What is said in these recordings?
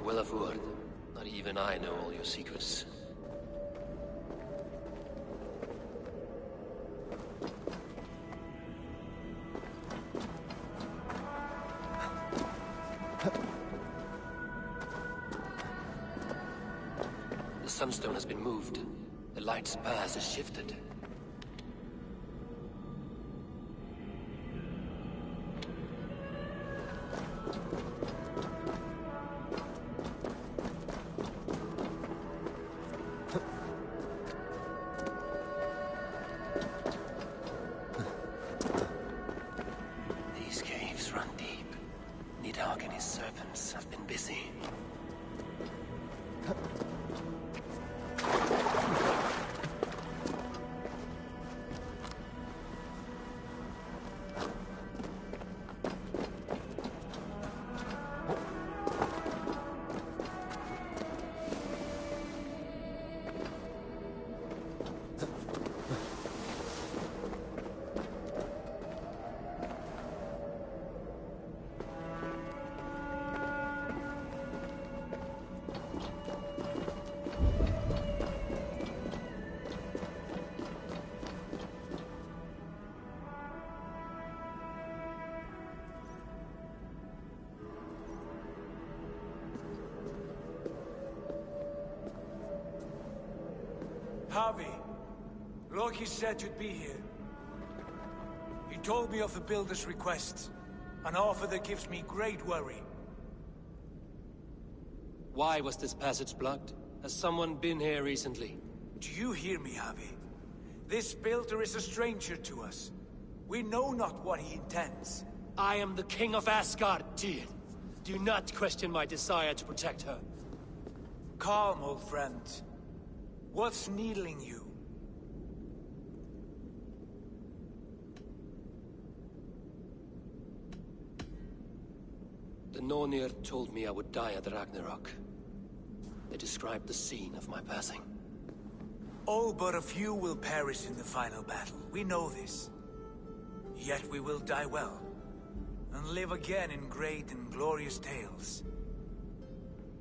well a word. Not even I know all your secrets. The sunstone has been moved. The light's path is shifted. These caves run deep. Nidhogg and his serpents have been busy. Harvey, Loki said you'd be here. He told me of the Builder's request, an offer that gives me great worry. Why was this passage blocked? Has someone been here recently? Do you hear me, Harvey? This Builder is a stranger to us. We know not what he intends. I am the King of Asgard, Tyr. Do not question my desire to protect her. Calm, old friend. What's needling you? The Nornir told me I would die at Ragnarok. They described the scene of my passing. All but a few will perish in the final battle. We know this. Yet we will die well, and live again in great and glorious tales.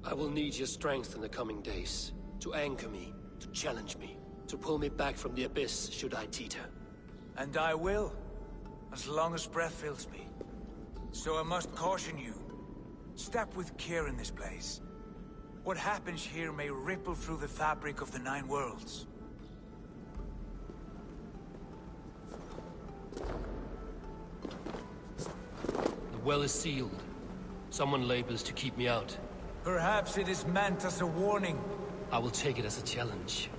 I will need your strength in the coming days, to anchor me, to challenge me, to pull me back from the abyss should I teeter. And I will, as long as breath fills me. So I must caution you. Step with care in this place. What happens here may ripple through the fabric of the Nine Worlds. The well is sealed. Someone labors to keep me out. Perhaps it is meant as a warning. I will take it as a challenge.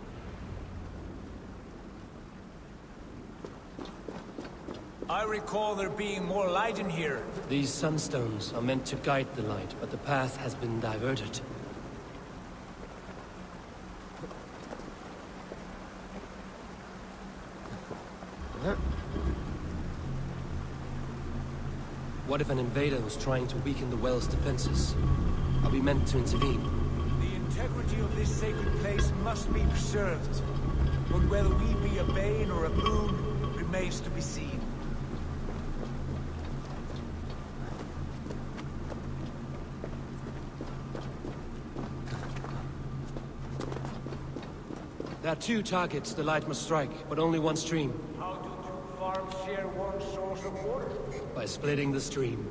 I recall there being more light in here. These sunstones are meant to guide the light, but the path has been diverted. What if an invader was trying to weaken the well's defenses? Are we meant to intervene? The integrity of this sacred place must be preserved. But whether we be a bane or a boon remains to be seen. There are two targets the light must strike, but only one stream. How do two farms share one source of water? By splitting the stream.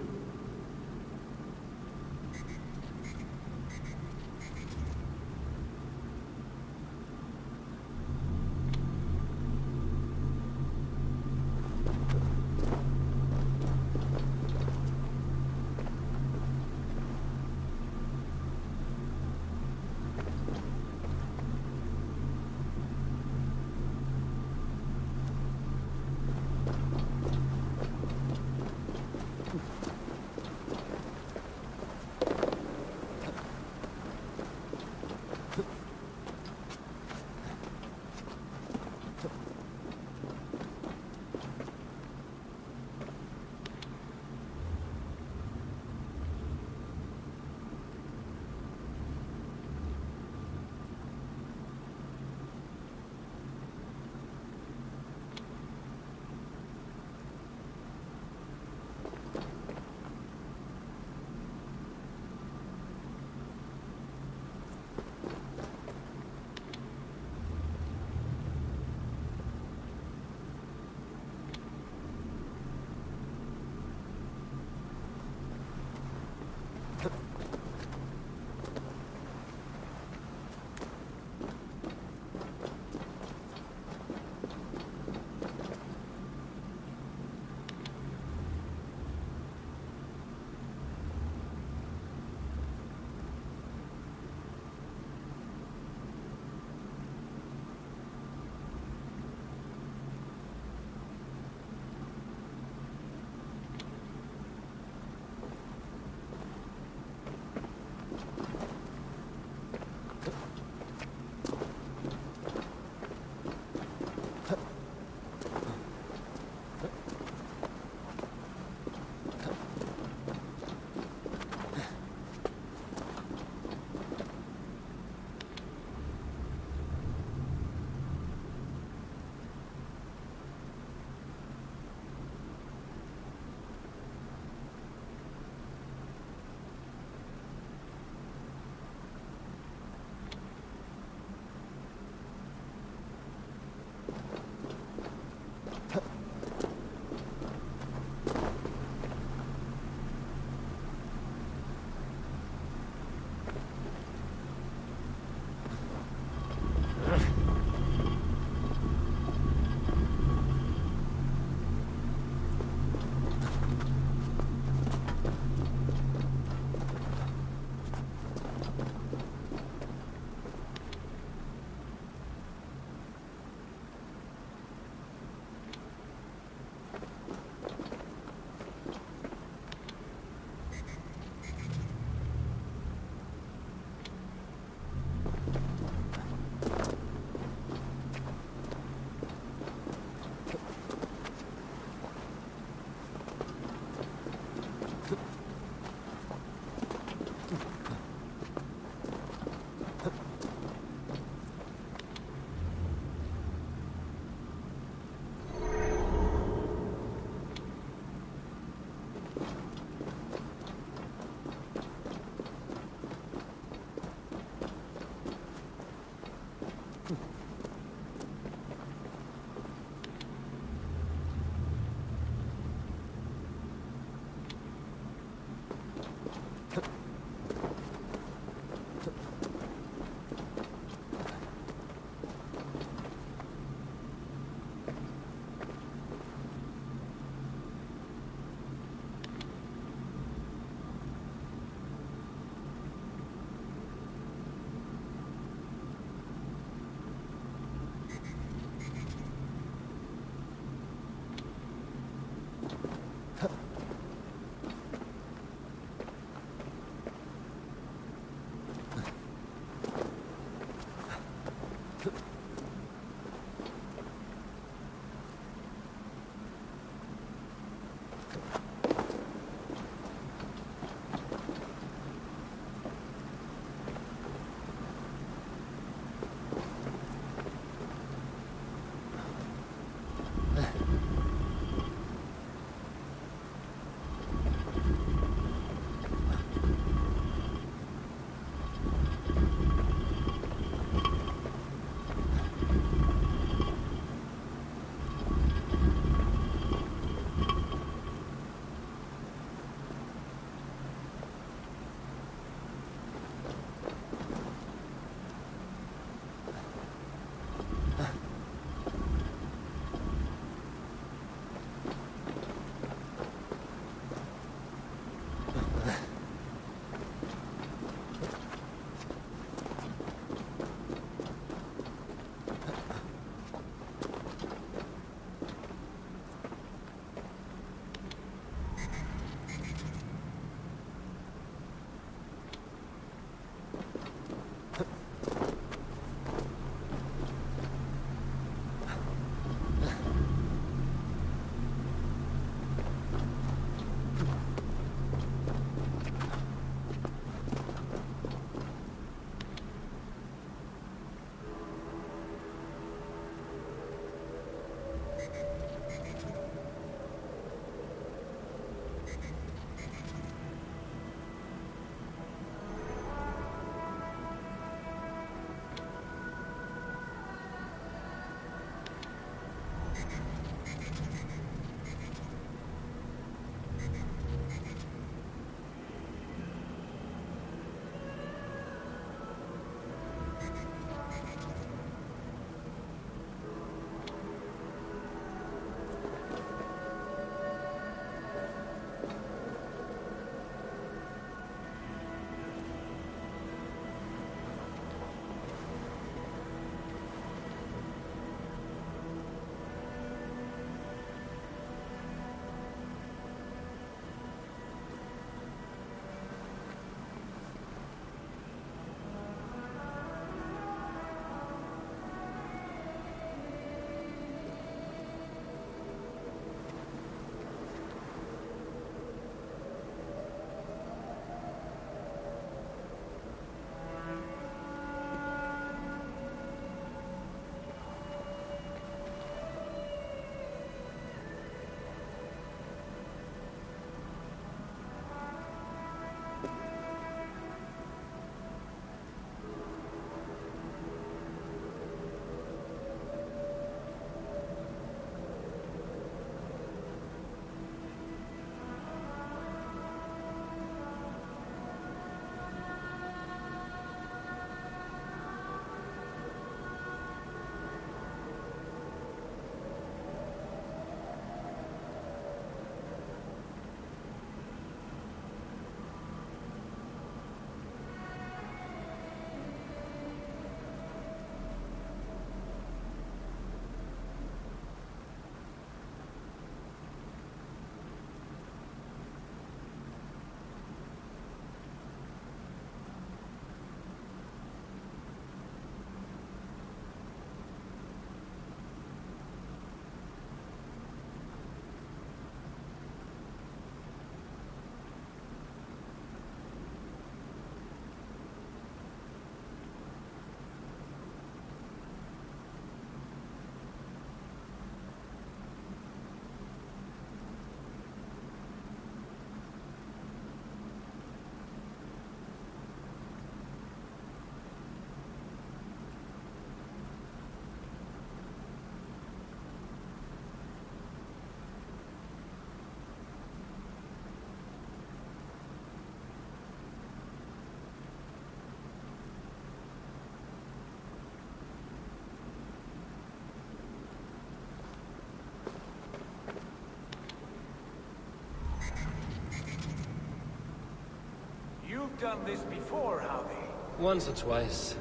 You've done this before, Harvey. Once or twice.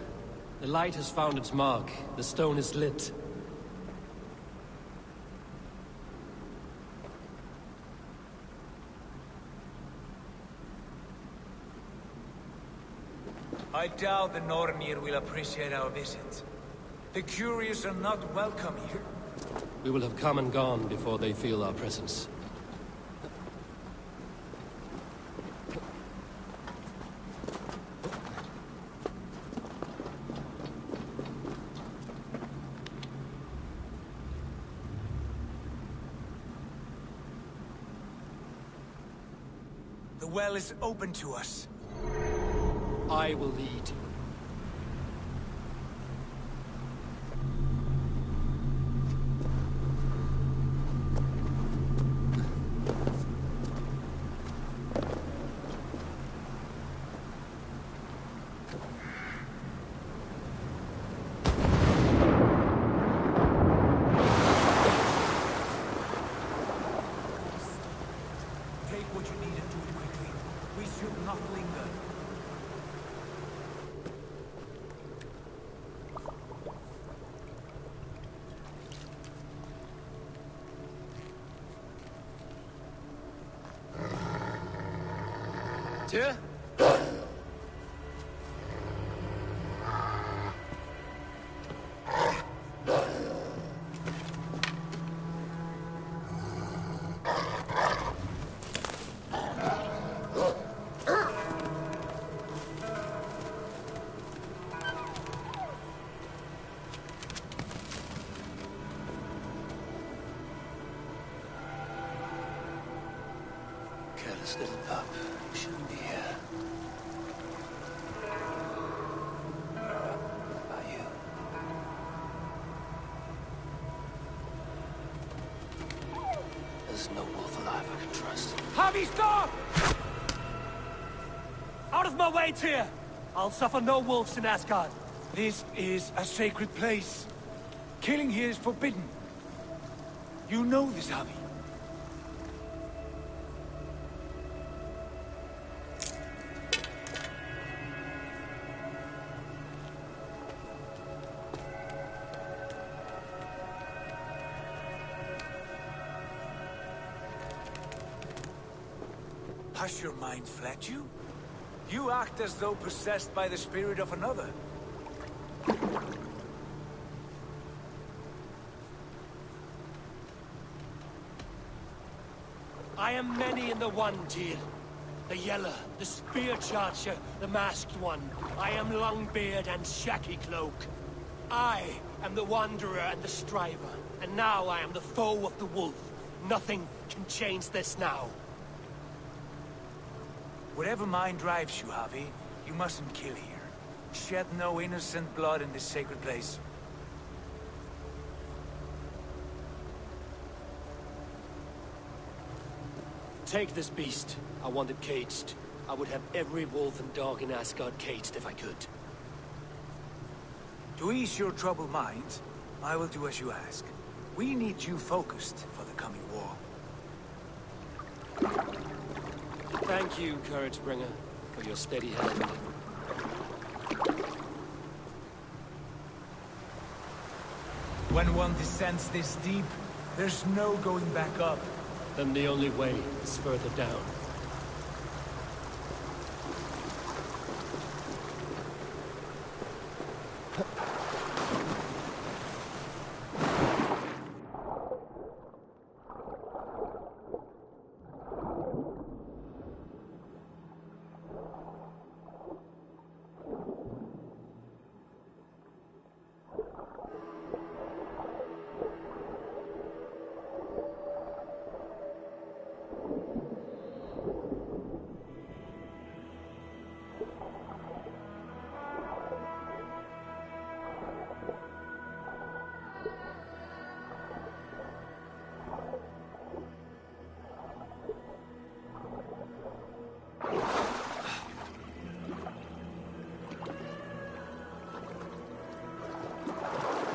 The light has found its mark. The stone is lit. I doubt the Nornir will appreciate our visit. The curious are not welcome here. We will have come and gone before they feel our presence. The well is open to us. I will lead. Take what you need and do it quickly. We should not linger. Tyr? Careless little pup. You shouldn't be here. What about you? There's no wolf alive I can trust. Harvey, stop! Out of my way, Tyr! I'll suffer no wolves in Asgard. This is a sacred place. Killing here is forbidden. You know this, Harvey. Has your mind fled you? You act as though possessed by the spirit of another. I am many in the one, Tyr. The Yeller, the Spear Charger, the Masked One. I am Longbeard and Shacky Cloak. I am the Wanderer and the Striver. And now I am the foe of the Wolf. Nothing can change this now. Whatever mind drives you, Harvey, you mustn't kill here. Shed no innocent blood in this sacred place. Take this beast. I want it caged. I would have every wolf and dog in Asgard caged if I could. To ease your troubled mind, I will do as you ask. We need you focused for the coming war. Thank you, Couragebringer, for your steady hand. When one descends this deep, there's no going back up. Then the only way is further down.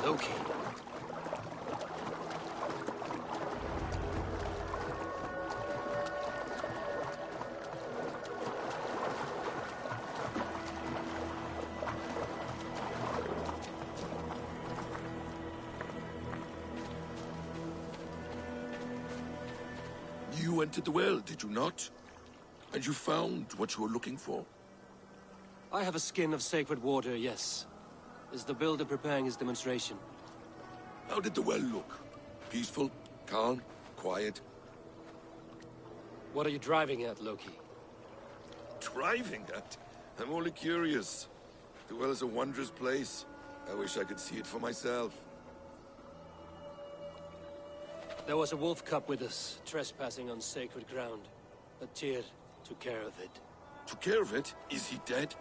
Loki. You entered the well, did you not? And you found what you were looking for? I have a skin of sacred water, yes. Is the builder preparing his demonstration? How did the well look? Peaceful? Calm? Quiet? What are you driving at, Loki? Driving at? I'm only curious. The well is a wondrous place. I wish I could see it for myself. There was a wolf cub with us, trespassing on sacred ground. But Tyr took care of it. Took care of it? Is he dead?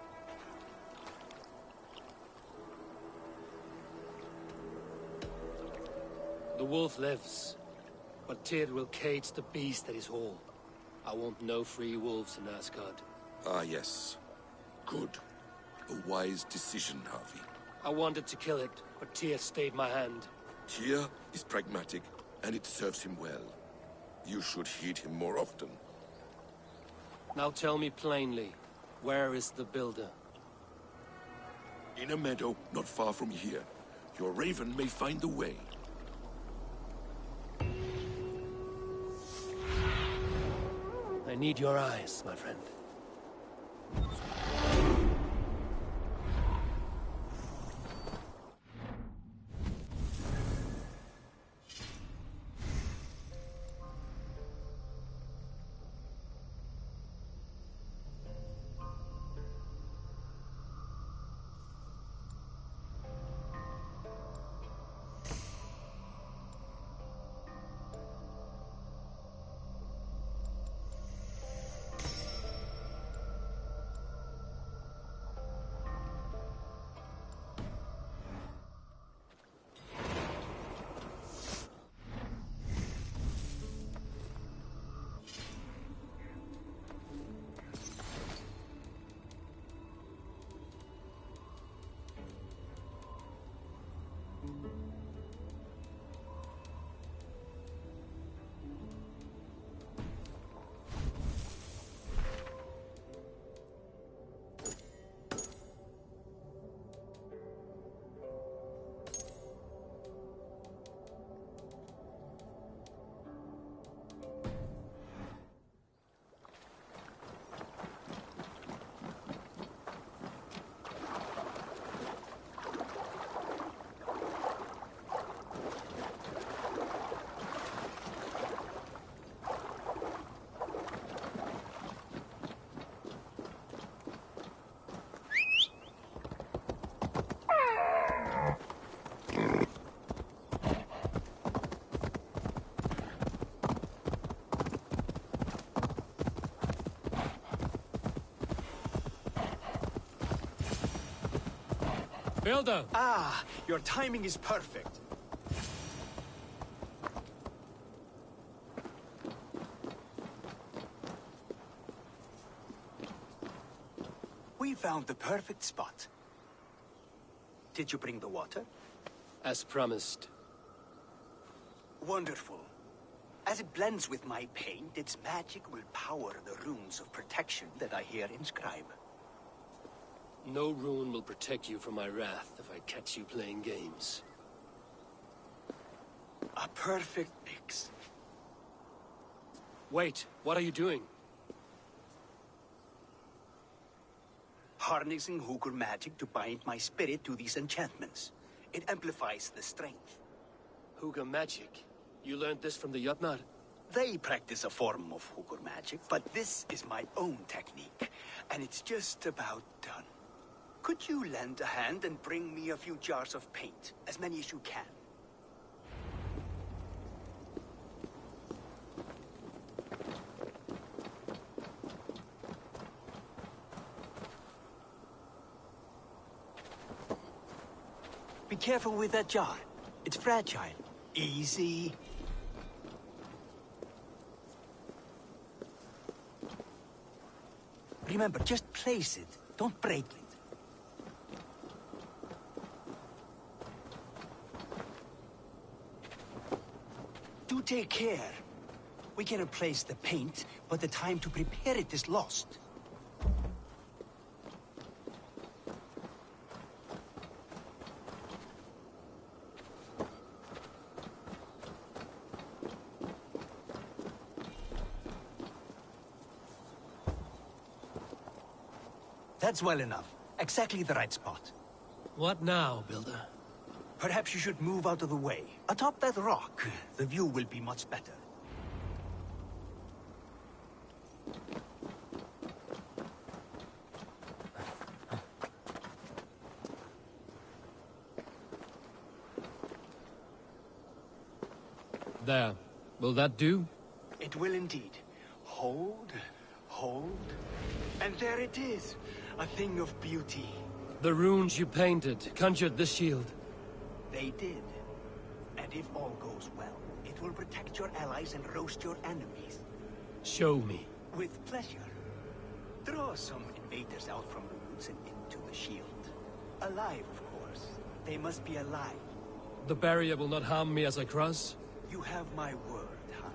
The wolf lives, but Tyr will cage the beast at his hall. I want no free wolves in Asgard. Ah, yes. Good. A wise decision, Harvey. I wanted to kill it, but Tyr stayed my hand. Tyr is pragmatic, and it serves him well. You should heed him more often. Now tell me plainly, where is the builder? In a meadow not far from here. Your raven may find the way. I need your eyes, my friend. Builder! Ah, your timing is perfect. We found the perfect spot. Did you bring the water? As promised. Wonderful. As it blends with my paint, its magic will power the runes of protection that I here inscribe. No rune will protect you from my wrath if I catch you playing games. A perfect mix. Wait, what are you doing? Harnessing Hooker magic to bind my spirit to these enchantments. It amplifies the strength. Hooker magic? You learned this from the Jotnar? They practice a form of Hooker magic, but this is my own technique, and it's just about done. Could you lend a hand and bring me a few jars of paint? As many as you can. Be careful with that jar. It's fragile. Easy. Remember, just place it. Don't break it. Do take care. We can replace the paint, but the time to prepare it is lost. That's well enough. Exactly the right spot. What now, Builder? Perhaps you should move out of the way. Atop that rock, the view will be much better. There. Will that do? It will indeed. Hold, hold, and there it is. A thing of beauty. The runes you painted conjured the shield. They did. And if all goes well, it will protect your allies and roast your enemies. Show me. With pleasure. Draw some invaders out from the woods and into the shield. Alive, of course. They must be alive. The barrier will not harm me as I cross? You have my word, honey.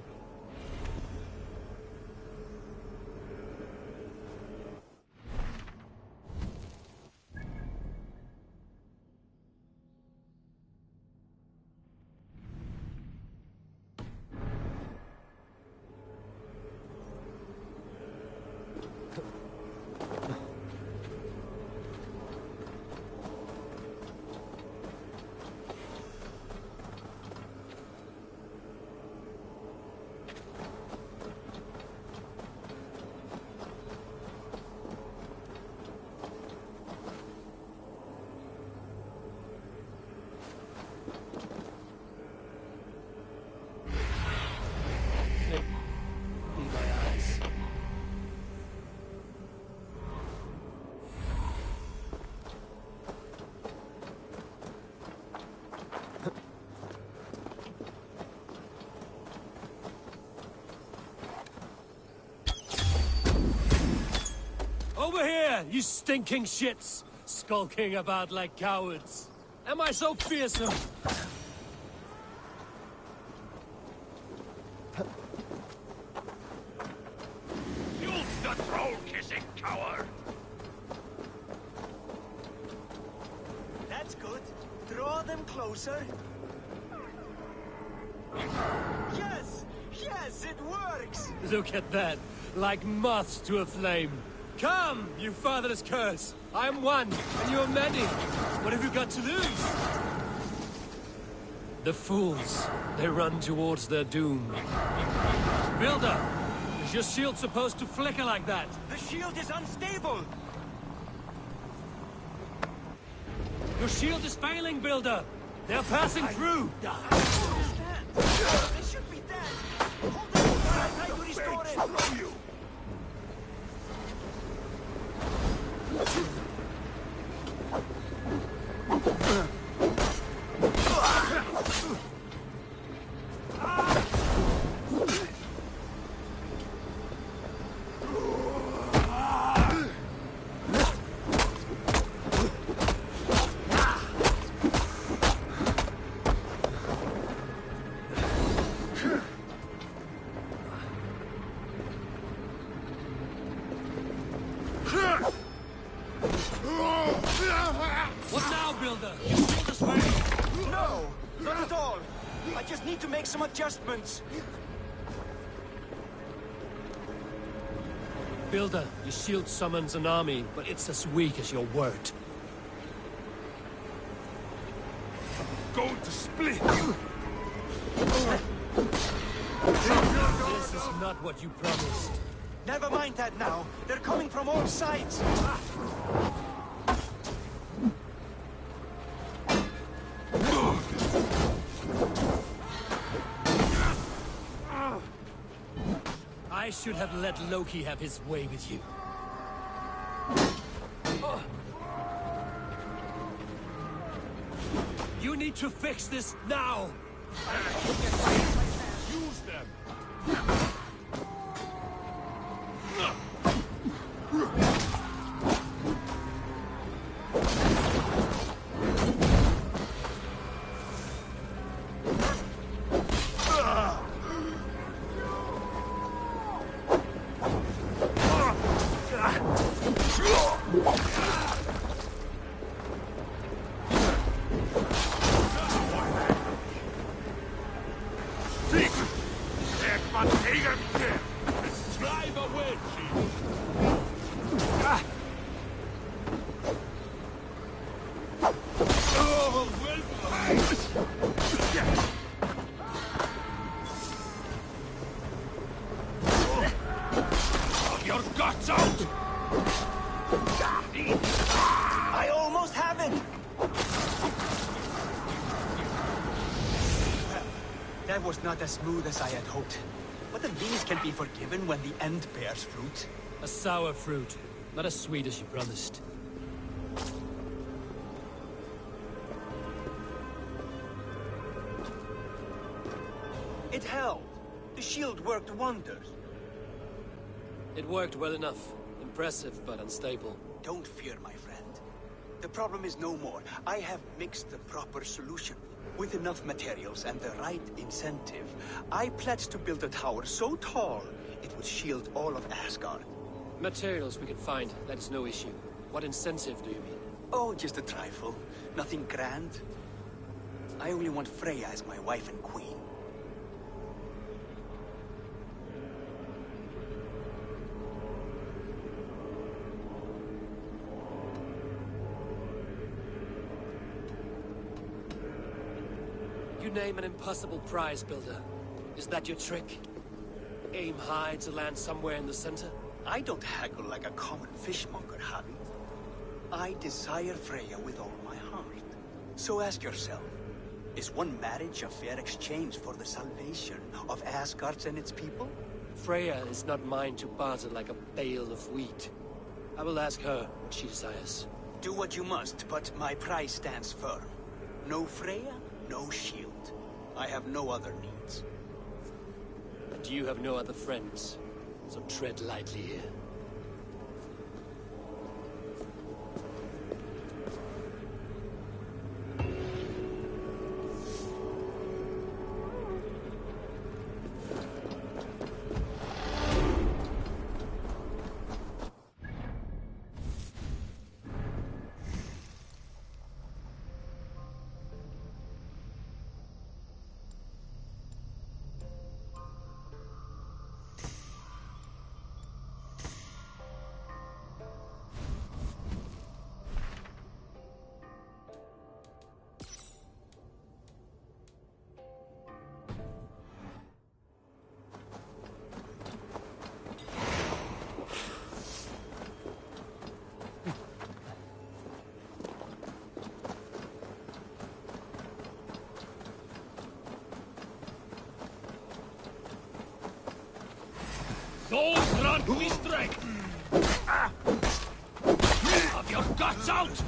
Be my eyes. Over here, you stinking shits! Skulking about like cowards. Am I so fearsome? Use the troll-kissing coward! That's good. Draw them closer. Yes! Yes, it works! Look at that, like moths to a flame. Come, you fatherless curse! I am one, and you are many. What have you got to lose? The fools, they run towards their doom. Builder, is your shield supposed to flicker like that? The shield is unstable! Your shield is failing, Builder! They're passing through! They should be dead! Hold on! I'm trying to restore it! What now, Builder? You shield is failing! No! Not at all! I just need to make some adjustments. Builder, your shield summons an army, but it's as weak as your word. Going to split! This is not what you promised. Never mind that now. They're coming from all sides. I should have let Loki have his way with you. You need to fix this now! Use them! Leg van tegen Your guts out! I almost have it! That was not as smooth as I had hoped. But the means can be forgiven when the end bears fruit. A sour fruit, not as sweet as you promised. It held. The shield worked wonders. It worked well enough. Impressive, but unstable. Don't fear, my friend. The problem is no more. I have mixed the proper solution. With enough materials and the right incentive, I pledge to build a tower so tall, it would shield all of Asgard. Materials we can find, that is no issue. What incentive do you mean? Oh, just a trifle. Nothing grand. I only want Freya as my wife and queen. You name an impossible prize, Builder. Is that your trick? Aim high to land somewhere in the center? I don't haggle like a common fishmonger, Javi. I desire Freya with all my heart. So ask yourself, is one marriage a fair exchange for the salvation of Asgard and its people? Freya is not mine to barter like a bale of wheat. I will ask her what she desires. Do what you must, but my price stands firm. No Freya, no shield. I have no other needs. And you have no other friends, so tread lightly here. Those grant me strength! Have your guts out!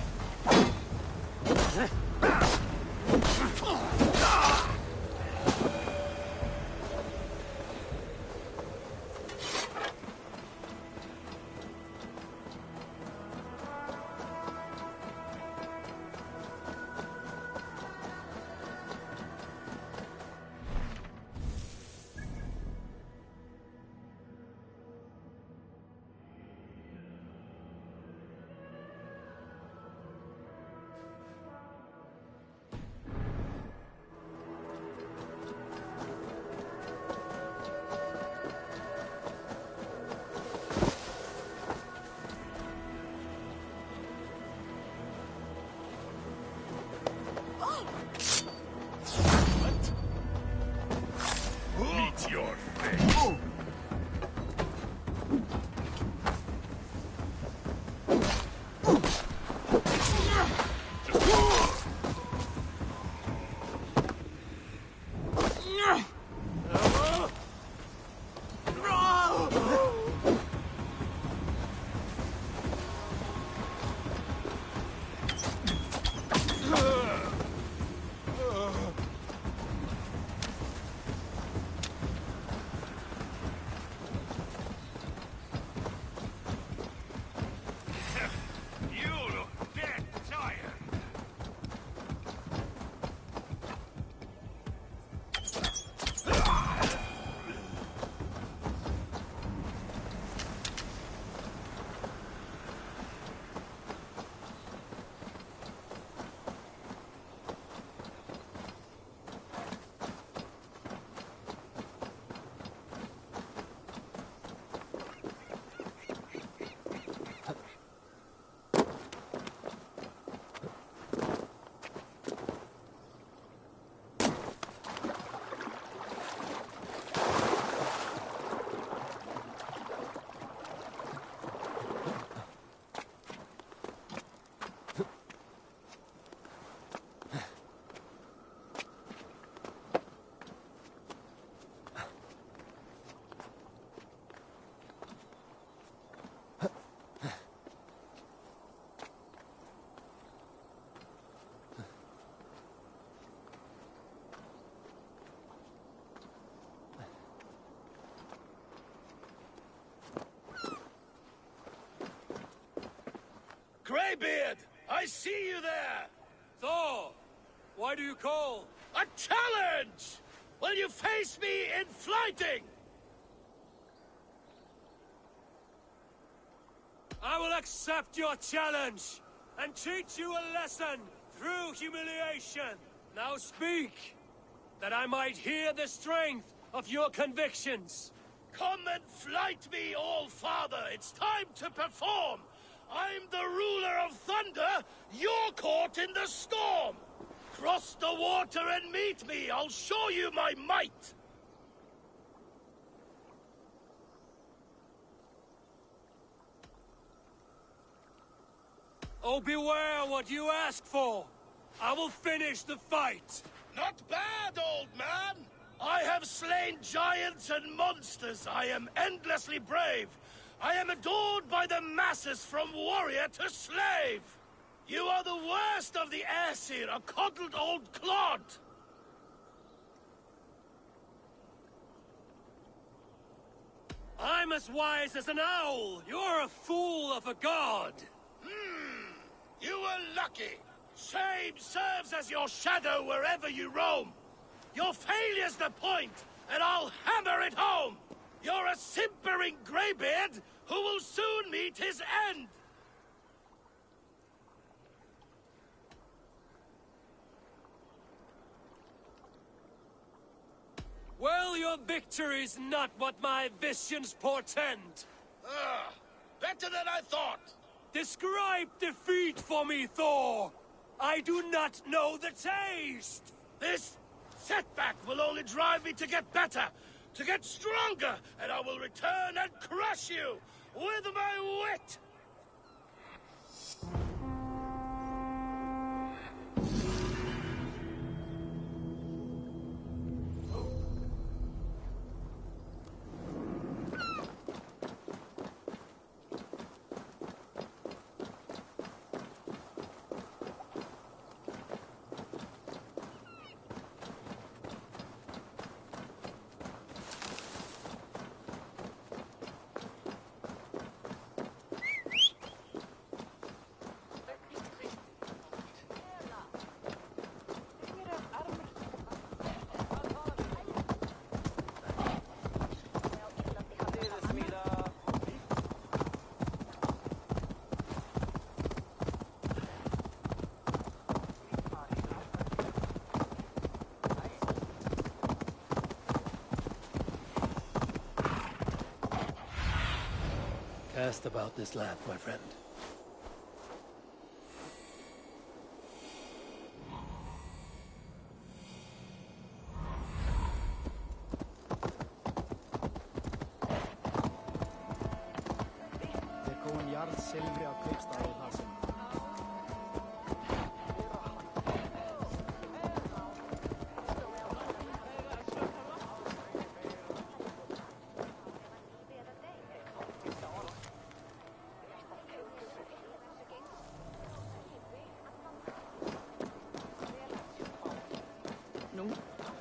Meet your fate. Greybeard! I see you there! Thor! Why do you call? A challenge! Will you face me in fighting? I will accept your challenge, and teach you a lesson through humiliation. Now speak, that I might hear the strength of your convictions. Come and fight me, All-Father. It's time to perform. I'm the ruler of thunder. You're caught in the storm. Cross the water and meet me. I'll show you my might. Oh, beware what you ask for. I will finish the fight. Not bad, old man. I have slain giants and monsters. I am endlessly brave. I am adored by the masses from warrior to slave. You are the worst of the Aesir, a coddled old clod. I'm as wise as an owl. You're a fool of a god. You were lucky. Shame serves as your shadow wherever you roam. Your failure's the point, and I'll hammer it home. You're a simpering greybeard who will soon meet his end. Well, your victory's not what my visions portend. Better than I thought. Describe defeat for me, Thor! I do not know the taste! This setback will only drive me to get better, to get stronger, and I will return and crush you with my wit! Cast about this land, my friend.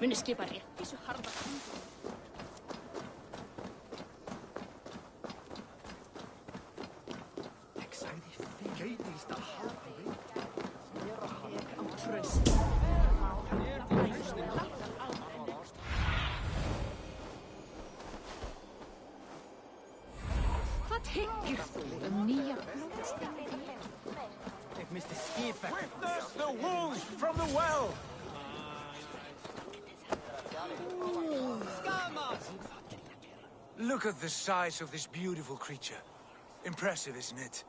Muni skipa réttvísu harða tungu. Á traust. Hvað hyggir þú nýja blóðstegn? Witness the wolves from the well! Look at the size of this beautiful creature. Impressive, isn't it?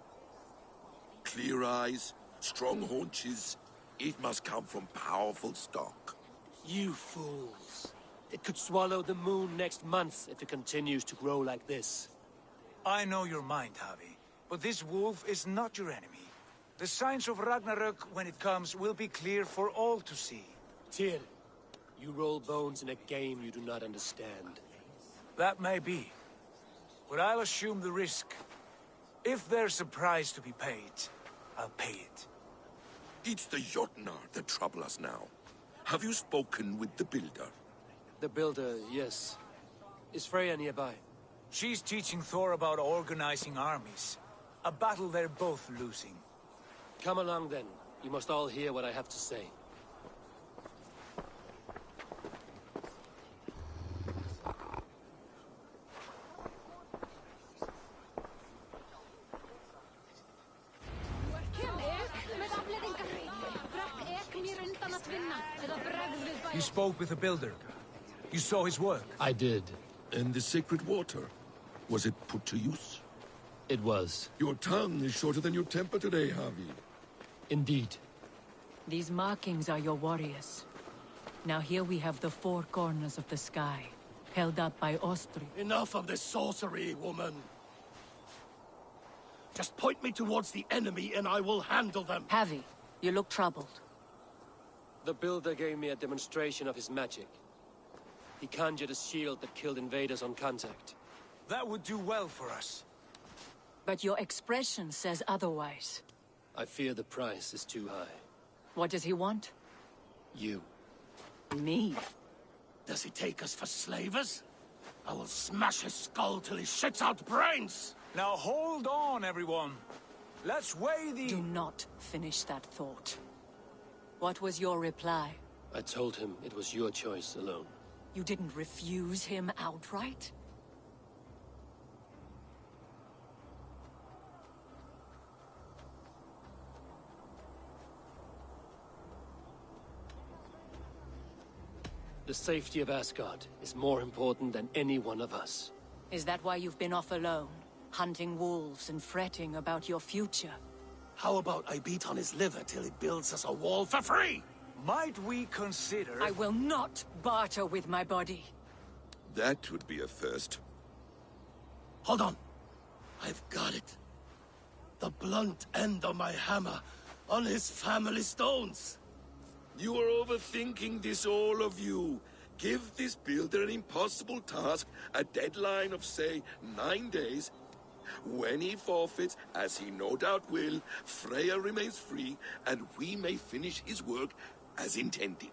Clear eyes, strong haunches. It must come from powerful stock. You fools. It could swallow the moon next month if it continues to grow like this. I know your mind, Javi, but this wolf is not your enemy. The signs of Ragnarök, when it comes, will be clear for all to see. Tyr, you roll bones in a game you do not understand. That may be, but I'll assume the risk. If there's a price to be paid, I'll pay it. It's the Jotnar that trouble us now. Have you spoken with the Builder? The Builder, yes. Is Freya nearby? She's teaching Thor about organizing armies. A battle they're both losing. Come along then. You must all hear what I have to say. You spoke with the builder. You saw his work. I did. And the sacred water? Was it put to use? It was. Your tongue is shorter than your temper today, Harvey. Indeed. These markings are your warriors. Now here we have the four corners of the sky, held up by Ostri. Enough of this sorcery, woman. Just point me towards the enemy and I will handle them. Javi, you look troubled. The builder gave me a demonstration of his magic. He conjured a shield that killed invaders on contact. That would do well for us. But your expression says otherwise. I fear the price is too high. What does he want? You. Me? Does he take us for slavers? I will smash his skull till he shits out brains! Now hold on, everyone. Let's weigh the... Do not finish that thought. What was your reply? I told him it was your choice alone. You didn't refuse him outright? The safety of Asgard is more important than any one of us. Is that why you've been off alone? Hunting wolves and fretting about your future? How about I beat on his liver till he builds us a wall for free? Might we consider... I will not barter with my body. That would be a first. Hold on. I've got it. The blunt end of my hammer on his family stones. You are overthinking this, all of you. Give this builder an impossible task, a deadline of, say, 9 days. When he forfeits, as he no doubt will, Freya remains free, and we may finish his work as intended.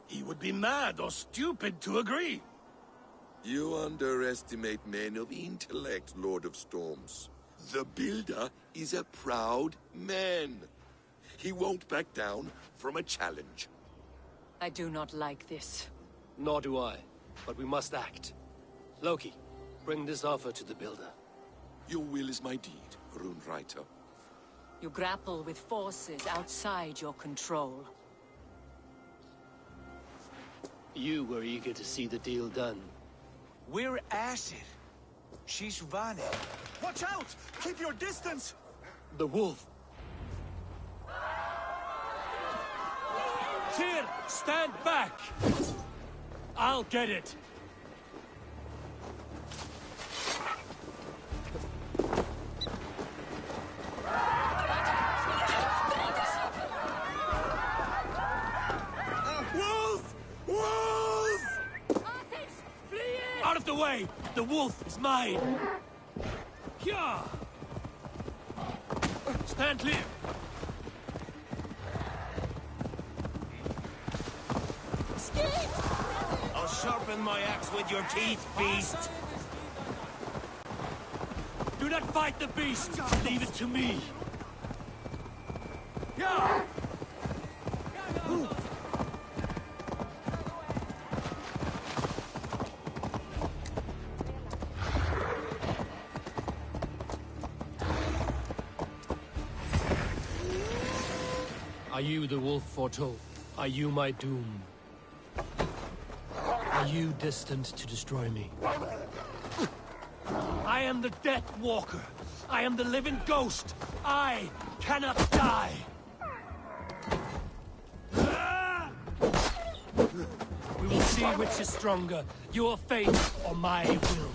He would be mad or stupid to agree. You underestimate men of intellect, Lord of Storms. The builder is a proud man. He won't back down from a challenge. I do not like this. Nor do I, but we must act. Loki, bring this offer to the builder. Your will is my deed, Rune Writer. You grapple with forces outside your control. You were eager to see the deal done. We're acid. She's Vanny. Watch out! Keep your distance! The wolf. Tyr, stand back! I'll get it. Wolf! Wolf! Out of the way! The wolf is mine! Here! Stand clear! I'll sharpen my axe with your teeth, beast! Do not fight the beast! Leave it to me! Yeah! Are you the wolf foretold? Are you my doom? Are you destined to destroy me? I am the Death Walker. I am the living ghost. I cannot die. We will see which is stronger, your fate or my will.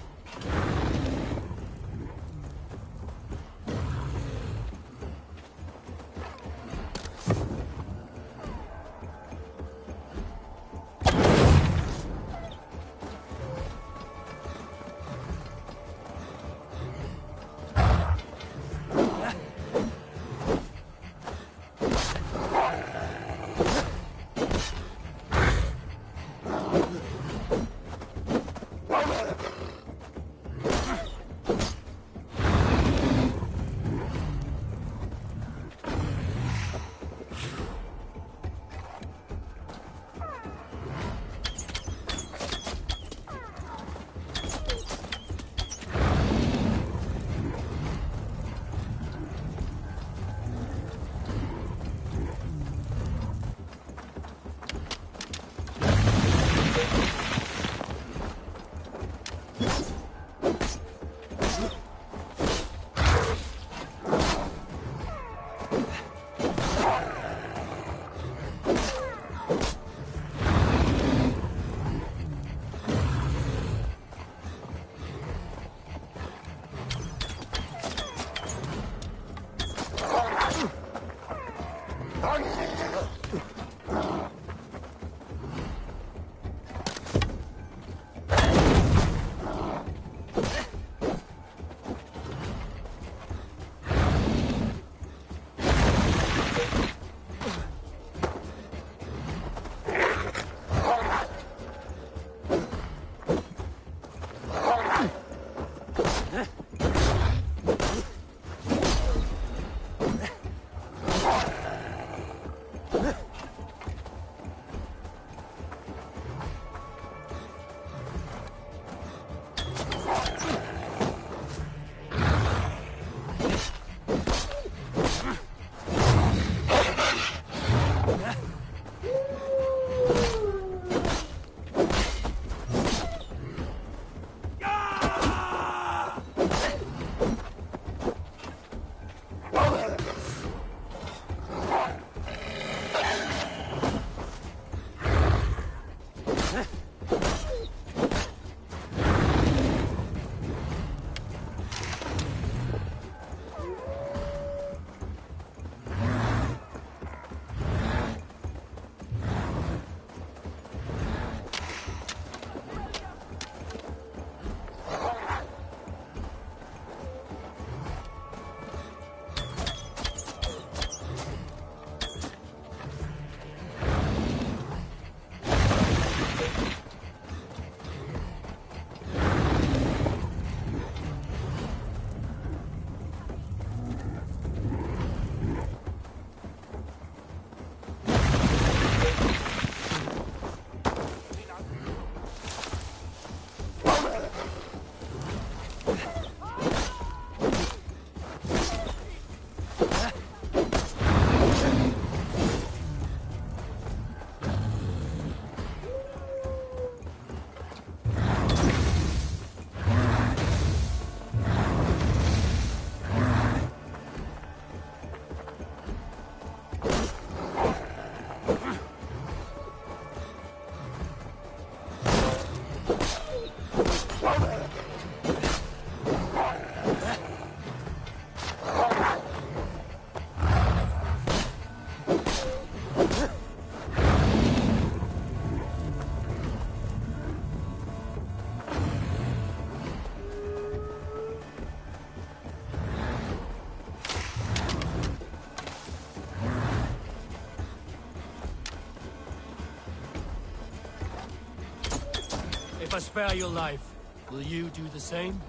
If I spare your life, will you do the same?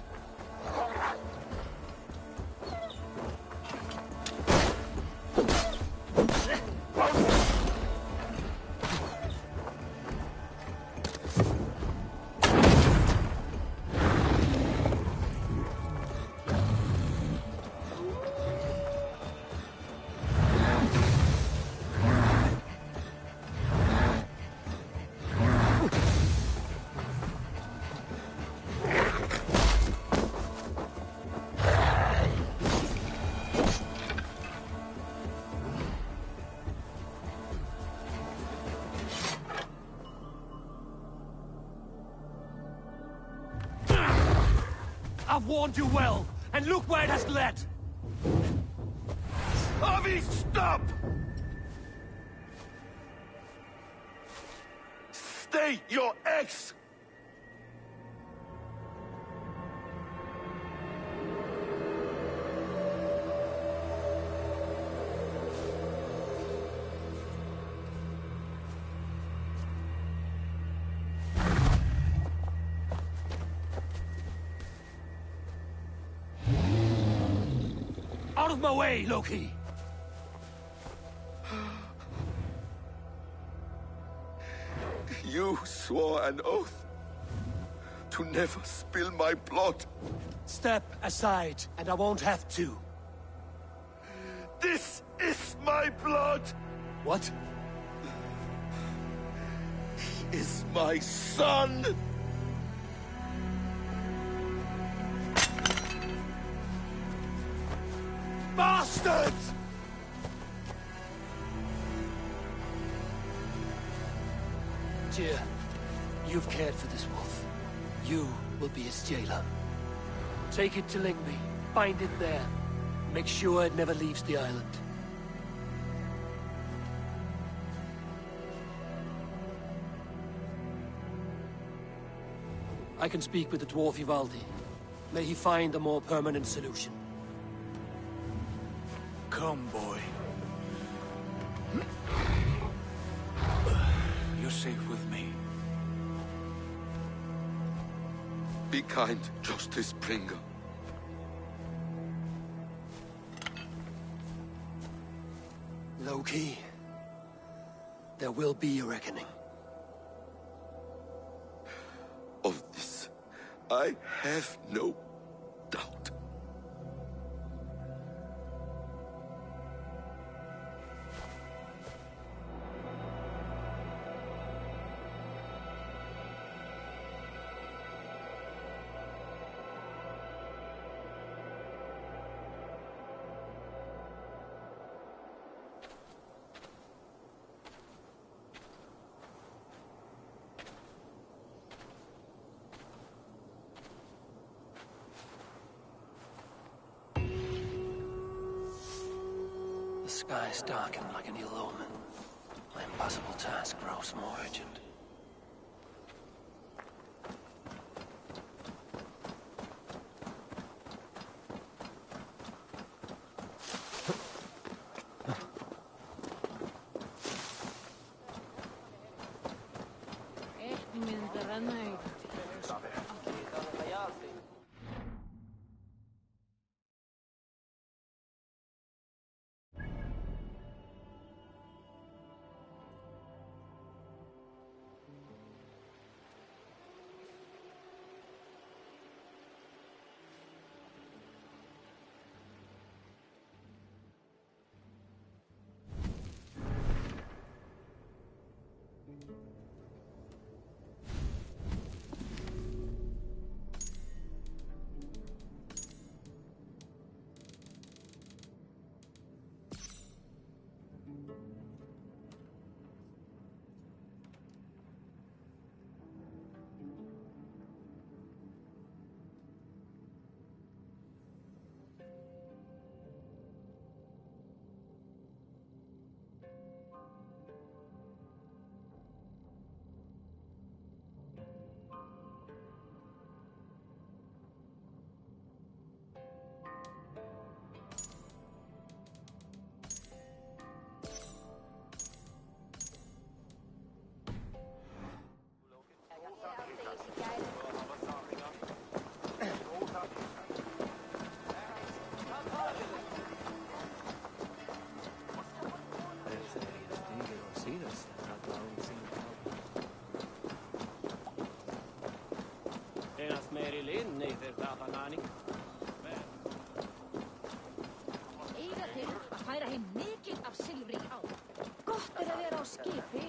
I've warned you well, and look where it has led! Avi, stop! Stay your ex! Out of my way, Loki! You swore an oath to never spill my blood. Step aside, and I won't have to. This is my blood! What? He is my son! Bastards! Tyr, you've cared for this wolf. You will be its jailer. Take it to Lingby. Bind it there. Make sure it never leaves the island. I can speak with the dwarf Ivaldi. May he find a more permanent solution. Come, boy. You're safe with me. Be kind, Justice Bringer. Loki, there will be a reckoning. Of this, I have no doubt. The skies darken like an ill omen. My impossible task grows more urgent. Echt minder aan mij. Eiga til að færa heim mikið af silfri í ár. Gott að vera á skipi.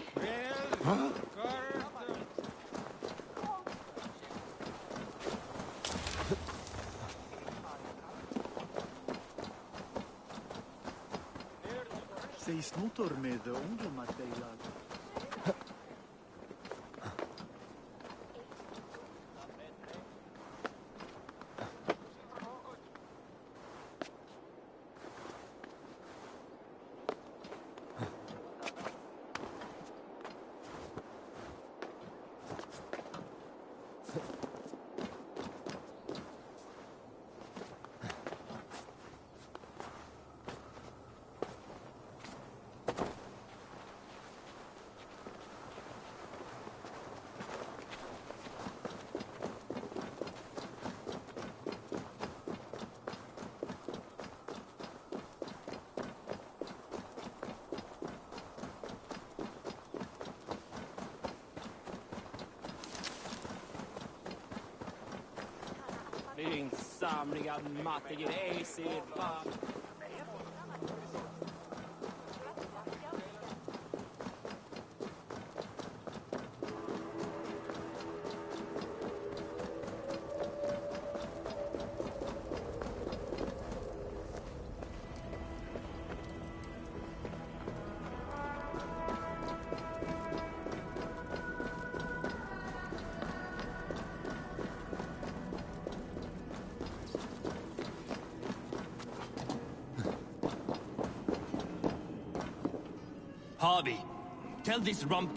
Seis motor med ungdomsdelar. Din samliga mattiger ser fan. Harvey, tell this rump...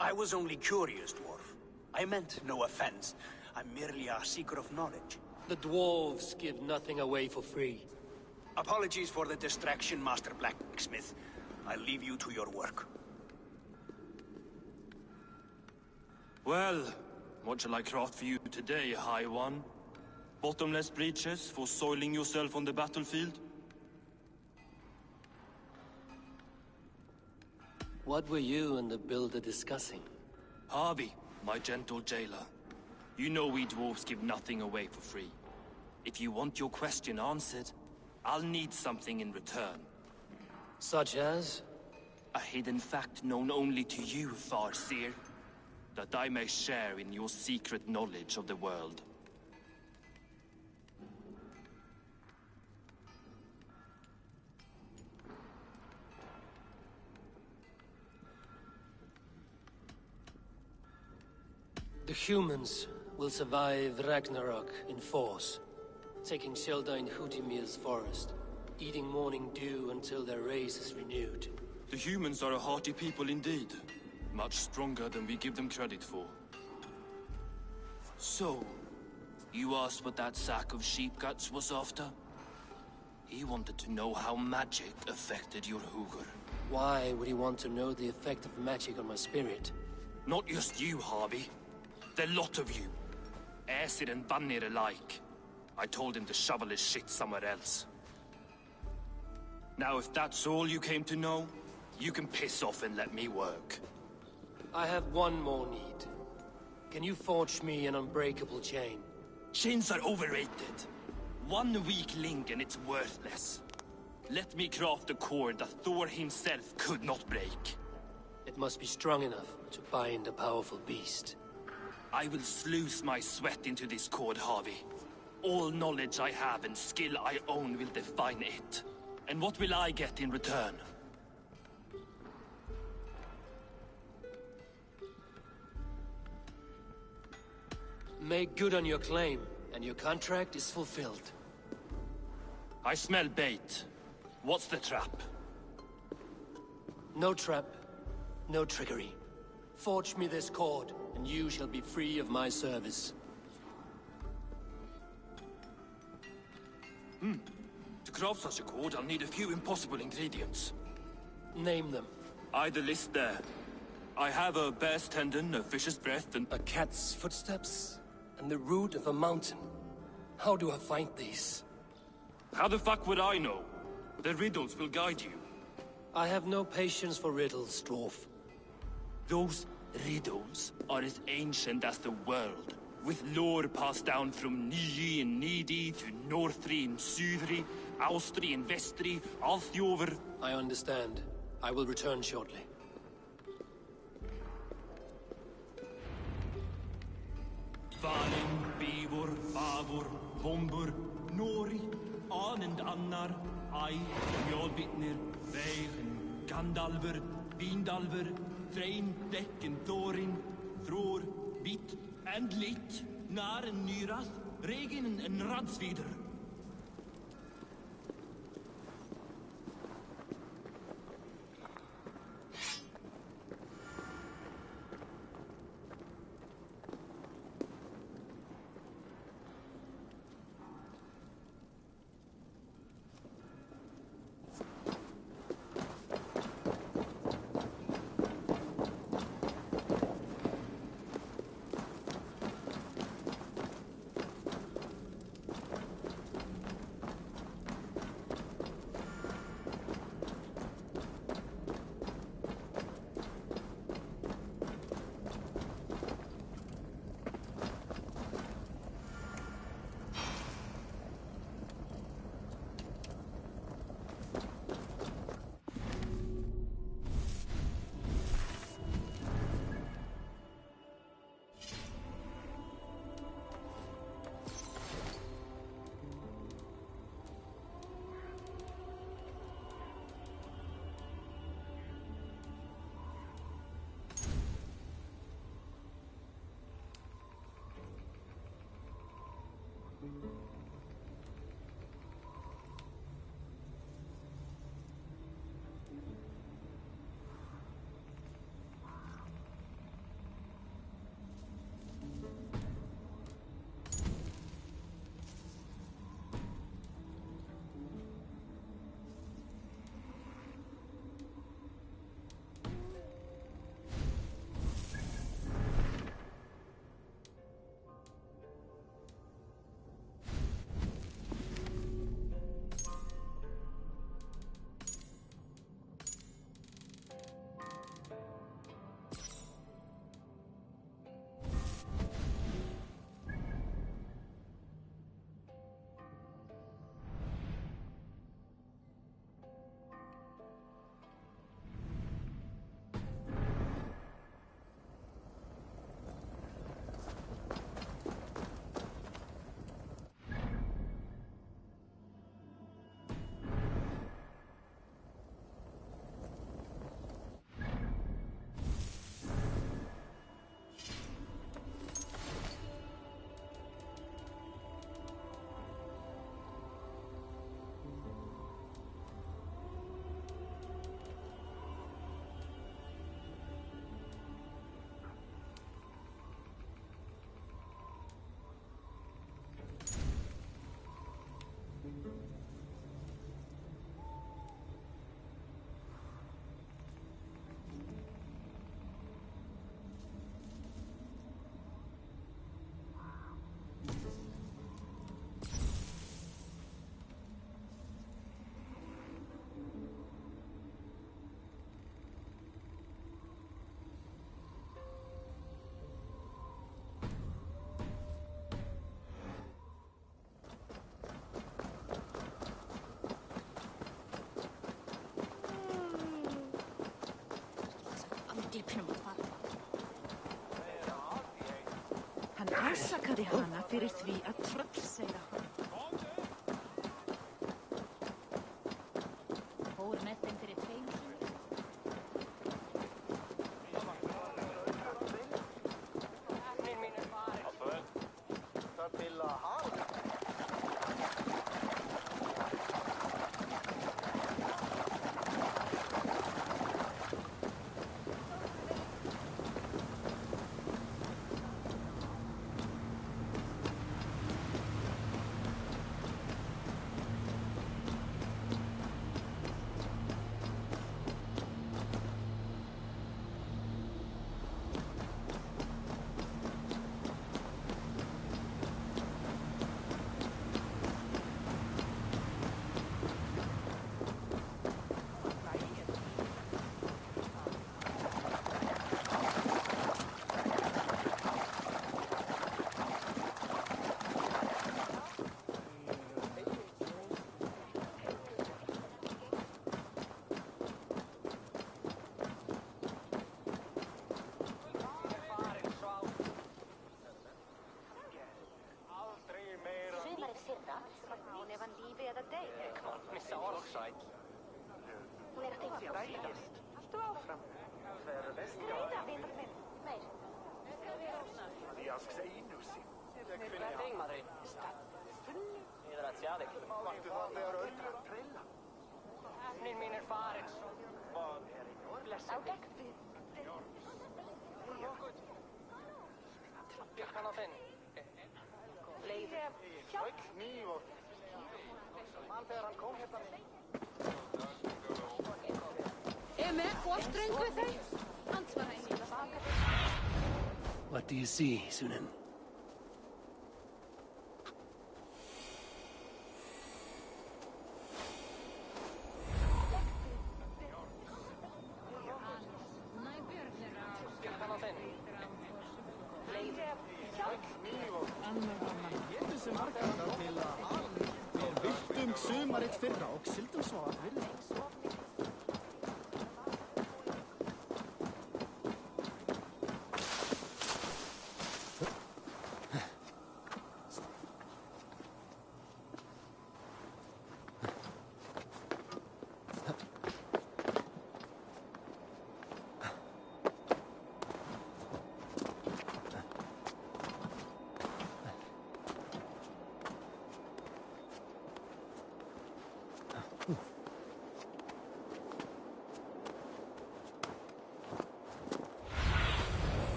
I was only curious, dwarf. I meant no offense. I'm merely a seeker of knowledge. The dwarves give nothing away for free. Apologies for the distraction, Master Blacksmith. I'll leave you to your work. Well, what shall I craft for you today, High One? Bottomless breeches for soiling yourself on the battlefield? What were you and the builder discussing? Harvey, my gentle jailer. You know we dwarves give nothing away for free. If you want your question answered, I'll need something in return. Such as? A hidden fact known only to you, Farseer. That I may share in your secret knowledge of the world. The humans will survive Ragnarok in force, taking shelter in Hutimir's forest, eating morning dew until their race is renewed. The humans are a hearty people indeed. Much stronger than we give them credit for. So, you asked what that sack of sheep guts was after? He wanted to know how magic affected your Hugr. Why would he want to know the effect of magic on my spirit? Not just you, Harvey. The lot of you. Aesir and Vanir alike. I told him to shovel his shit somewhere else. Now, if that's all you came to know, you can piss off and let me work. I have one more need. Can you forge me an unbreakable chain? Chains are overrated. One weak link and it's worthless. Let me craft a cord that Thor himself could not break. It must be strong enough to bind a powerful beast. I will sluice my sweat into this cord, Harvey. All knowledge I have and skill I own will define it. And what will I get in return? Make good on your claim, and your contract is fulfilled. I smell bait. What's the trap? No trap, no trickery. Forge me this cord, and you shall be free of my service. To craft such a cord, I'll need a few impossible ingredients. Name them. Either list there. I have a bear's tendon, a fish's breath, and... A cat's footsteps? And the root of a mountain? How do I find these? How the fuck would I know? The riddles will guide you. I have no patience for riddles, dwarf. Those riddles are as ancient as the world, with lore passed down from Niji and Nidi to Northri and Sudri, Austri and Vestri, Althjover. I understand. I will return shortly. Valin, Bivor, Bavor, Bombur, Nori, Anand Annar, Ai, Njolbitnir, Veigen, Gandalver, Vindalver, Threin, Dekken, Thorin, Thror, Bit, and Lit, Nar and Nyrath, Regin and Radsvider. Hann ásakaði hana fyrir því að tröllseiga hann. Fór með þeim fyrir tveimur sinnum. Það til að hafa. Missa orsait. Hún er að deyja Vægist. Haltu áfram. Hver veist ég? Meira, vinur minn. Meir. Diask se inusi. Niin Mari. Niitä sieltä. Vakti vaan tehdä öldra trilla. Niin minun farin. Ágætt. Kan han finna? Leifur. Hjálp. Kniv och... Man þegar hann kom hérna. Of ströng við þau? Ansvara henni. What do you see, Sunan? Sumarið fyrra og sildum svo að vilja.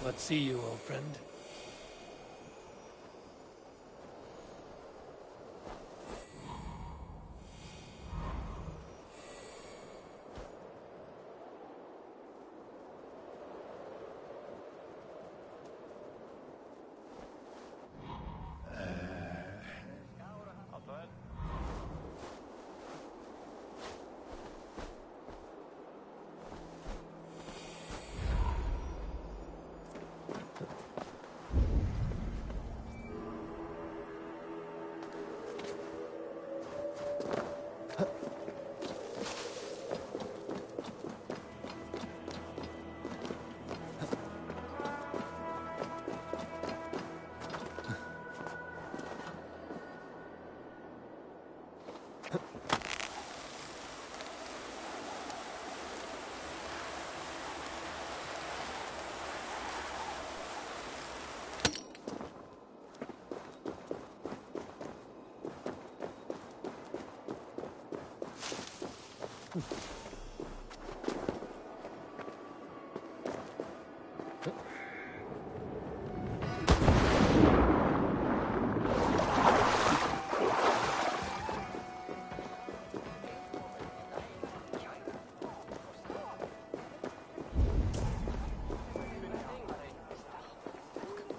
What see you, old friend?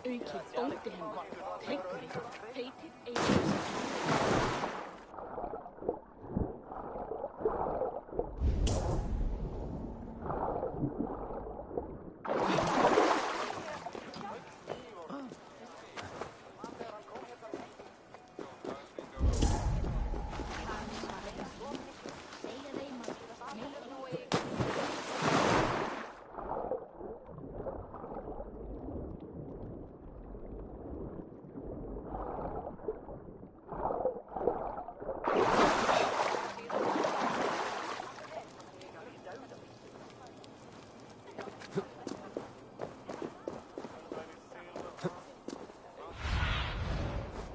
Aukið óti hennar. Tryggvi. Heitið Eyrós.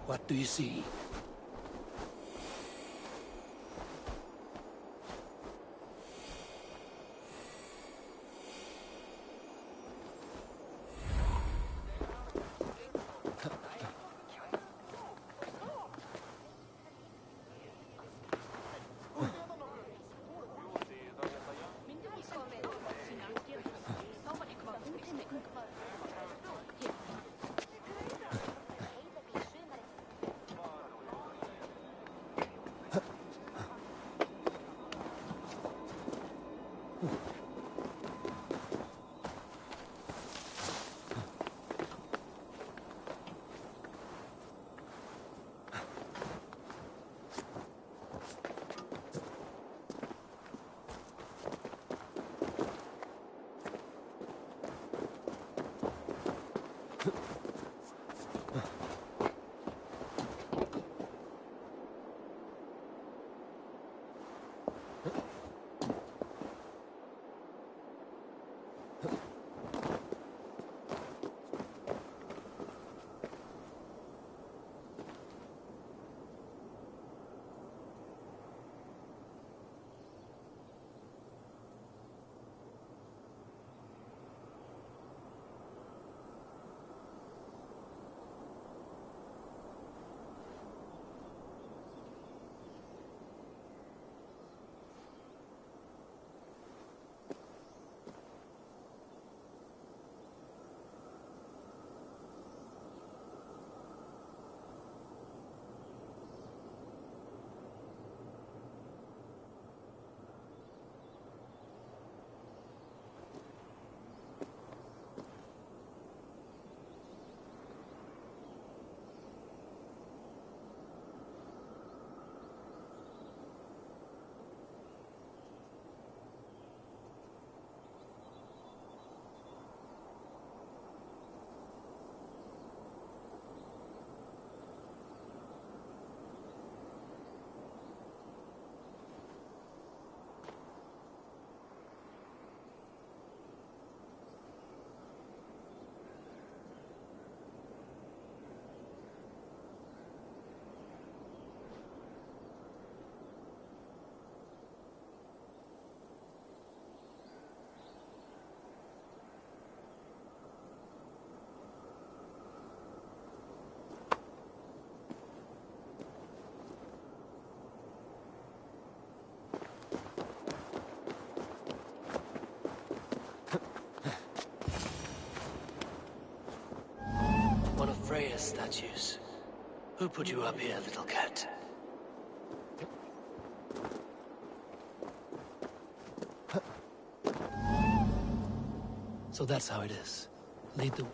What do you see? One of Freya's statues. Who put you up here, little cat? So that's how it is. Lead the...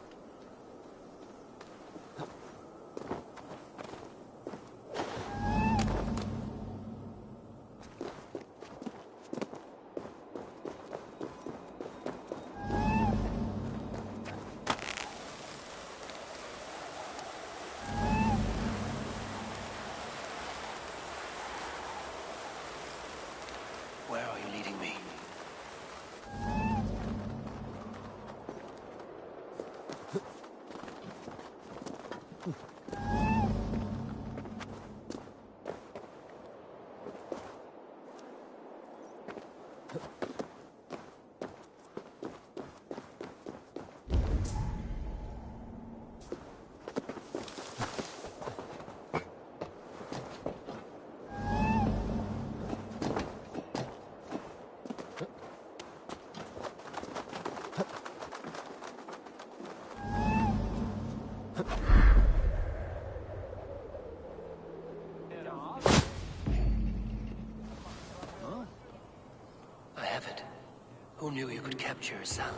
Where are you leading me? I have it. Who knew you could capture a sound?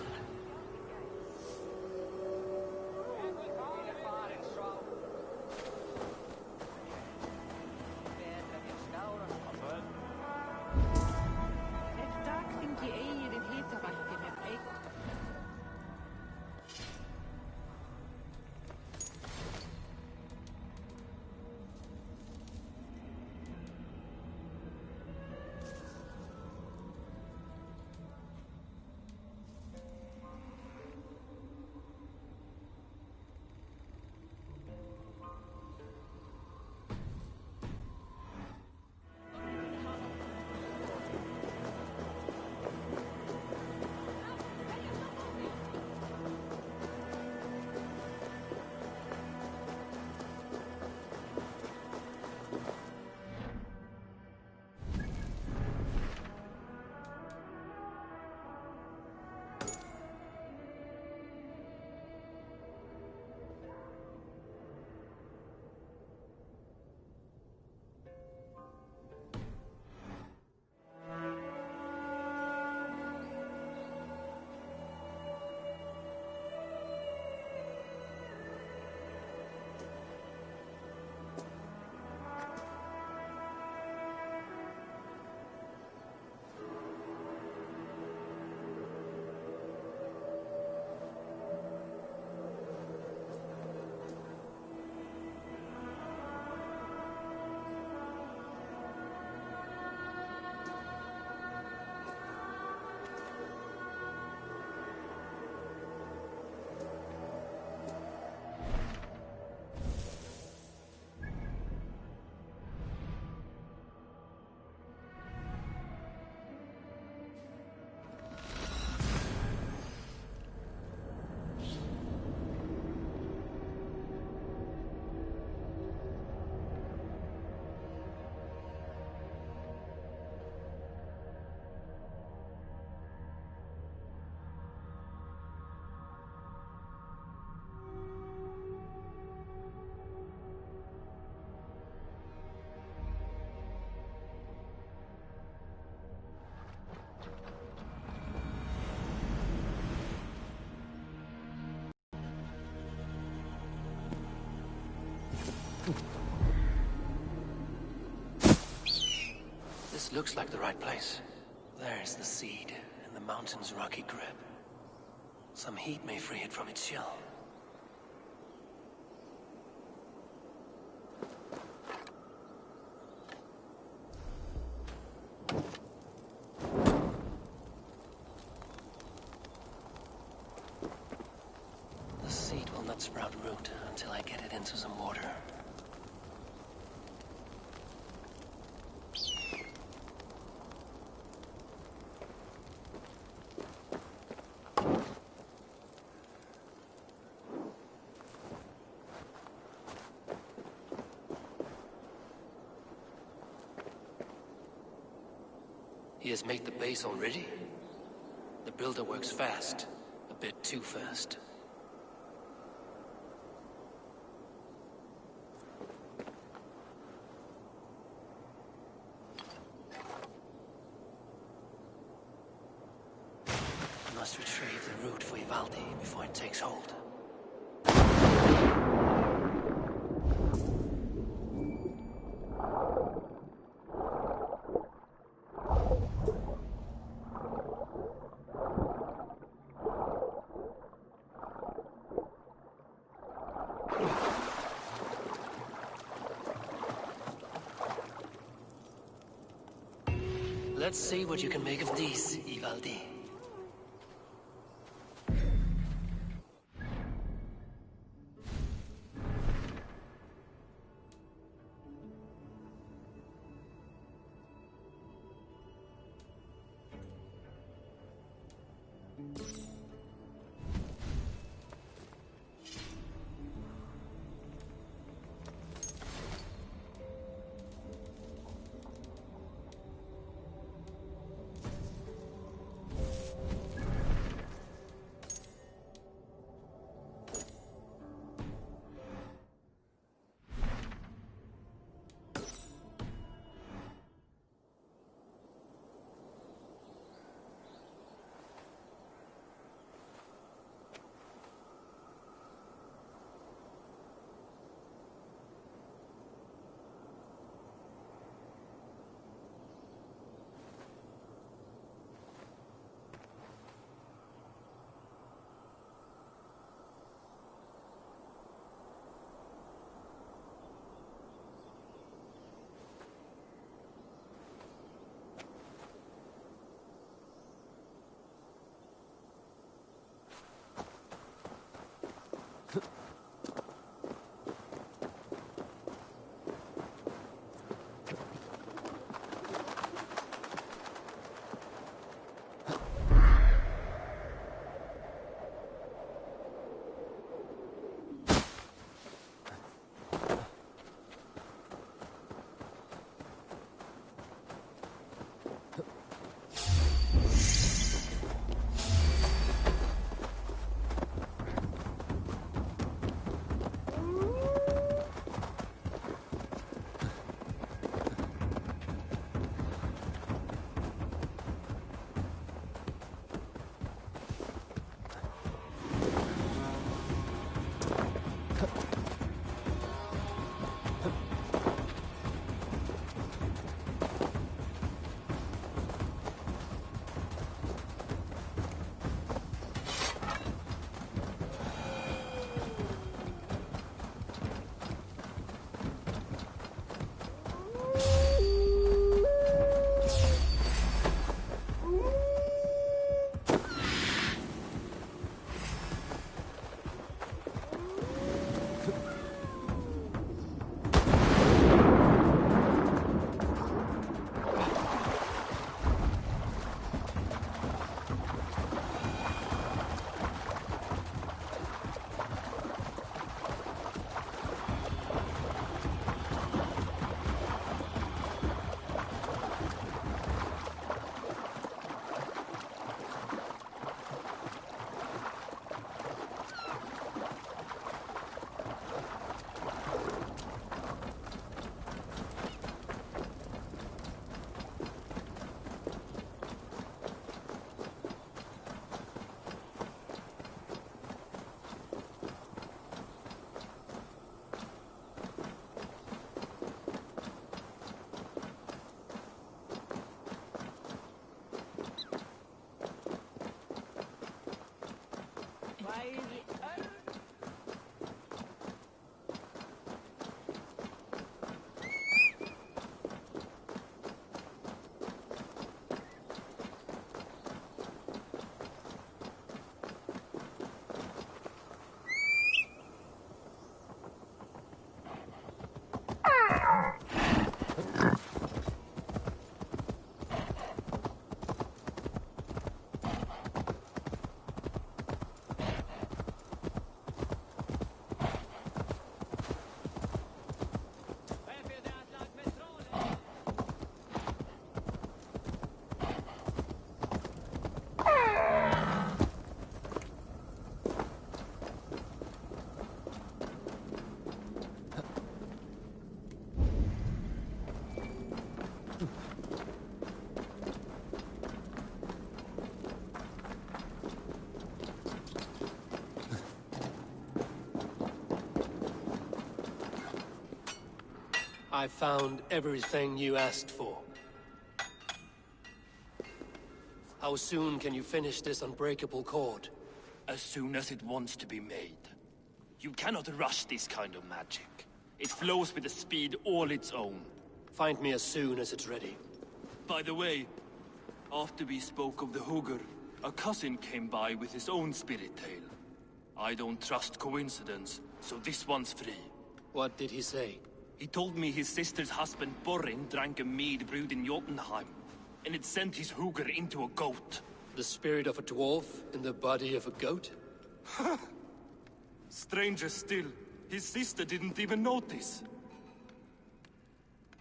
This looks like the right place. There's the seed, and the mountain's rocky grip. Some heat may free it from its shell. The seed will not sprout root until I get it into some water. He has made the base already? The builder works fast. A bit too fast. I must retrieve the root for Ivaldi before it takes hold. Let's see what you can make of these, Ivaldi. I found everything you asked for. How soon can you finish this unbreakable cord? As soon as it wants to be made. You cannot rush this kind of magic. It flows with a speed all its own. Find me as soon as it's ready. By the way, after we spoke of the Hugr, a cousin came by with his own spirit tale. I don't trust coincidence, so this one's free. What did he say? He told me his sister's husband Borin drank a mead brewed in Jotunheim, and it sent his Hugr into a goat. The spirit of a dwarf in the body of a goat? Stranger still, his sister didn't even notice.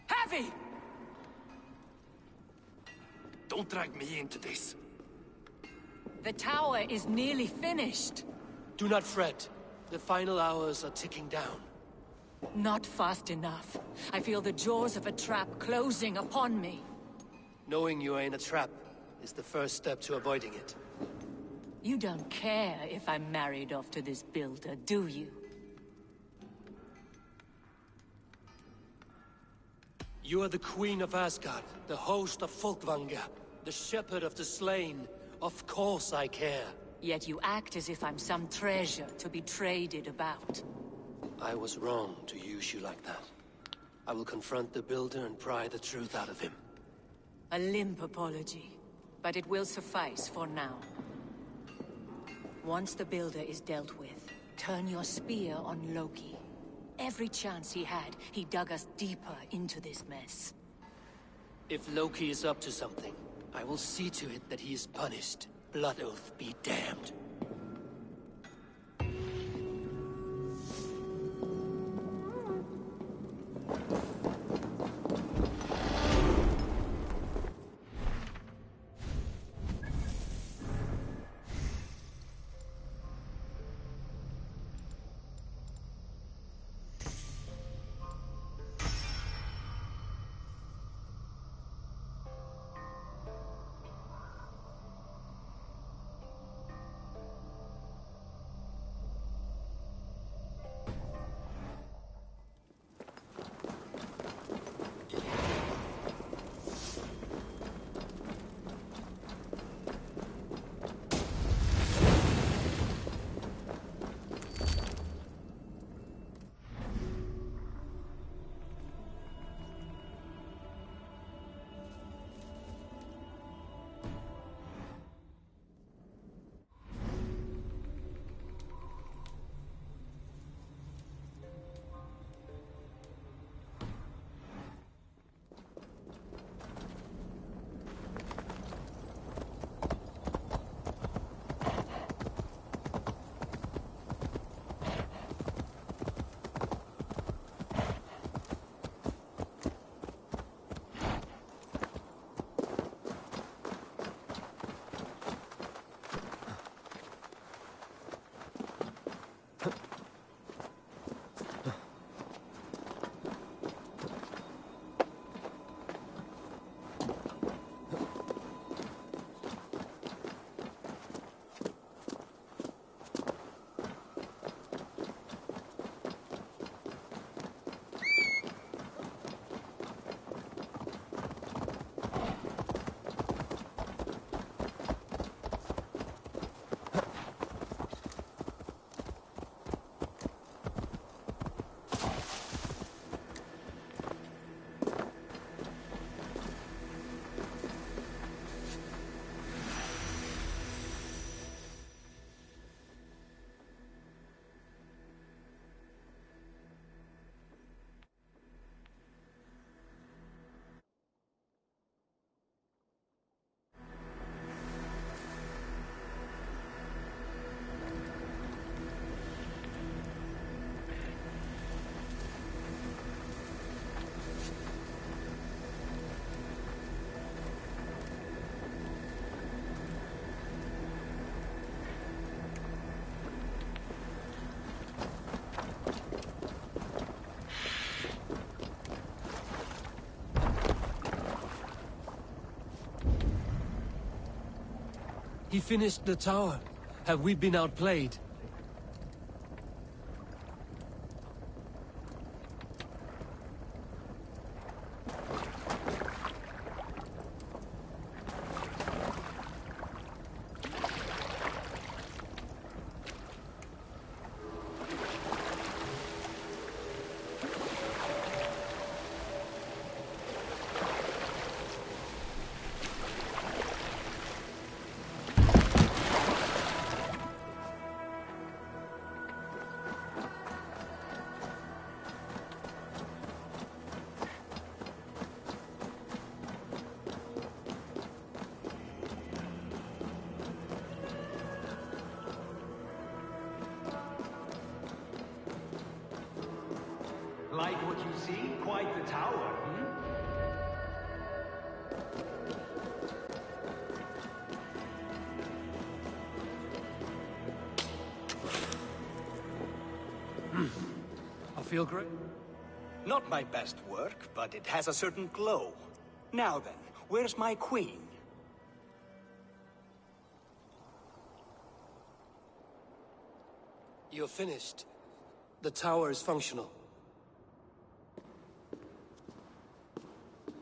Heavy! Don't drag me into this. The tower is nearly finished. Do not fret. The final hours are ticking down. Not fast enough. I feel the jaws of a trap closing upon me. Knowing you are in a trap is the first step to avoiding it. You don't care if I'm married off to this builder, do you? You are the Queen of Asgard, the host of Folkvanga, the shepherd of the slain. Of course I care. Yet you act as if I'm some treasure to be traded about. I was wrong to use you like that. I will confront the builder and pry the truth out of him. A limp apology, but it will suffice for now. Once the builder is dealt with, turn your spear on Loki. Every chance he had, he dug us deeper into this mess. If Loki is up to something, I will see to it that he is punished. Blood Oath be damned. He finished the tower. Have we been outplayed? Like what you see? Quite the tower, hmm? I feel great. Not my best work, but it has a certain glow. Now then, where's my queen? You're finished. The tower is functional.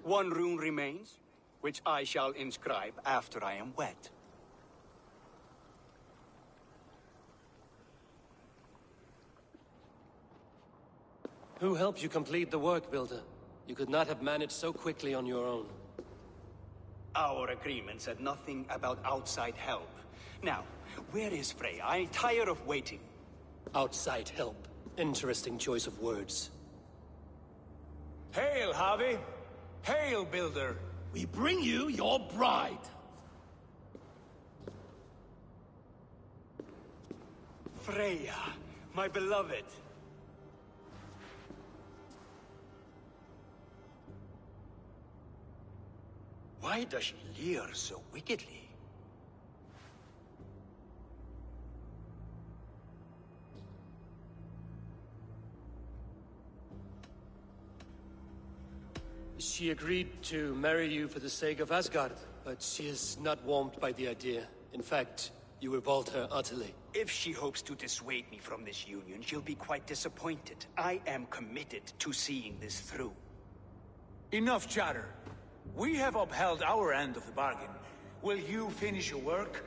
One rune remains, which I shall inscribe after I am wet. Who helped you complete the work, Builder? You could not have managed so quickly on your own. Our agreement said nothing about outside help. Now, where is Frey? I'm tired of waiting. Outside help. Interesting choice of words. Hail, Javi! Hail, Builder! We bring you your bride. Freya, my beloved. Why does she leer so wickedly? She agreed to marry you for the sake of Asgard, but she is not warmed by the idea. In fact, you revolt her utterly. If she hopes to dissuade me from this union, she'll be quite disappointed. I am committed to seeing this through. Enough chatter. We have upheld our end of the bargain. Will you finish your work?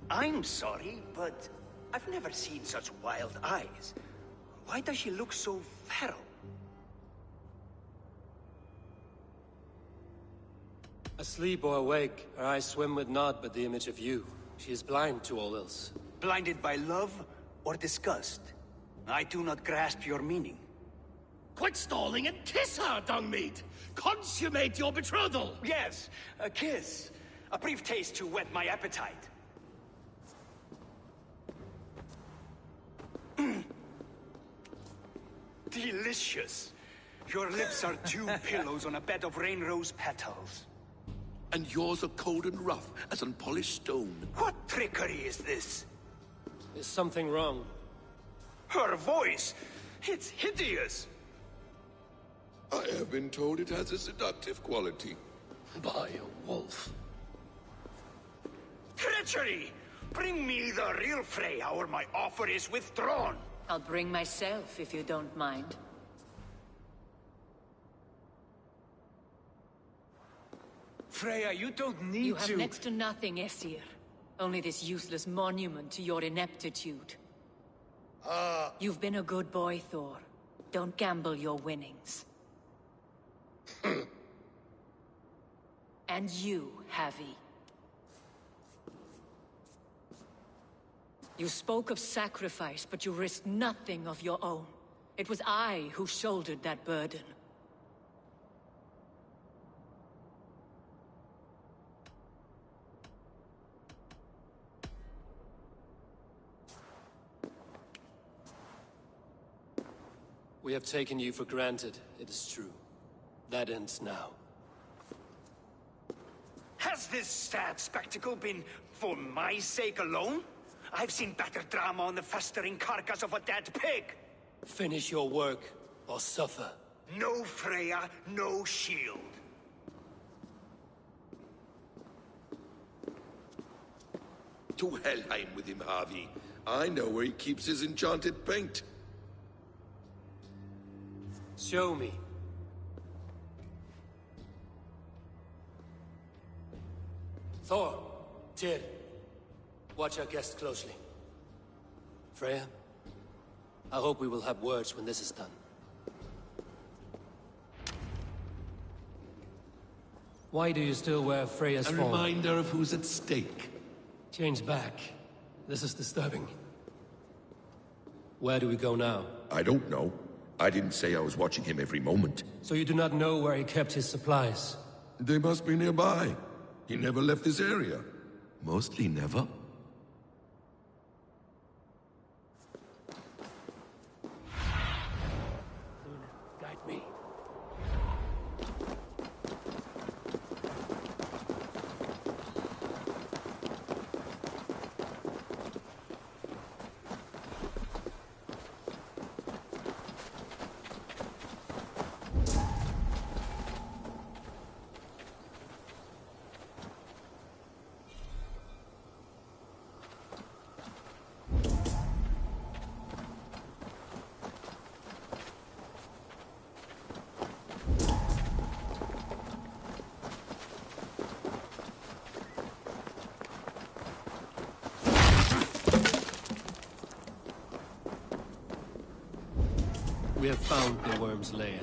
I'm sorry, but I've never seen such wild eyes. Why does she look so feral? Asleep or awake, her eyes swim with naught but the image of you. She is blind to all else. Blinded by love or disgust? I do not grasp your meaning. Quit stalling and kiss her, Dungmeat! Consummate your betrothal! Yes, a kiss. A brief taste to whet my appetite. Delicious. Your lips are dew pillows on a bed of rain rose petals. And yours are cold and rough as unpolished stone. What trickery is this? Is something wrong? Her voice! It's hideous! I have been told it has a seductive quality. By a wolf. Treachery! Bring me the real Freya or my offer is withdrawn! I'll bring myself if you don't mind. Freya, you don't need You have to... next to nothing, Aesir. Only this useless monument to your ineptitude. You've been a good boy, Thor. Don't gamble your winnings. And you, Havi. You spoke of sacrifice, but you risked nothing of your own. It was I who shouldered that burden. We have taken you for granted, it is true. That ends now. Has this sad spectacle been for my sake alone? I've seen better drama on the festering carcass of a dead pig! Finish your work, or suffer. No Freya, no shield. To Helheim with him, Harvey. I know where he keeps his enchanted paint. Show me. Thor, Tyr, watch our guest closely. Freya, I hope we will have words when this is done. Why do you still wear Freya's A form? reminder of who's at stake. Change back. This is disturbing. Where do we go now? I don't know. I didn't say I was watching him every moment. So you do not know where he kept his supplies? They must be nearby. He never left this area. Mostly never. Guide me. We have found the worm's lair.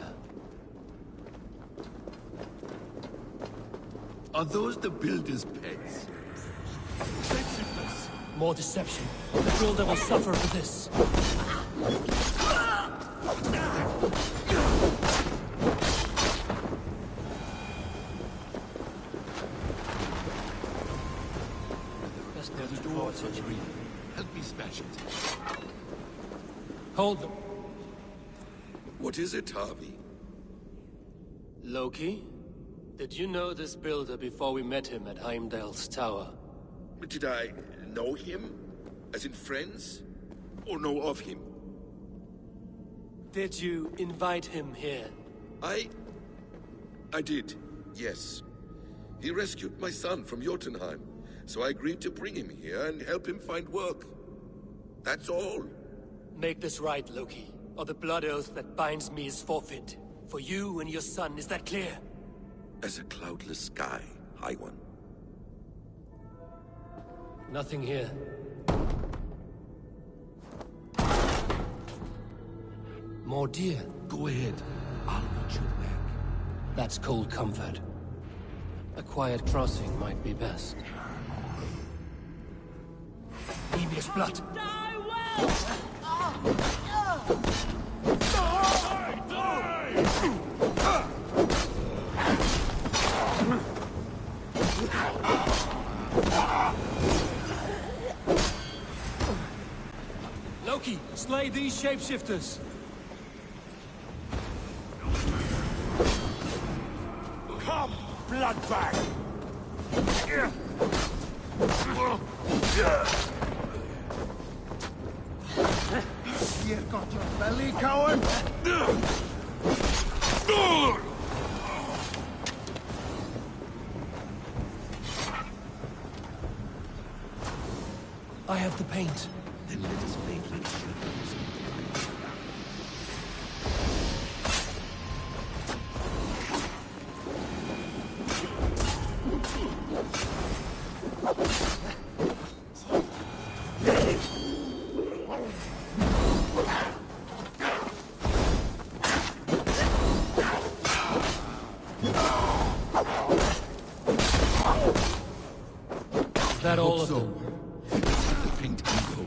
Are those the builder's pets? More deception. The builder will suffer for this. The dwarves are real. Help me smash it. Hold them. What is it, Harvey? Loki? Did you know this builder before we met him at Heimdall's tower? Did I know him? As in friends? Or know of him? Did you invite him here? I did, yes. He rescued my son from Jotunheim, so I agreed to bring him here and help him find work. That's all. Make this right, Loki, or the blood oath that binds me is forfeit. For you and your son, is that clear? As a cloudless sky, High One. Nothing here. More deer. Go ahead. I'll watch your back. That's cold comfort. A quiet crossing might be best. Emir's blood. Die well! Loki, slay these shapeshifters! Come, bloodbag! You got your belly, coward? I have the paint. Then let us make like Is that all of them? the paint can go.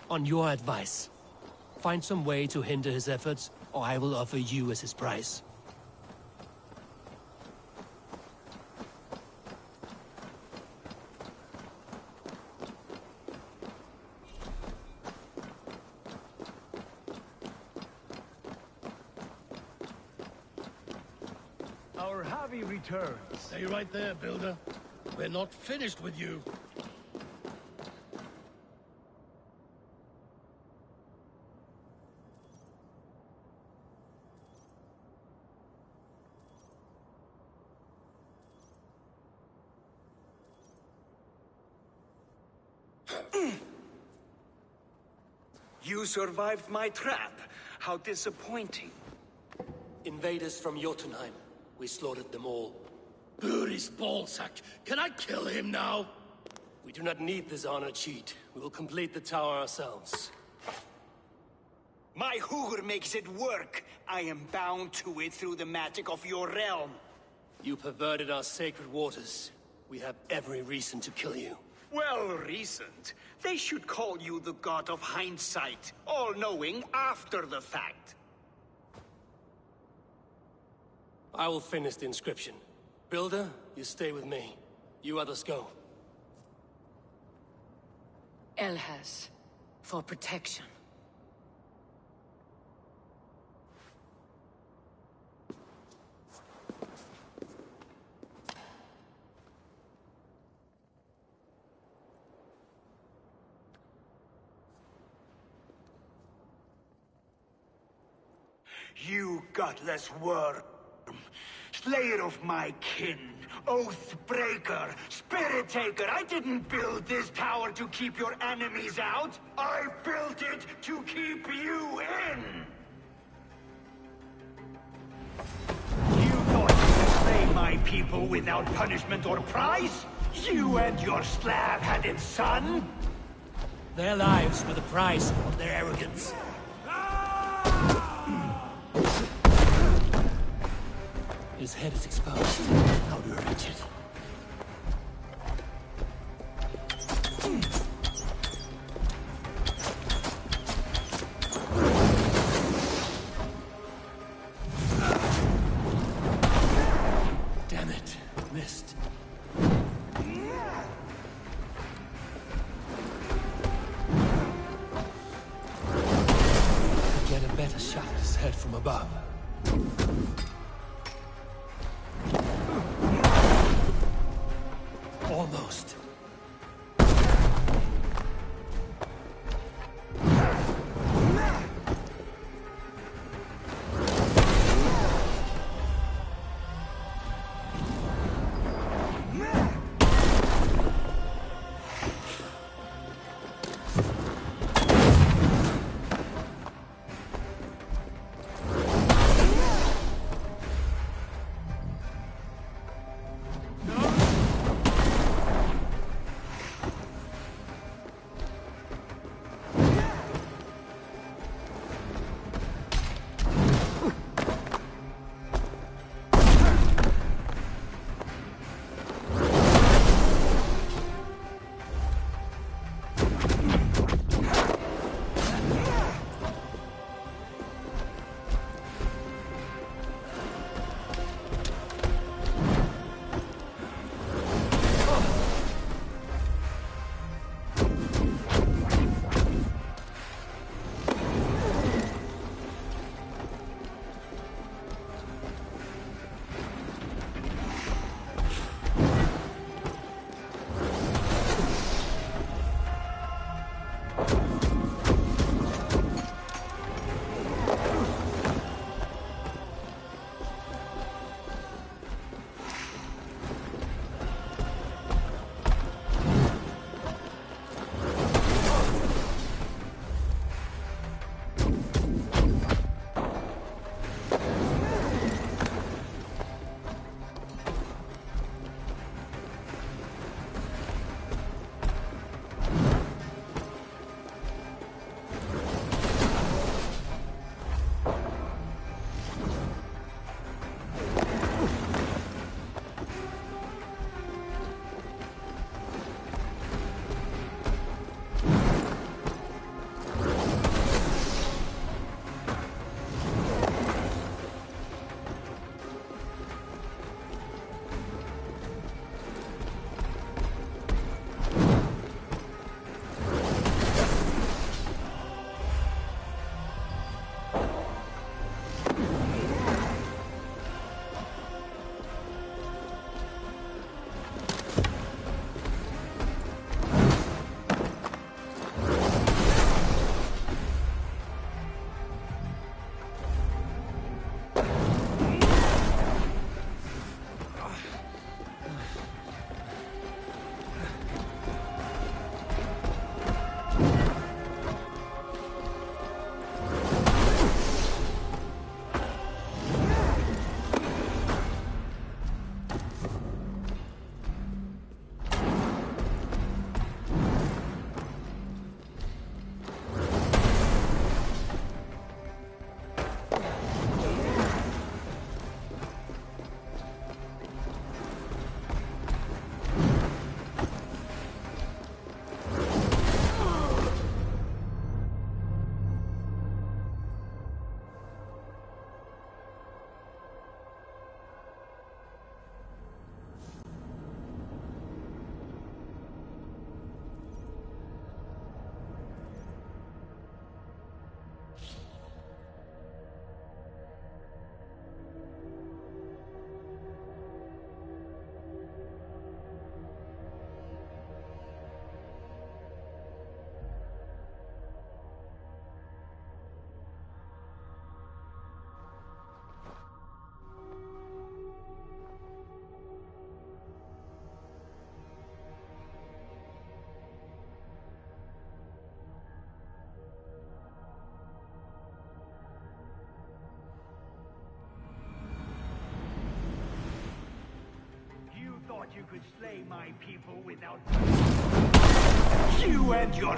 On your advice, find some way to hinder his efforts, or I will offer you as his price. Our Javi returns. Stay right there, Builder. We're not finished with you. You survived my trap. How disappointing. Invaders from Jotunheim. We slaughtered them all. Buri's ballsack. Can I kill him now? We do not need this honor cheat. We will complete the tower ourselves. My Hugur makes it work. I am bound to it through the magic of your realm. You perverted our sacred waters. We have every reason to kill you. Well reasoned. They should call you the god of hindsight, all-knowing after the fact. I will finish the inscription. Builder, you stay with me. You others go. Elhas, for protection. You gutless worm, slayer of my kin, oath breaker, spirit taker. I didn't build this tower to keep your enemies out. I built it to keep you in. You thought you could slay my people without punishment or prize? You and your slab-handed son? Their lives were the price of their arrogance. His head is exposed. How do I reach it? Damn it. Missed. Get a better shot at his head from above. Almost. my people without you and your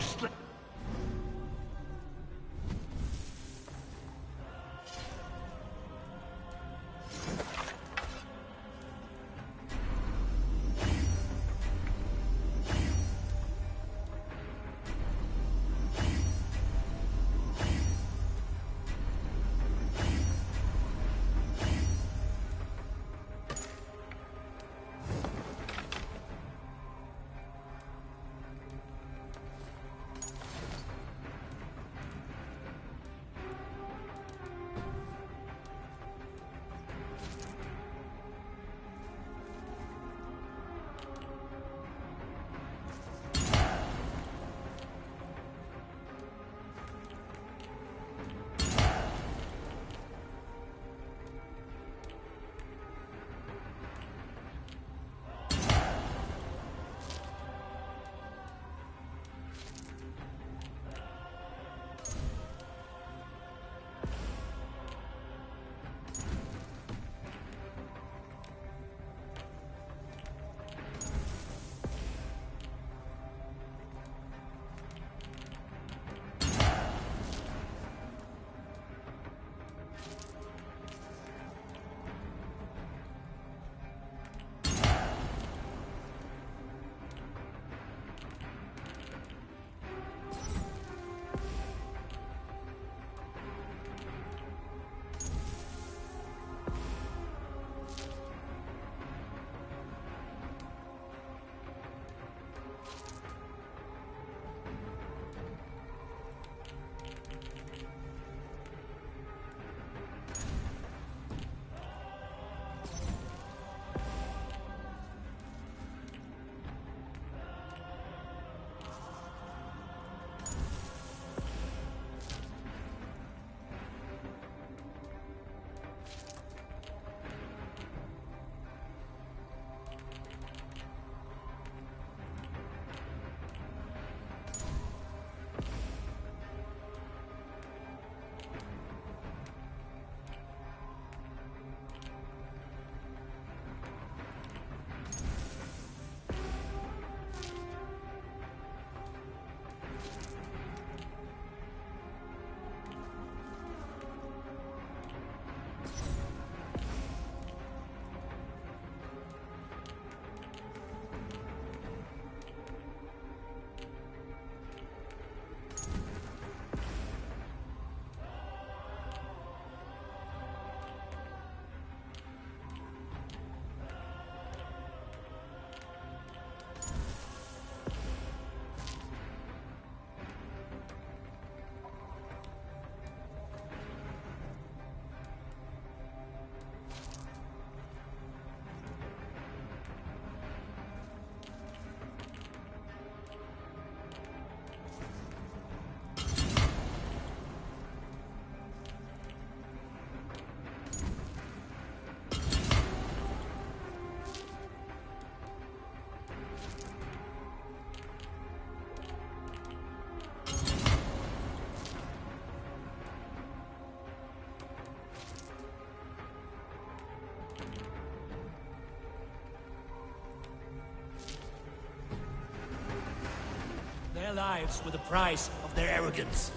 Their lives were the price of their arrogance.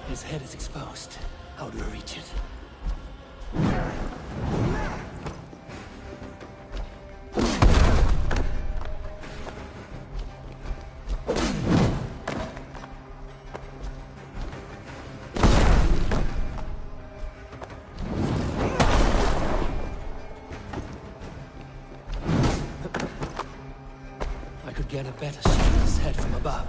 His head is exposed. How do I reach it? I could get a better shot at his head from above.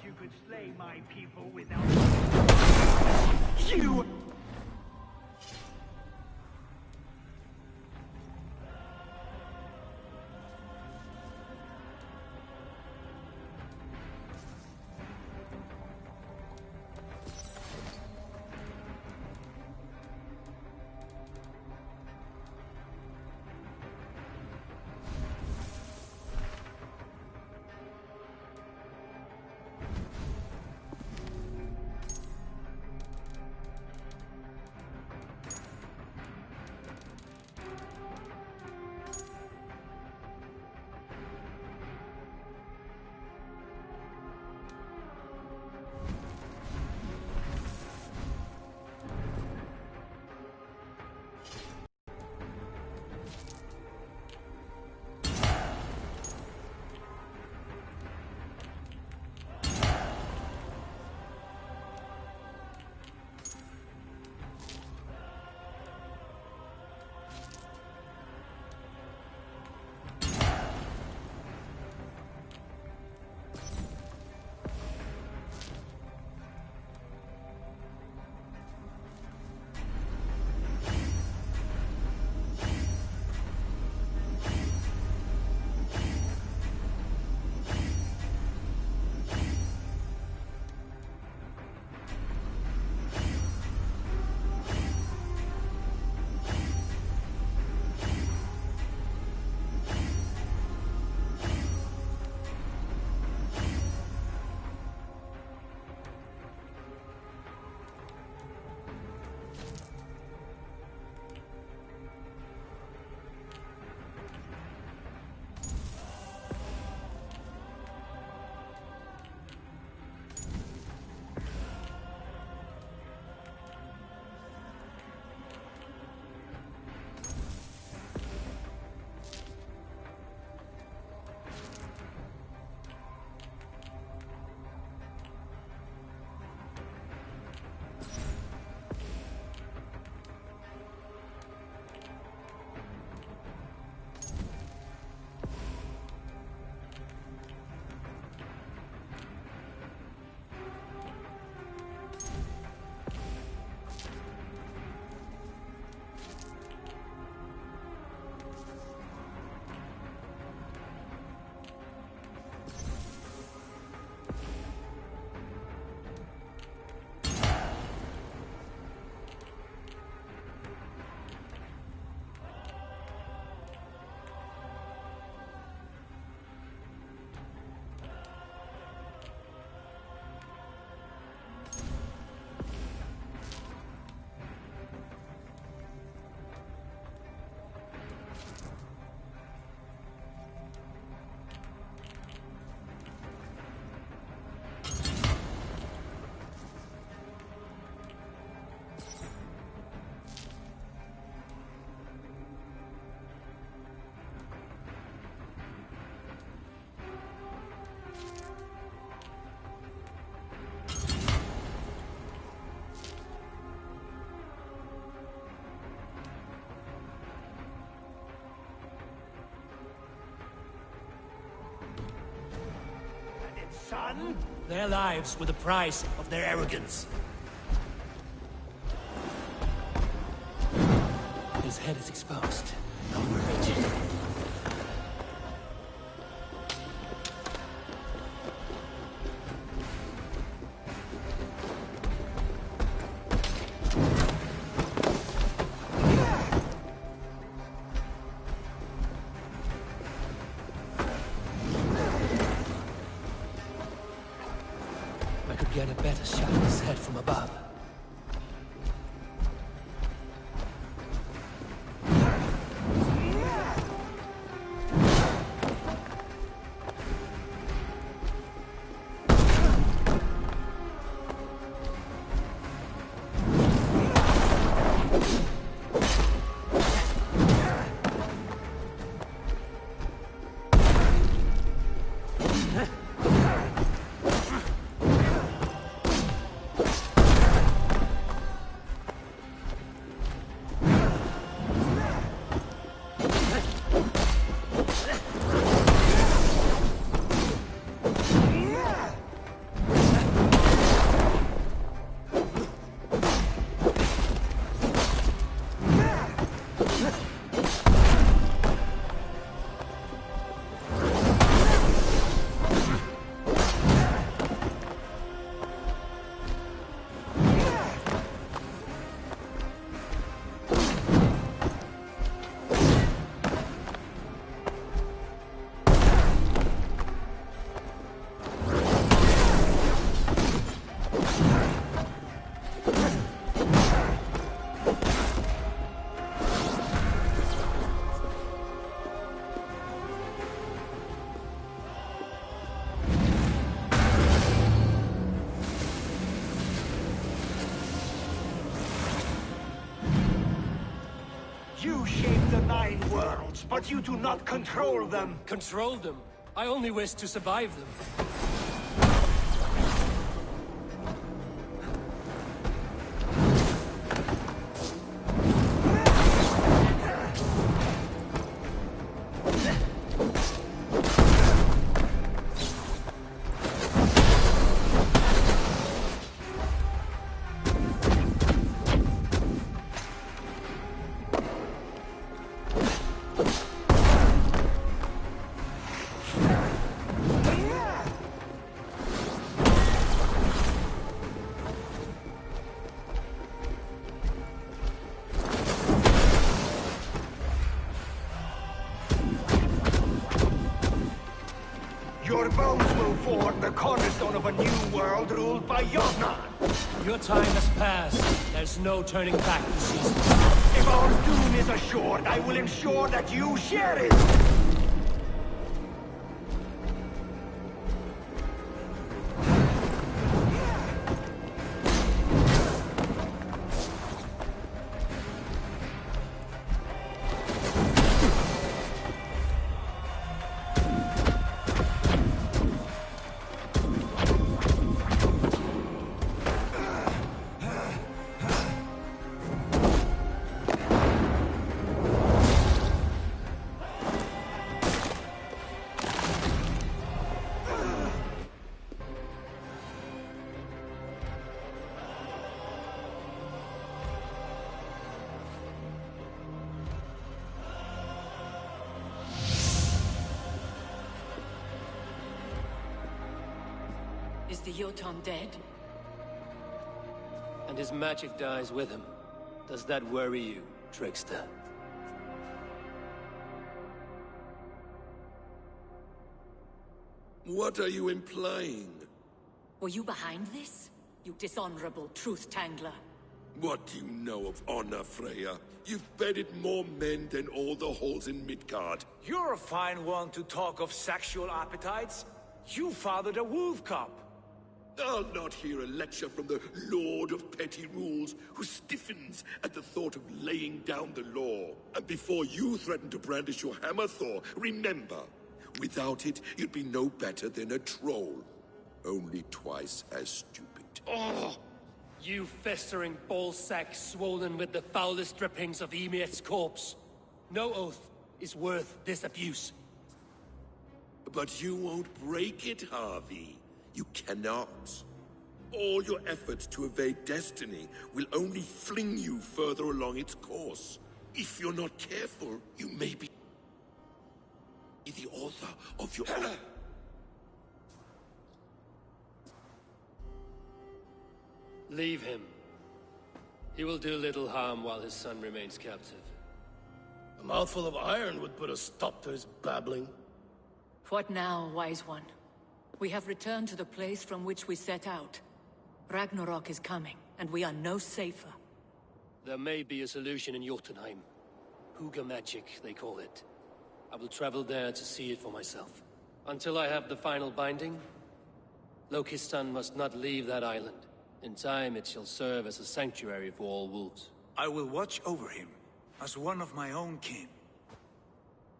you could slay my people without... You! Son? Their lives were the price of their arrogance. His head is exposed. Now we're wretched. Get a better shot at his head from above. You shape the Nine Worlds, but you do not control them. Control them? I only wish to survive them. Your bones will form the cornerstone of a new world ruled by Yodnan. Your time has passed. There's no turning back this season. If our doom is assured, I will ensure that you share it. Is the Jotun dead? And his magic dies with him. Does that worry you, trickster? What are you implying? Were you behind this? You dishonorable truth-tangler. What do you know of honor, Freya? You've bedded more men than all the halls in Midgard. You're a fine one to talk of sexual appetites. You fathered a wolf cub. I'll not hear a lecture from the Lord of Petty Rules, who stiffens at the thought of laying down the law. And before you threaten to brandish your hammer, Thor, remember, without it, you'd be no better than a troll. Only twice as stupid. Oh! You festering ballsack swollen with the foulest drippings of Ymir's corpse. No oath is worth this abuse. But you won't break it, Harvey. You cannot. All your efforts to evade destiny will only fling you further along its course. If you're not careful, you may be the author of your own. Leave him. He will do little harm while his son remains captive. A mouthful of iron would put a stop to his babbling. What now, wise one? We have returned to the place from which we set out. Ragnarok is coming, and we are no safer. There may be a solution in Jotunheim. Hugger magic, they call it. I will travel there to see it for myself. Until I have the final binding, Loki's son must not leave that island. In time, it shall serve as a sanctuary for all wolves. I will watch over him, as one of my own kin.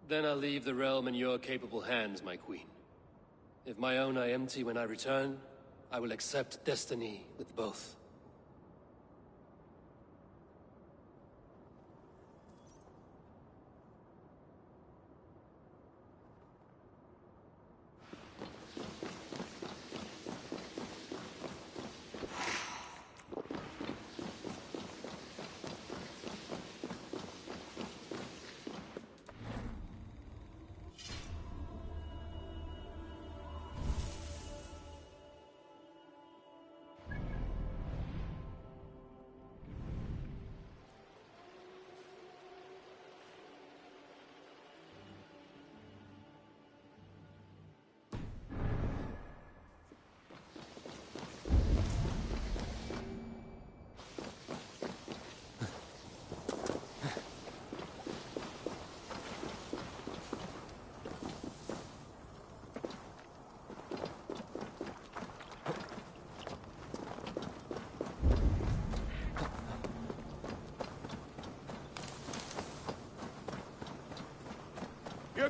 Then I'll leave the realm in your capable hands, my queen. If my own are empty when I return, I will accept destiny with both.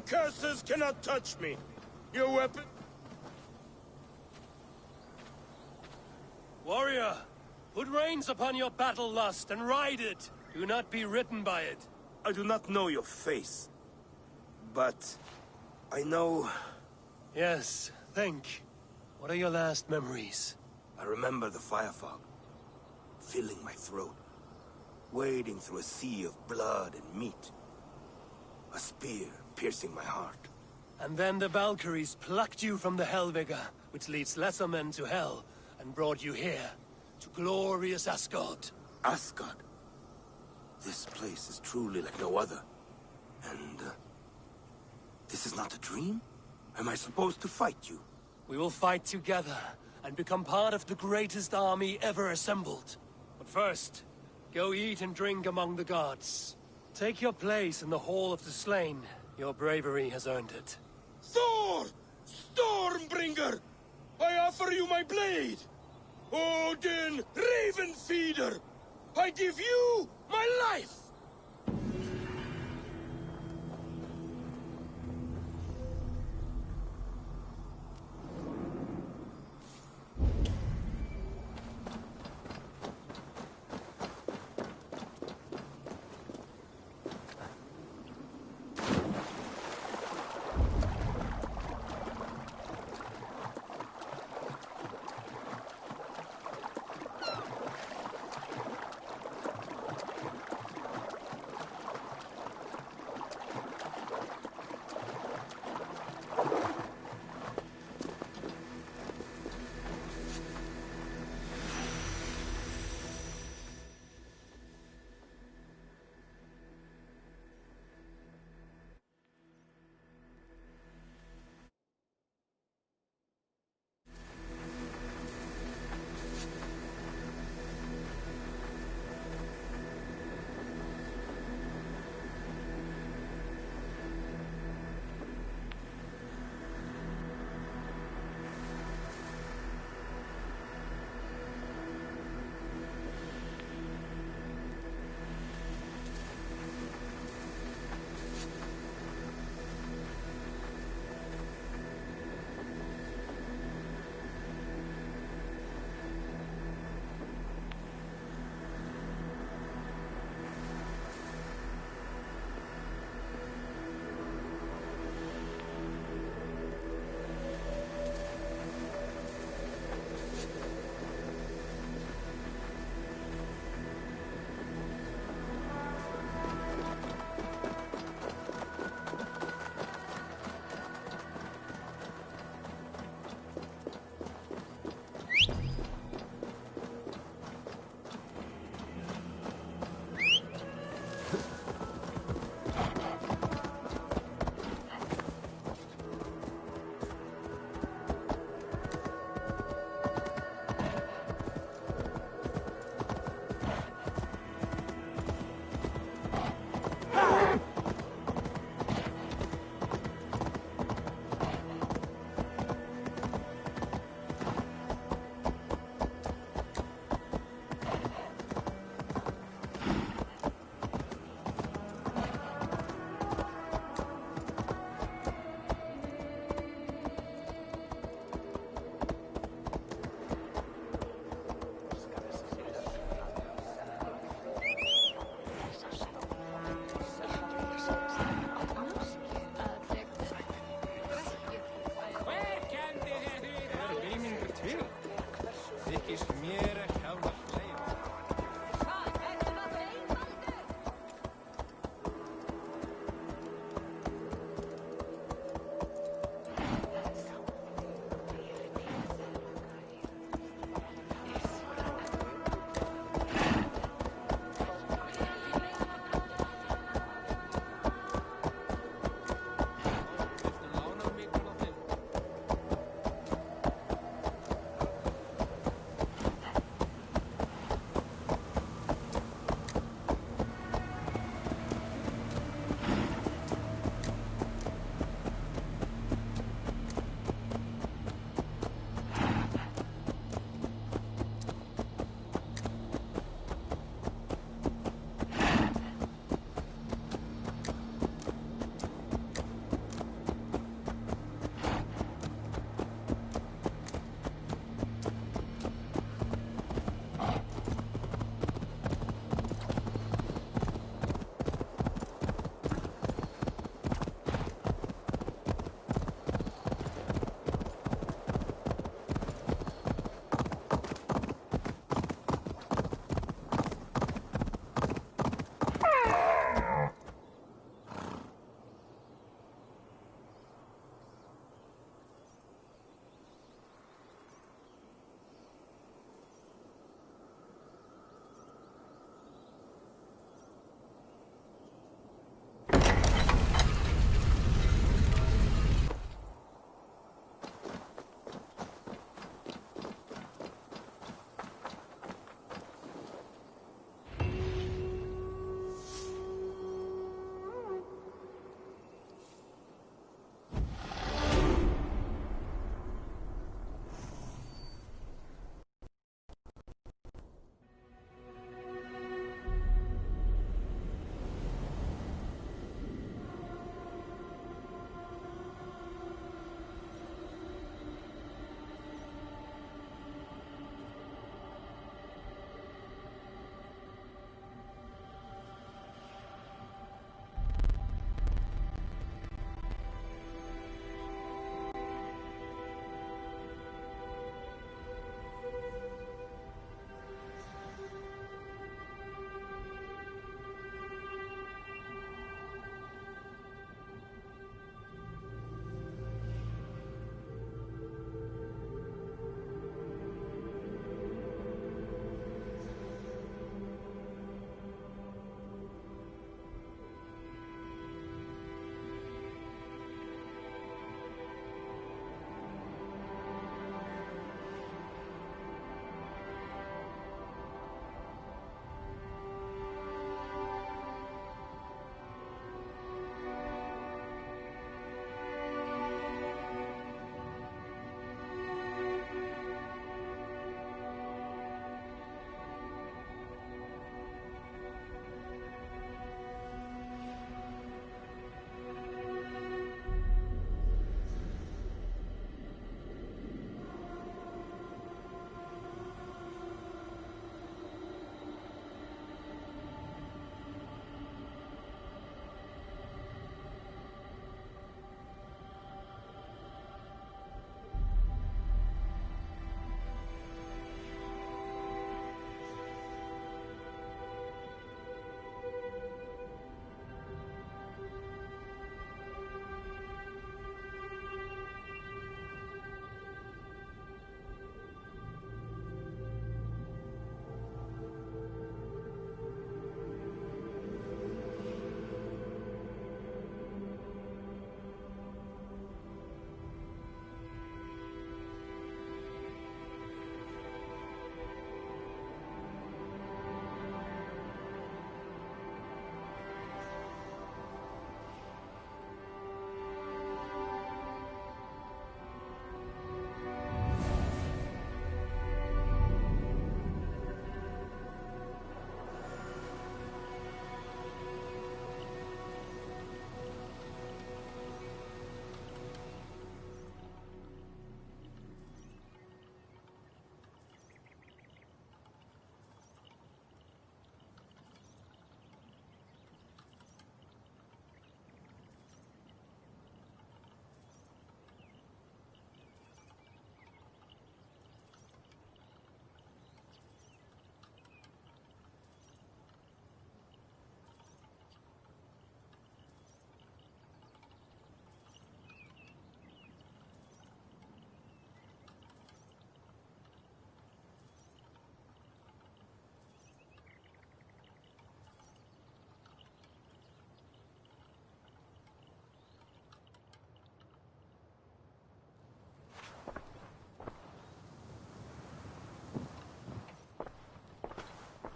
curses cannot touch me. Your weapon... Warrior, put reins upon your battle lust and ride it. Do not be ridden by it. I do not know your face, but I know... Yes, think. What are your last memories? I remember the fire fog, filling my throat, wading through a sea of blood and meat. A spear piercing my heart. And then the Valkyries plucked you from the Helvigger, which leads lesser men to hell, and brought you here, to glorious Asgard. Asgard? This place is truly like no other. And, this is not a dream? Am I supposed to fight you? We will fight together, and become part of the greatest army ever assembled. But first, go eat and drink among the gods. Take your place in the Hall of the Slain. Your bravery has earned it. Thor! Stormbringer! I offer you my blade! Odin, Raven Feeder! I give you my life!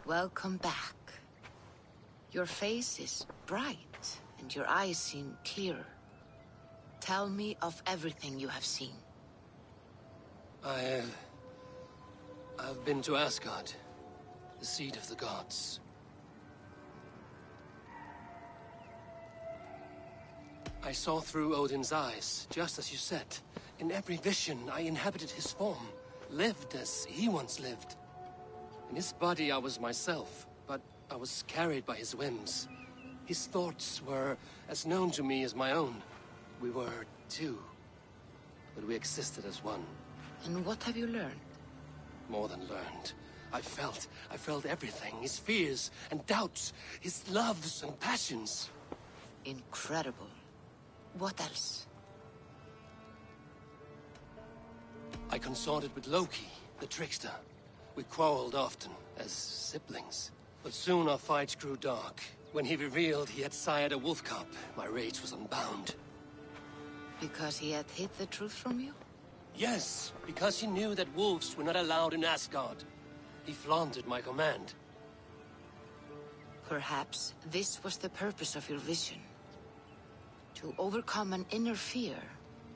Welcome back. Your face is bright, and your eyes seem clearer. Tell me of everything you have seen. I've been to Asgard, the seat of the gods. I saw through Odin's eyes, just as you said. In every vision, I inhabited his form, lived as he once lived. In his body, I was myself, but I was carried by his whims. His thoughts were as known to me as my own. We were two, but we existed as one. And what have you learned? More than learned. I felt everything. His fears and doubts, his loves and passions. Incredible. What else? I consorted with Loki, the trickster. We quarreled often, as siblings. But soon our fights grew dark. When he revealed he had sired a wolf cub, my rage was unbound. Because he had hid the truth from you? Yes, because he knew that wolves were not allowed in Asgard. He flaunted my command. Perhaps this was the purpose of your vision. To overcome an inner fear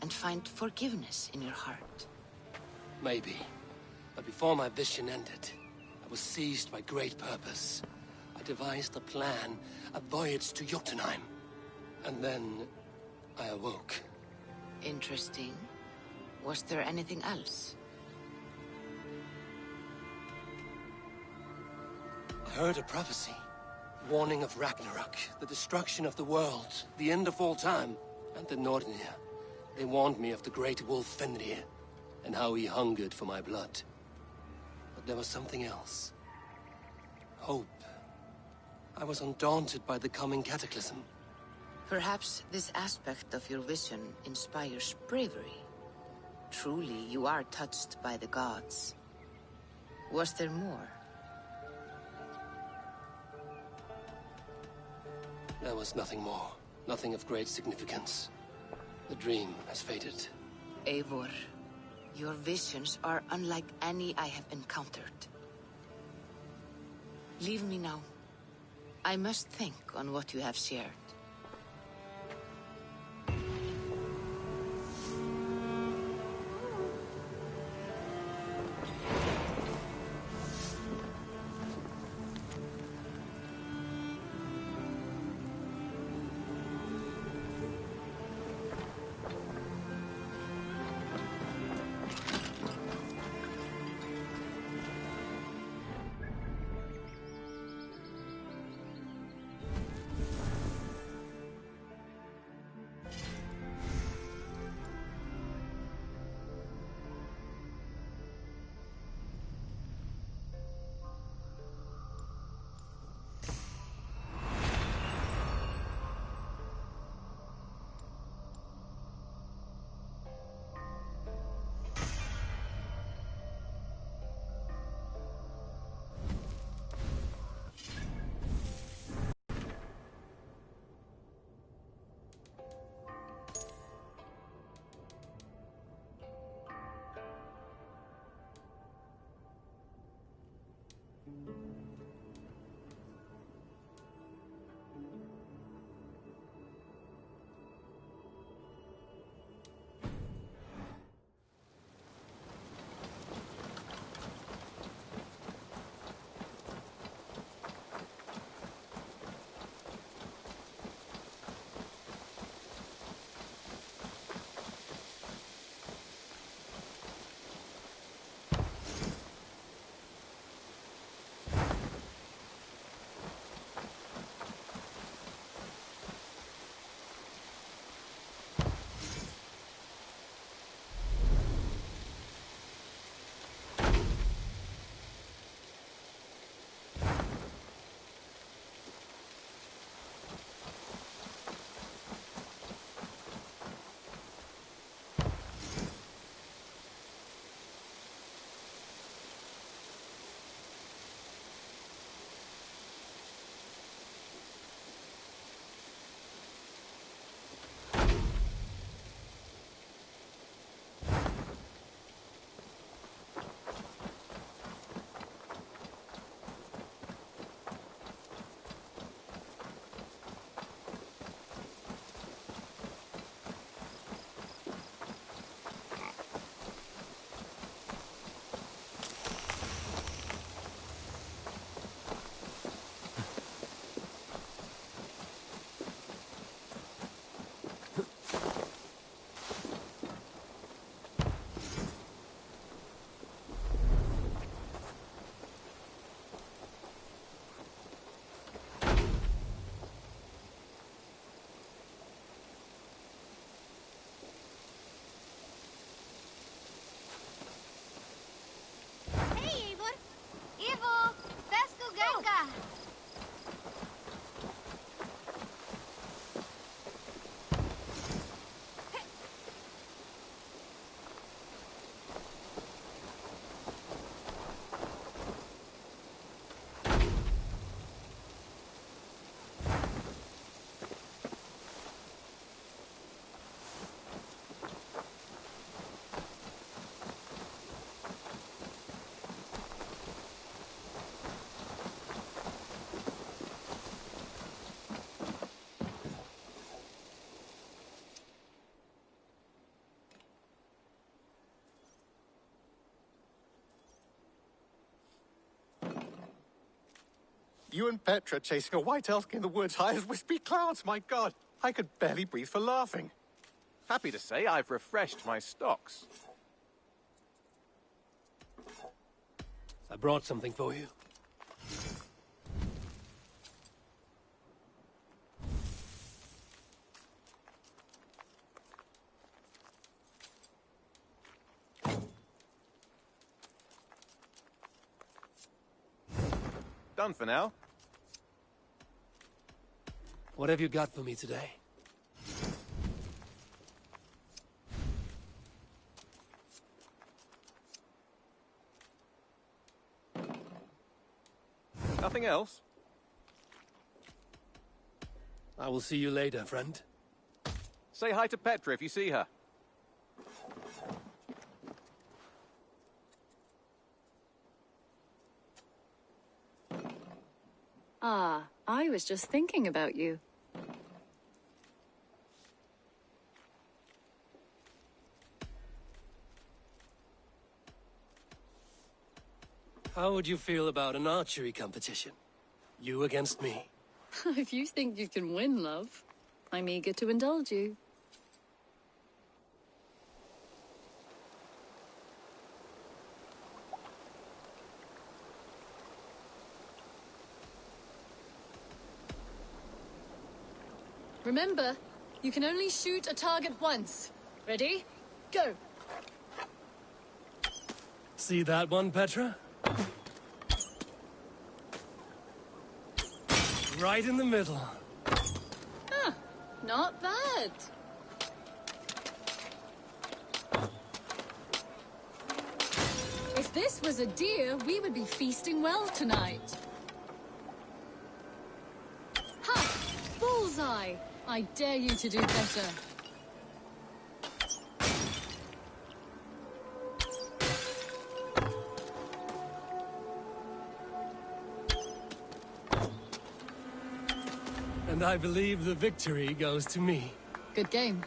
and find forgiveness in your heart. Maybe. But before my vision ended, I was seized by great purpose. I devised a plan, a voyage to Jotunheim. And then I awoke. Interesting. Was there anything else? I heard a prophecy. Warning of Ragnarok, the destruction of the world, the end of all time. And the Nornir. They warned me of the great wolf Fenrir, and how he hungered for my blood. But there was something else. Hope. I was undaunted by the coming cataclysm. Perhaps this aspect of your vision inspires bravery. Truly, you are touched by the gods. Was there more? There was nothing more. Nothing of great significance. The dream has faded. Eivor, your visions are unlike any I have encountered. Leave me now. I must think on what you have shared. You and Petra chasing a white elk in the woods high as wispy clouds, my god! I could barely breathe for laughing. Happy to say I've refreshed my stocks. I brought something for you. Done for now. What have you got for me today? Nothing else? I will see you later, friend. Say hi to Petra if you see her. Ah, I was just thinking about you. How would you feel about an archery competition? You against me. If you think you can win, love, I'm eager to indulge you. Remember, you can only shoot a target once. Ready? Go! See that one, Petra? Right in the middle. Huh, not bad. If this was a deer, we would be feasting well tonight. Ha! Bullseye! I dare you to do better. And I believe the victory goes to me. Good game.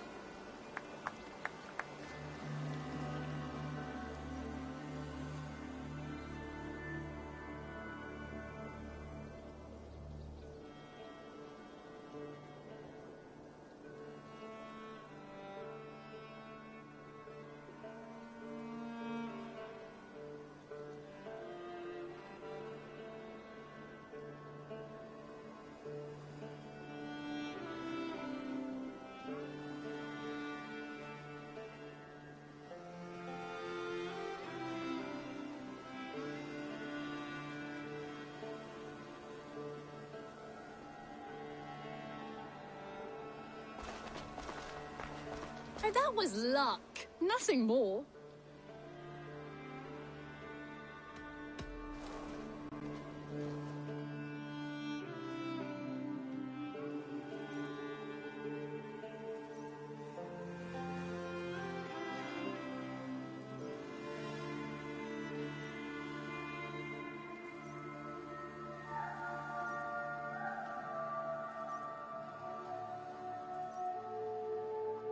That was luck. Nothing more.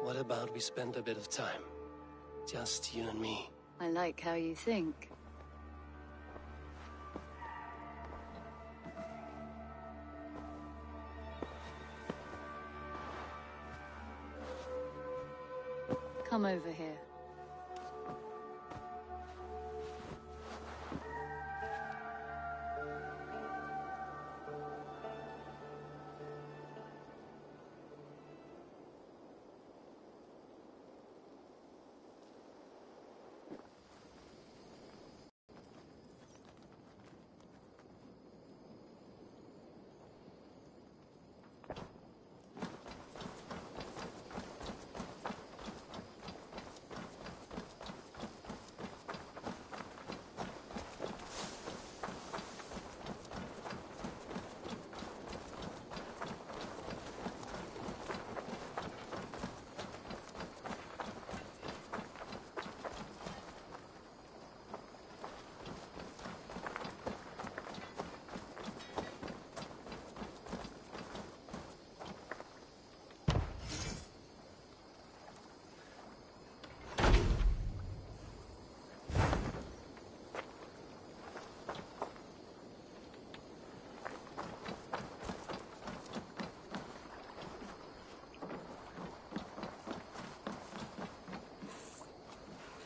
What about we spend a bit of time? Just you and me. I like how you think. Come over here.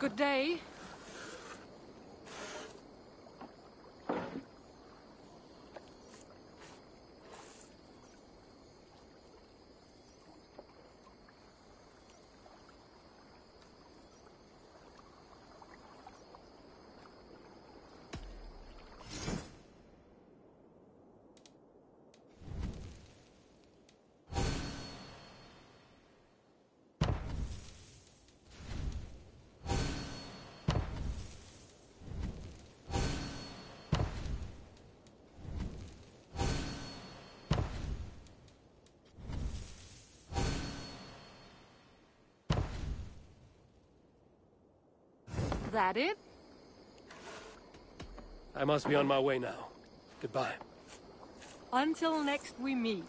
Good day. That it? I must be on my way now. Goodbye. Until next we meet.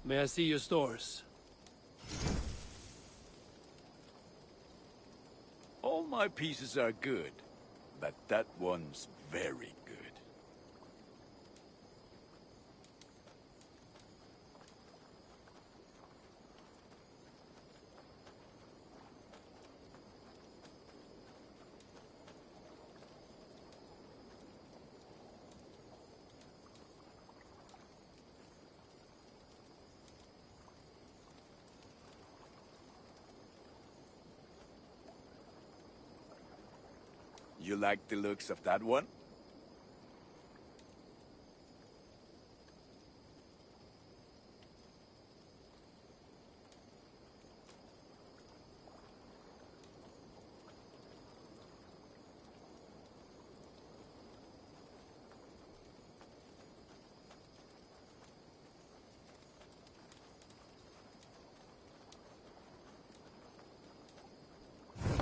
May I see your stores? All my pieces are good, but that one's very good. You like the looks of that one?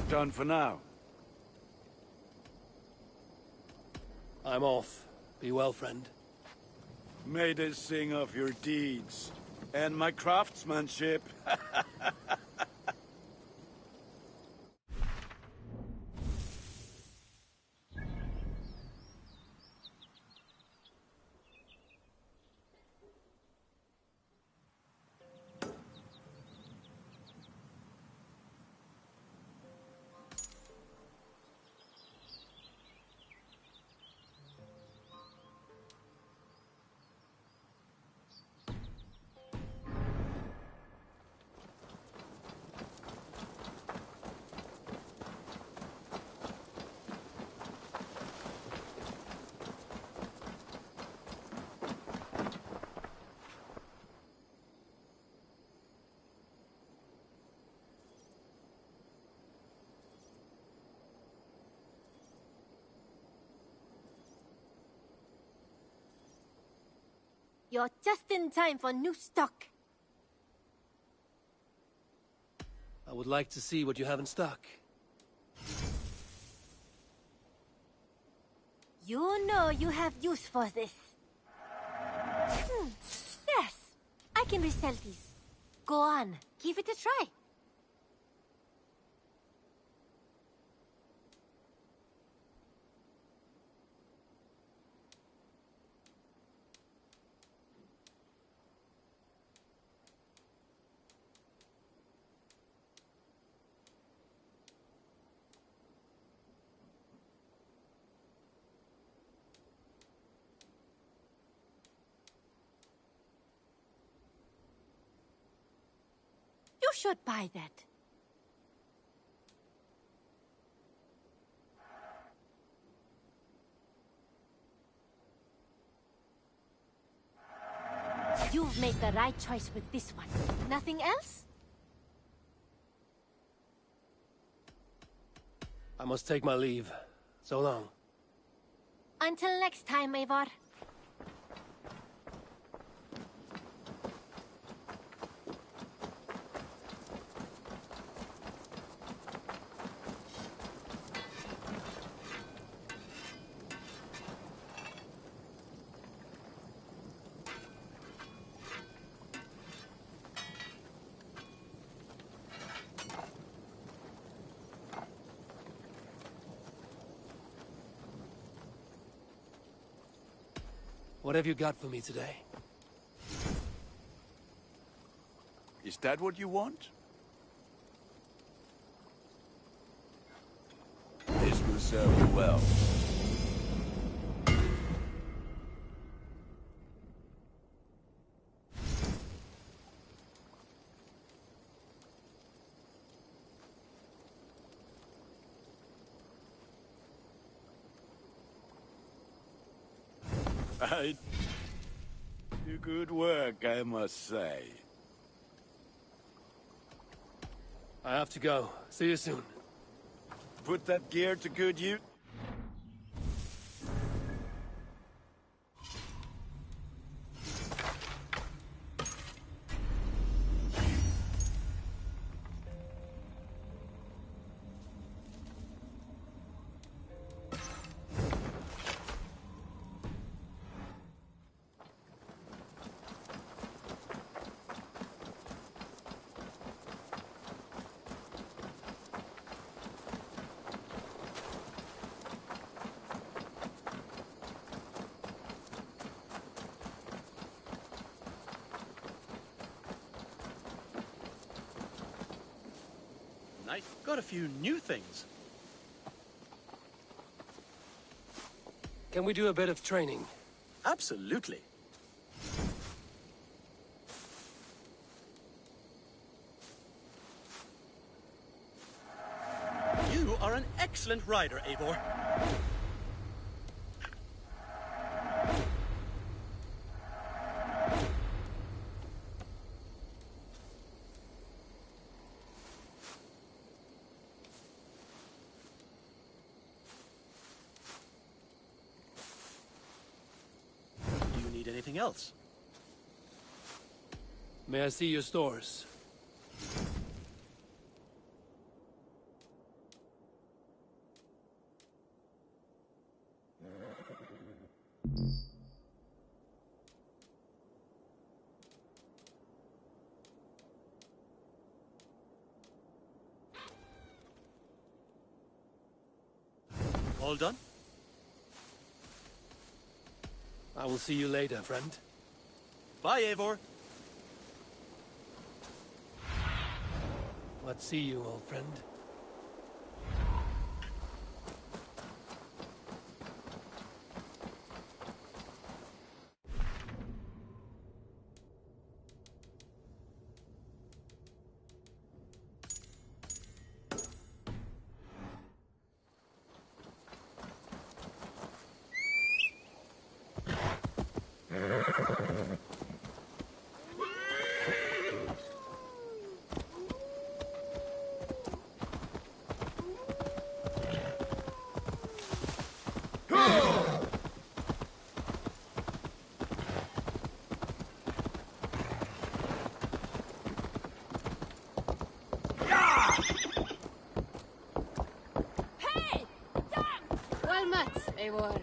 Done for now. I'm off. Be well, friend. May they sing of your deeds and my craftsmanship. You're just in time for new stock. I would like to see what you have in stock. You know you have use for this. Yes, I can resell these. Go on, give it a try. You should buy that. You've made the right choice with this one. Nothing else? I must take my leave. So long. Until next time, Eivor. What have you got for me today? Is that what you want? This will serve you well. Good work, I must say. I have to go. See you soon. Put that gear to good use. Got a few new things. Can we do a bit of training? Absolutely. You are an excellent rider, Eivor. Anything else? May I see your stores? All done? I will see you later, friend. Bye, Eivor. Let's see you, old friend. Well met, Eivor.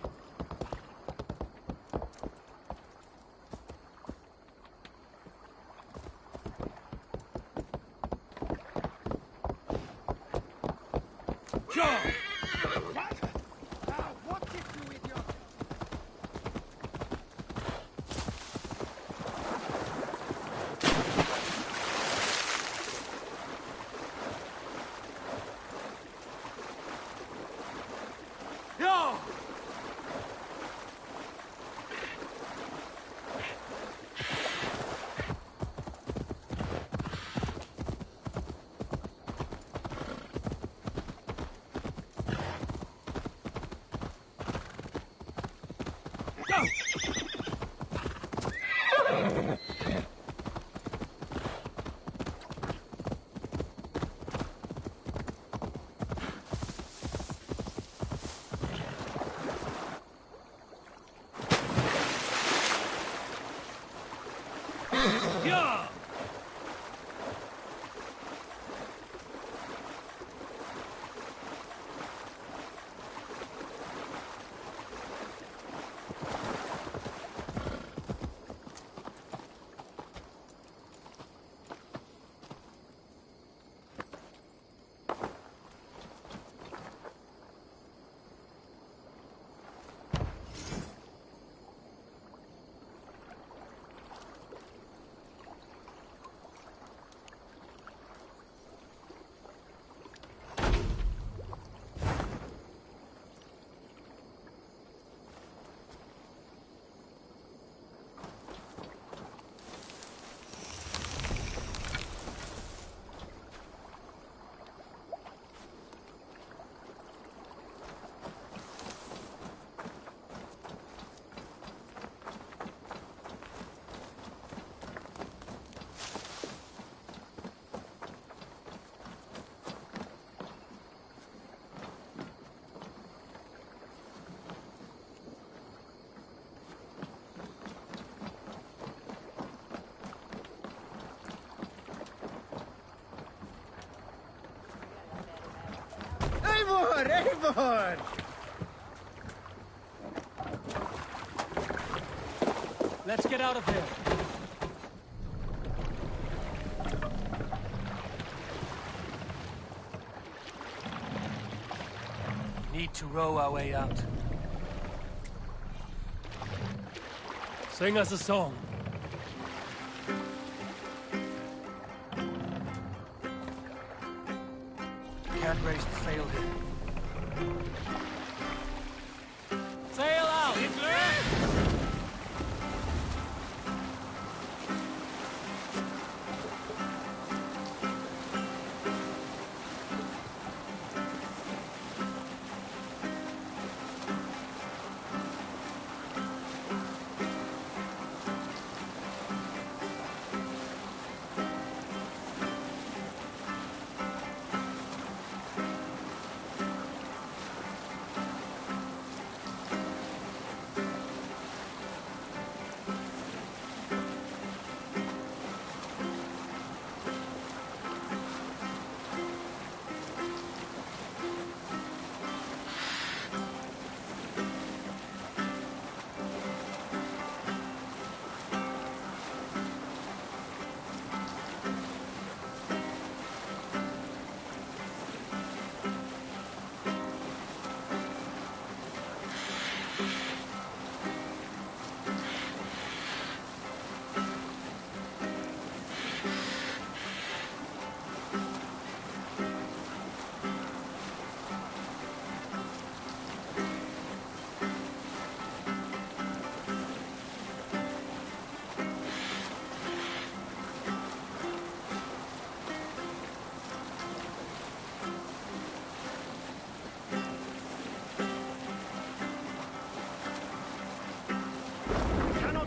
Yeah! Eivor! Let's get out of here. Need to row our way out. Sing us a song. Can't raise the sail here. Sail out!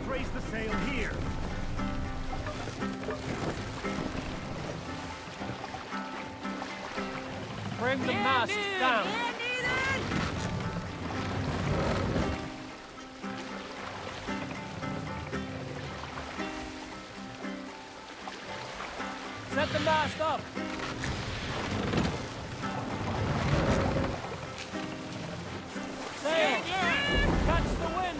Raise the sail here. Bring the mast down. Set the mast up. Sail. Catch the wind.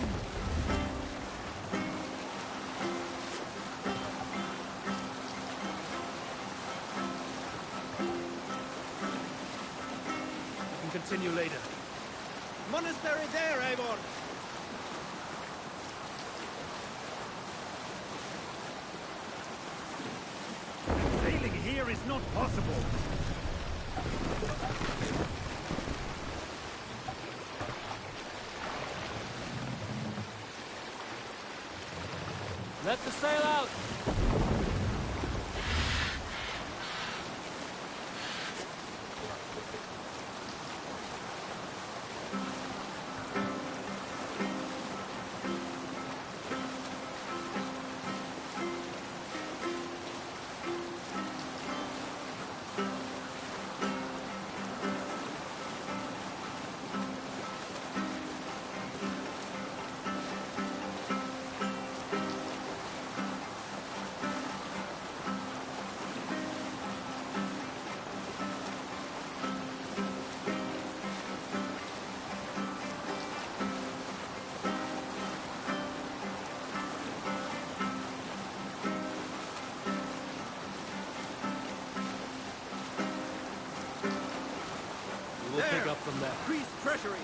Continue later. Monastery there, Eivor! Sailing here is not possible. Let the sail out. We'll pick up from there. Increase treasury!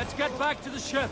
Let's get back to the ship.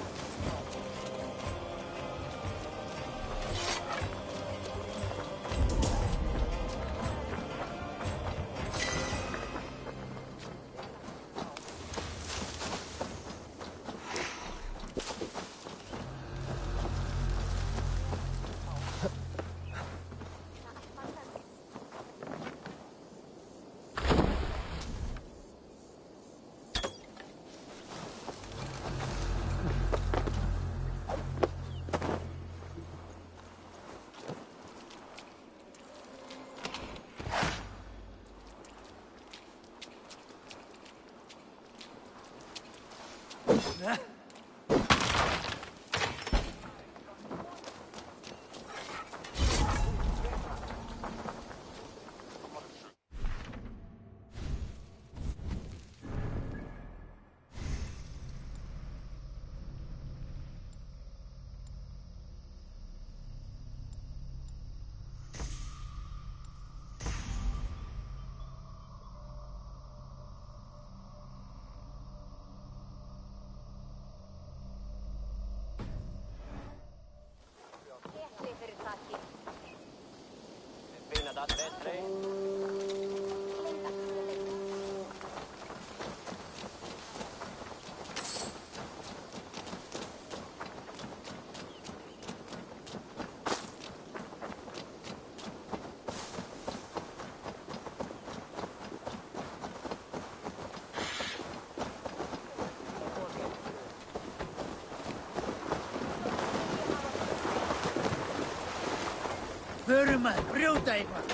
Förum að brjóta eitthvað.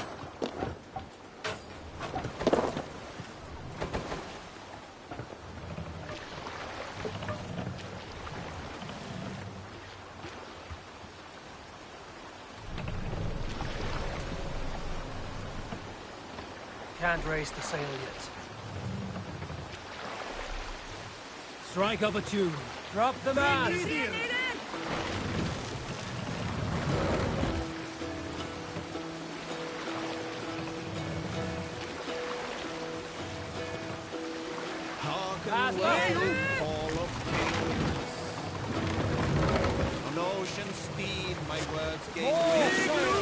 Can't raise the sail yet. Strike up a tune. Drop the mast. On ocean steed, my words gave More way. sail.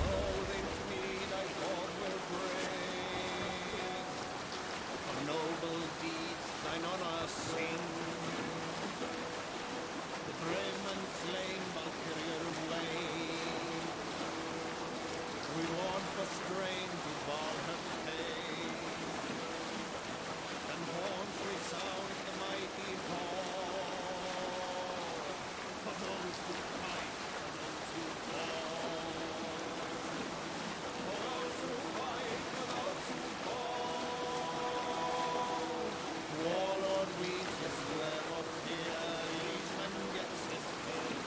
All things mean I thought were great. For noble deeds thine honor sing. The grim and slain Valkyrier blade. We want for strain to Valhalla pay. And horns resound the mighty call. For those who fight, for those who fall. For those who fight, for those who fall. Warlord reads the swear of fear, Legion gets his fill.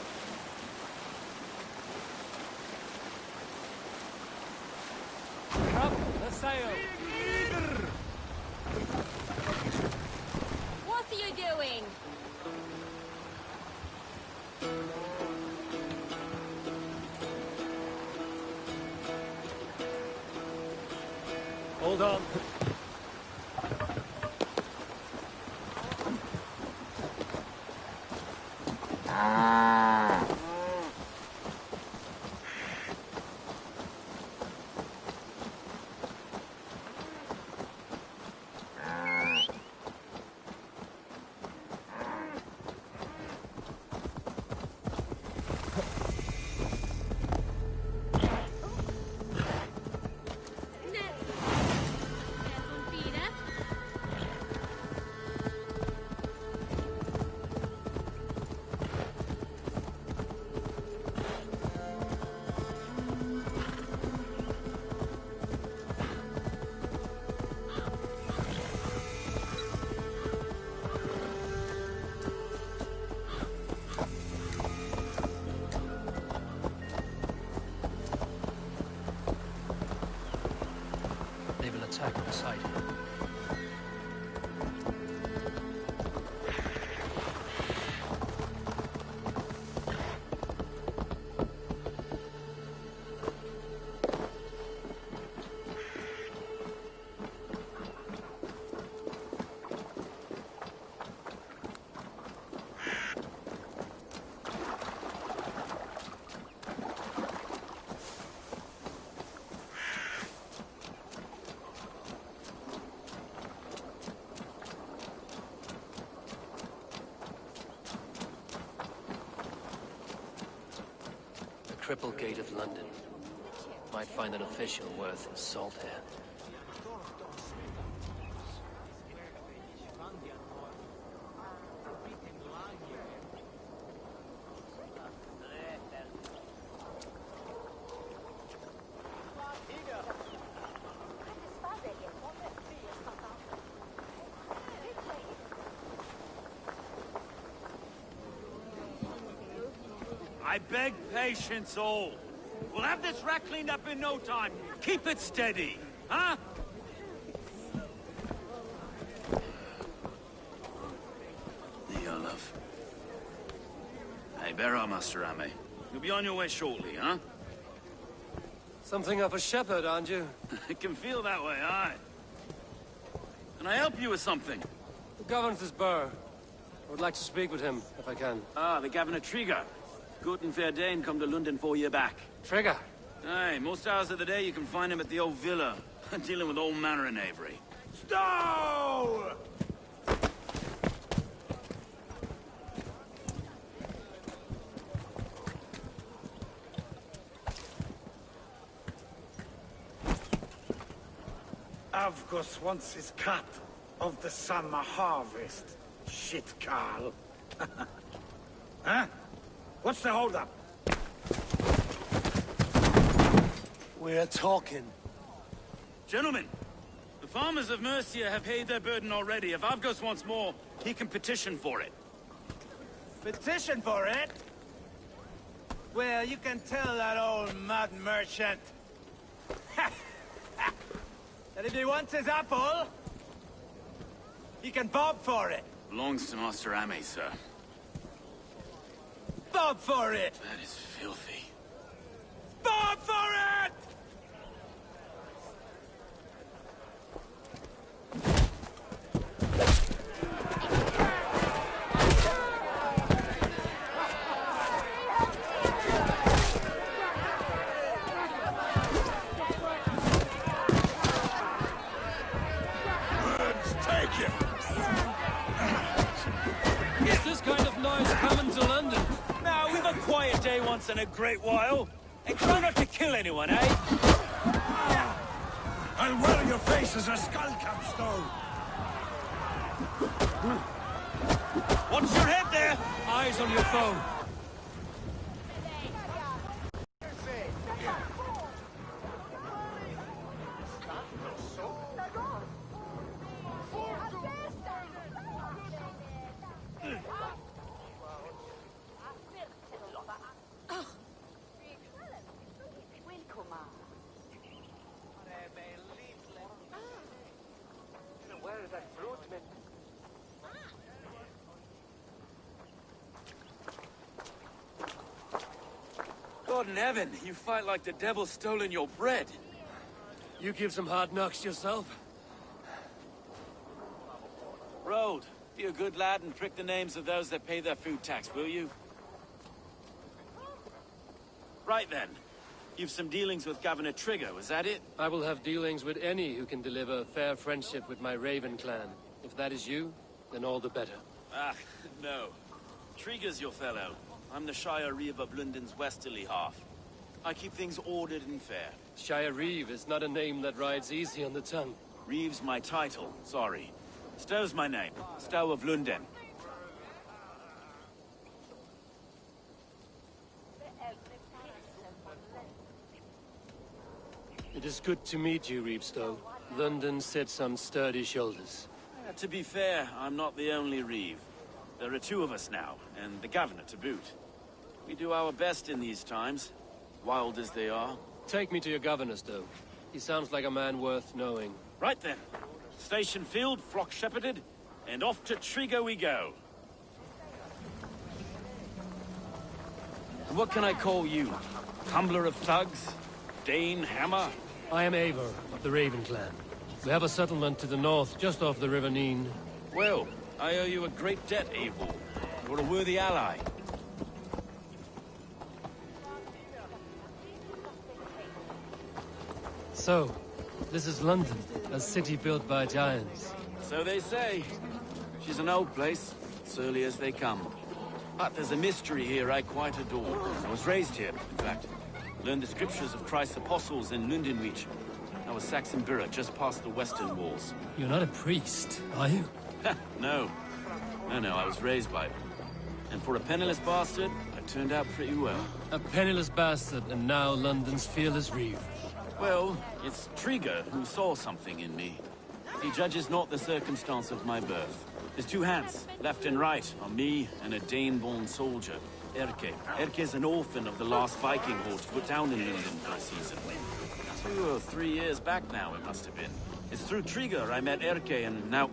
Up the sail. What are you doing? Hold on. They will attack on sight. triple gate of London. Might find an official worth his salt here. I beg patience, all. We'll have this wreck cleaned up in no time. Keep it steady, huh? Here, love. Hey, bear up, Master Ame. You'll be on your way shortly, huh? Something of a shepherd, aren't you? It can feel that way, aye. Can I help you with something? The governor's burr. I would like to speak with him, if I can. Ah, the Governor Trigger. Good and fair Dane come to London 4 year back. Trigger? Aye, most hours of the day you can find him at the old villa, dealing with all manner of knavery. Stow! Avgos wants his cut of the summer harvest. Shit, Carl. Huh? What's the holdup? We're talking. Gentlemen, the farmers of Mercia have paid their burden already. If Avgos wants more, he can petition for it. Petition for it? Well, you can tell that old mud merchant that if he wants his apple, he can bob for it. Belongs to Master Ame, sir. Bob for it! That is filthy. Bob for it! Birds, take it! Is this kind of noise coming to London? Now, we've a quiet day once in a great while. And try not to kill anyone, eh? I'll wear your face as a skull capstone! Watch your head there! Eyes on your phone. God in heaven, you fight like the devil's stolen your bread. You give some hard knocks yourself? Road, be a good lad and prick the names of those that pay their food tax, will you? Right then. You've some dealings with Governor Trigger, was that it? I will have dealings with any who can deliver fair friendship with my Raven clan. If that is you, then all the better. Ah, no. Trigger's your fellow. I'm the Shire Reeve of London's westerly half. I keep things ordered and fair. Shire Reeve is not a name that rides easy on the tongue. Reeve's my title, sorry. Stow's my name. Stow of London. It is good to meet you, Reeve Stow. London sits on sturdy shoulders. To be fair, I'm not the only Reeve. There are two of us now, and the governor to boot. We do our best in these times, wild as they are. Take me to your governor, Stow. He sounds like a man worth knowing. Right then. Station filled, flock shepherded, and off to Trigger we go. What can I call you? Tumbler of thugs? Dane Hammer? I am Eivor, of the Raven clan. We have a settlement to the north, just off the River Neen. Well, I owe you a great debt, Eivor. You're a worthy ally. So, this is London, a city built by giants. So they say. She's an old place, surly as they come. But there's a mystery here I quite adore. I was raised here, in fact. Learned the scriptures of Christ's apostles in Lundenreach. I was Saxon Borough, just past the western walls. You're not a priest, are you? No. No, I was raised by them. And for a penniless bastard, I turned out pretty well. A penniless bastard, and now London's fearless reeve. Well, it's Trigger who saw something in me. He judges not the circumstance of my birth. There's two hands, left and right, on me and a Dane-born soldier, Erke. Erke's an orphan of the last Viking horde put down in London for a season. 2 or 3 years back now, it must have been. It's through Trigger I met Erke, and now...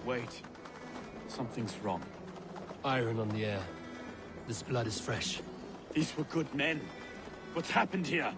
Wait. Something's wrong. Iron on the air. This blood is fresh. These were good men. What's happened here?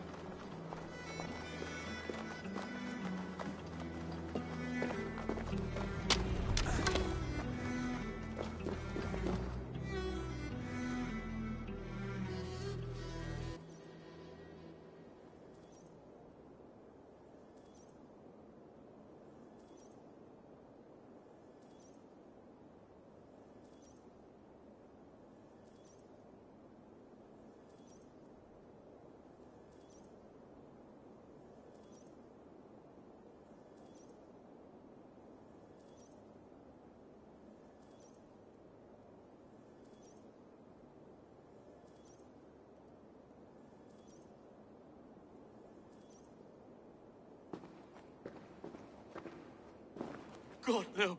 God, no.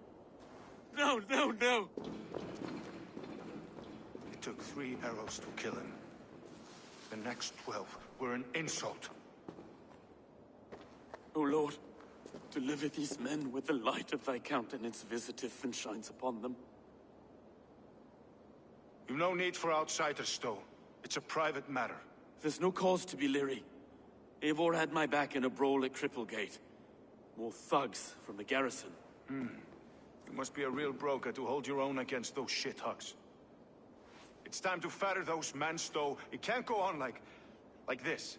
No. It took 3 arrows to kill him. The next 12 were an insult. O Lord, deliver these men with the light of thy countenance visiteth and shines upon them. You've no need for outsiders, Stowe. It's a private matter. There's no cause to be leery. Eivor had my back in a brawl at Cripplegate. More thugs from the garrison. You must be a real broker to hold your own against those shithugs. It's time to fetter those men, Stowe. It can't go on like this.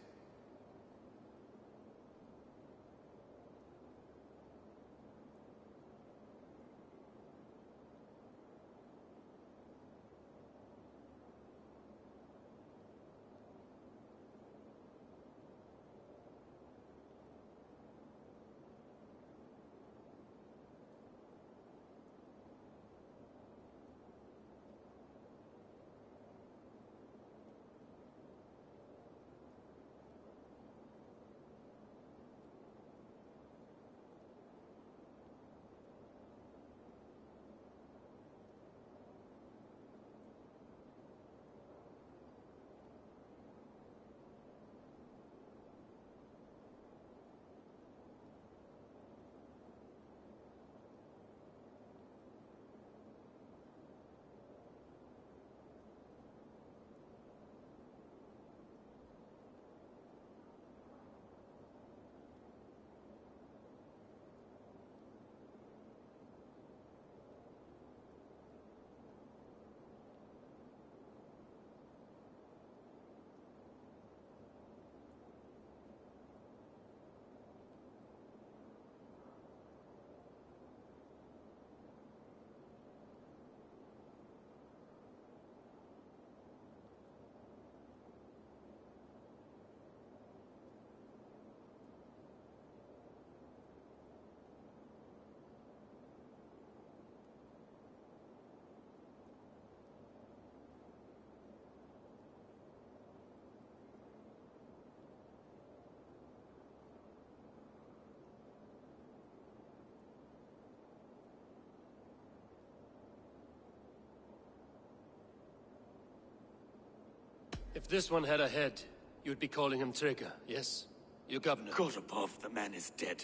If this one had a head, you'd be calling him Trigger, yes? Your governor. God above, the man is dead.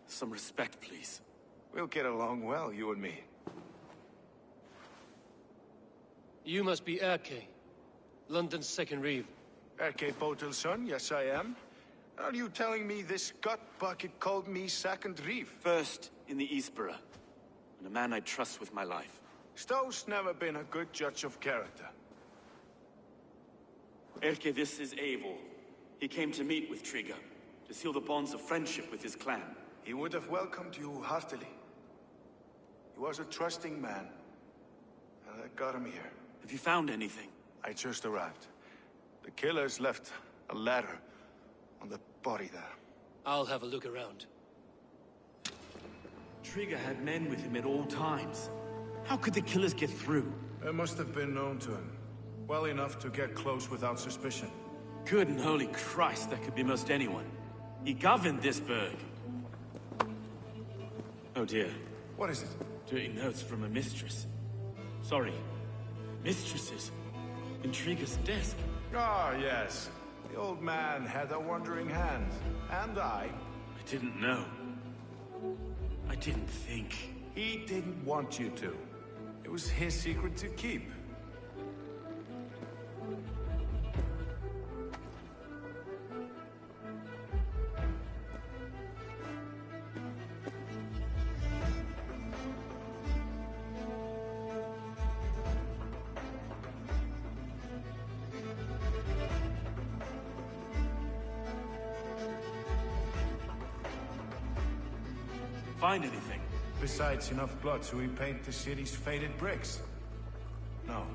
Some respect, please. We'll get along well, you and me. You must be Erke, London's second reeve. Erke Botel's son, yes I am. Are you telling me this gut bucket called me second reeve? First in the Eastborough, and a man I trust with my life. Stowe's never been a good judge of character. Erke, this is Eivor. He came to meet with Trigger, to seal the bonds of friendship with his clan. He would have welcomed you heartily. He was a trusting man, and I got him here. Have you found anything? I just arrived. The killers left a ladder on the body there. I'll have a look around. Trigger had men with him at all times. How could the killers get through? They must have been known to him. Well enough to get close without suspicion. Good and holy Christ, that could be most anyone. He governed this burg. Oh dear. What is it? Dirty notes from a mistress. Sorry. Mistresses. In Trigger's desk. Ah, yes. The old man had a wandering hand. And I didn't know. I didn't think. He didn't want you to. It was his secret to keep. Find anything? Besides enough blood to repaint the city's faded bricks? No.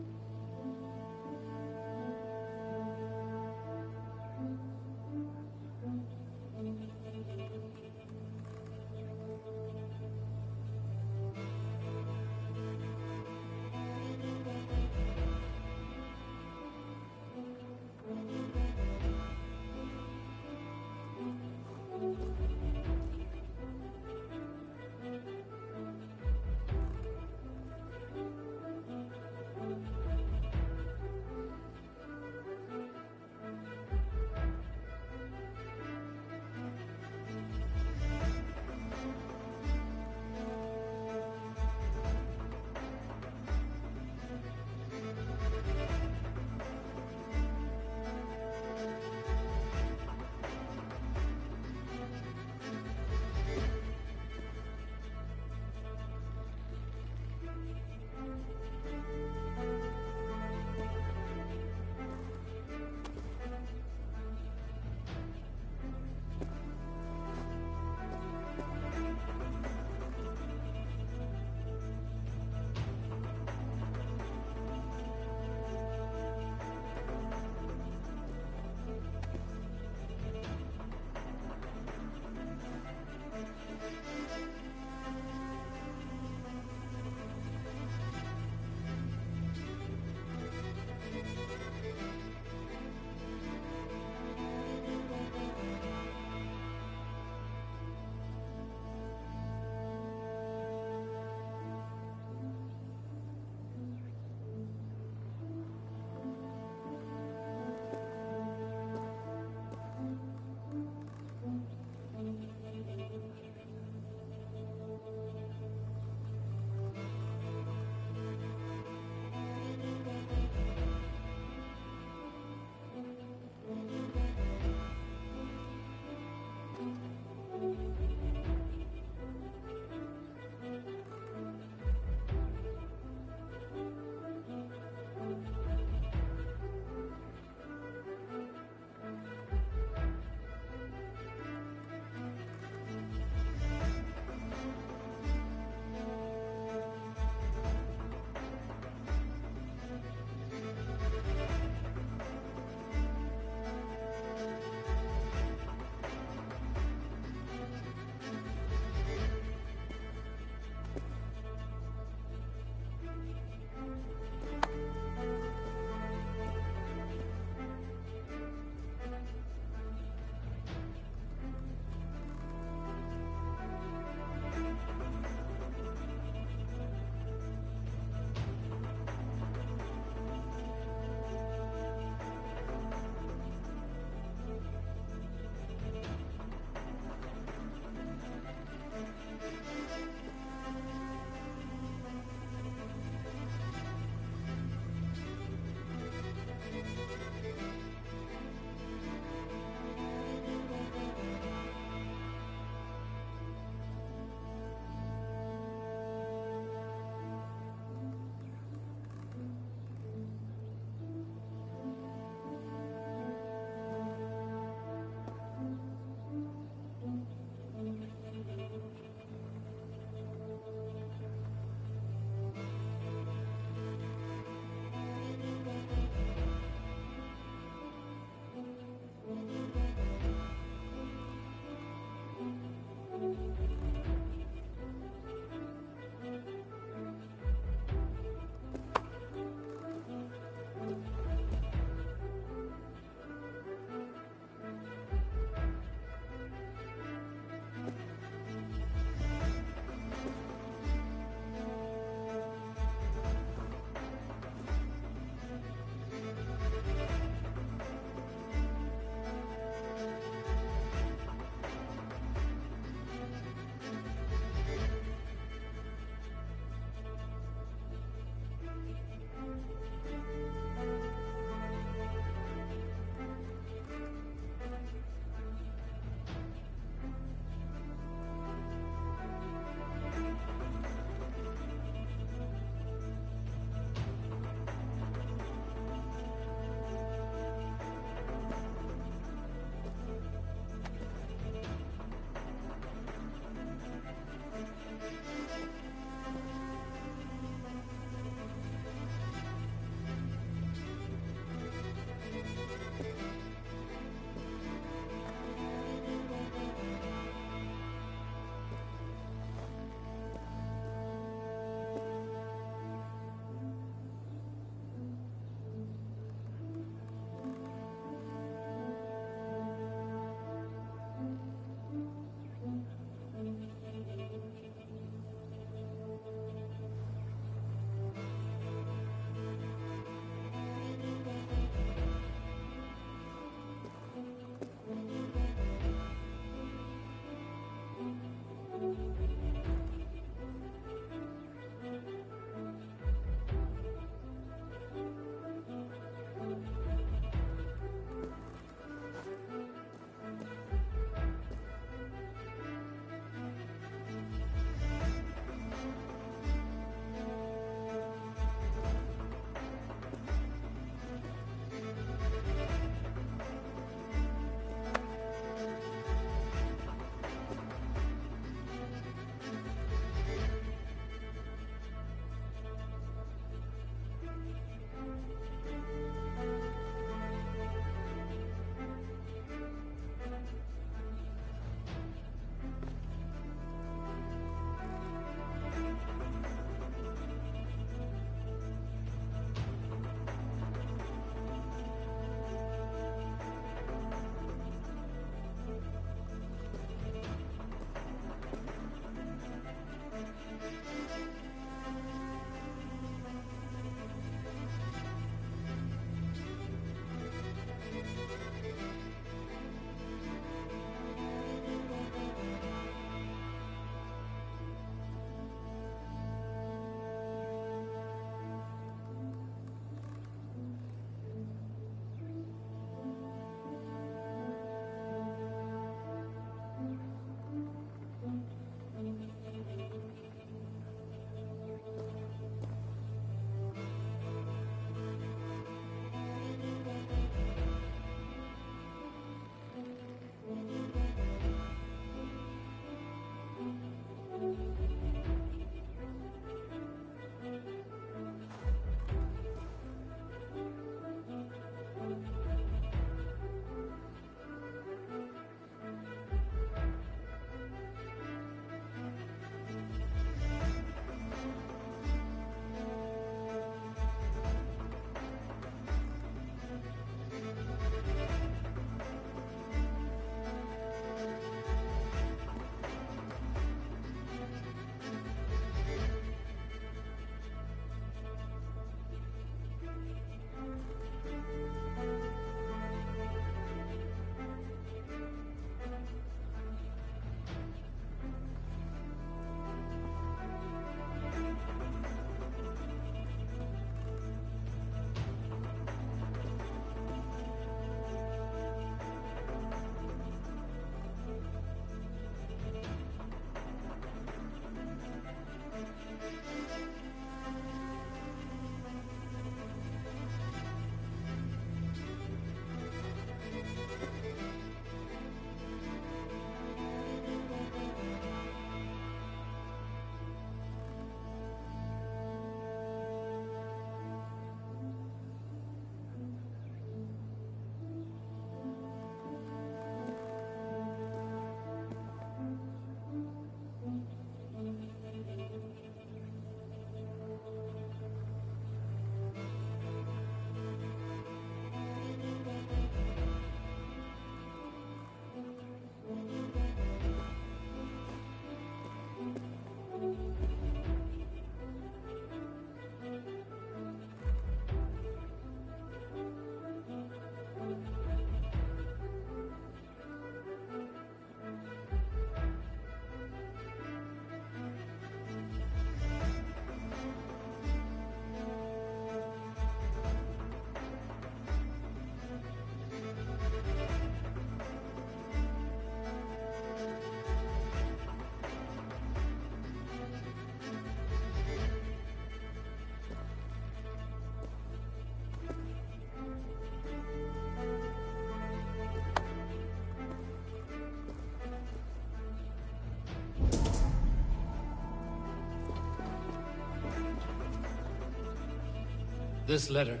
This letter.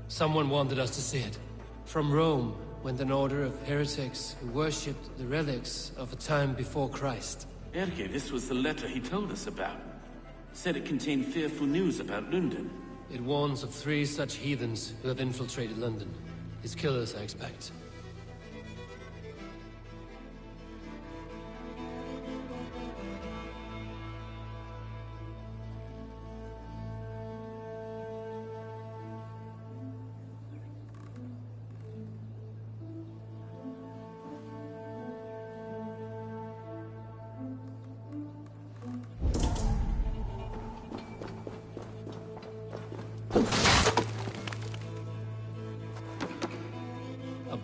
Someone wanted us to see it. From Rome went an order of heretics who worshipped the relics of a time before Christ. Erke, this was the letter he told us about. Said it contained fearful news about London. It warns of 3 such heathens who have infiltrated London. His killers, I expect.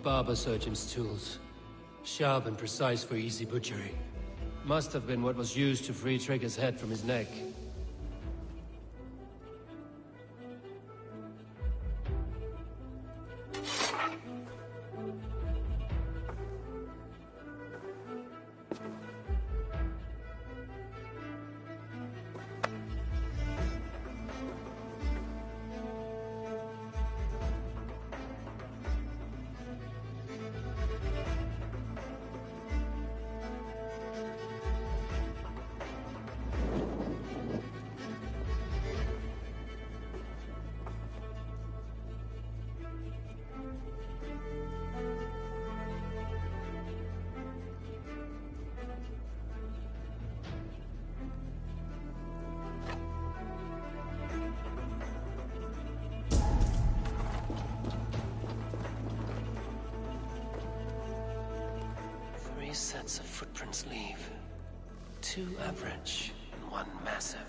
Barber surgeon's tools. Sharp and precise for easy butchery. Must have been what was used to free Trigger's head from his neck. Sets of footprints leave. 2 average and 1 massive.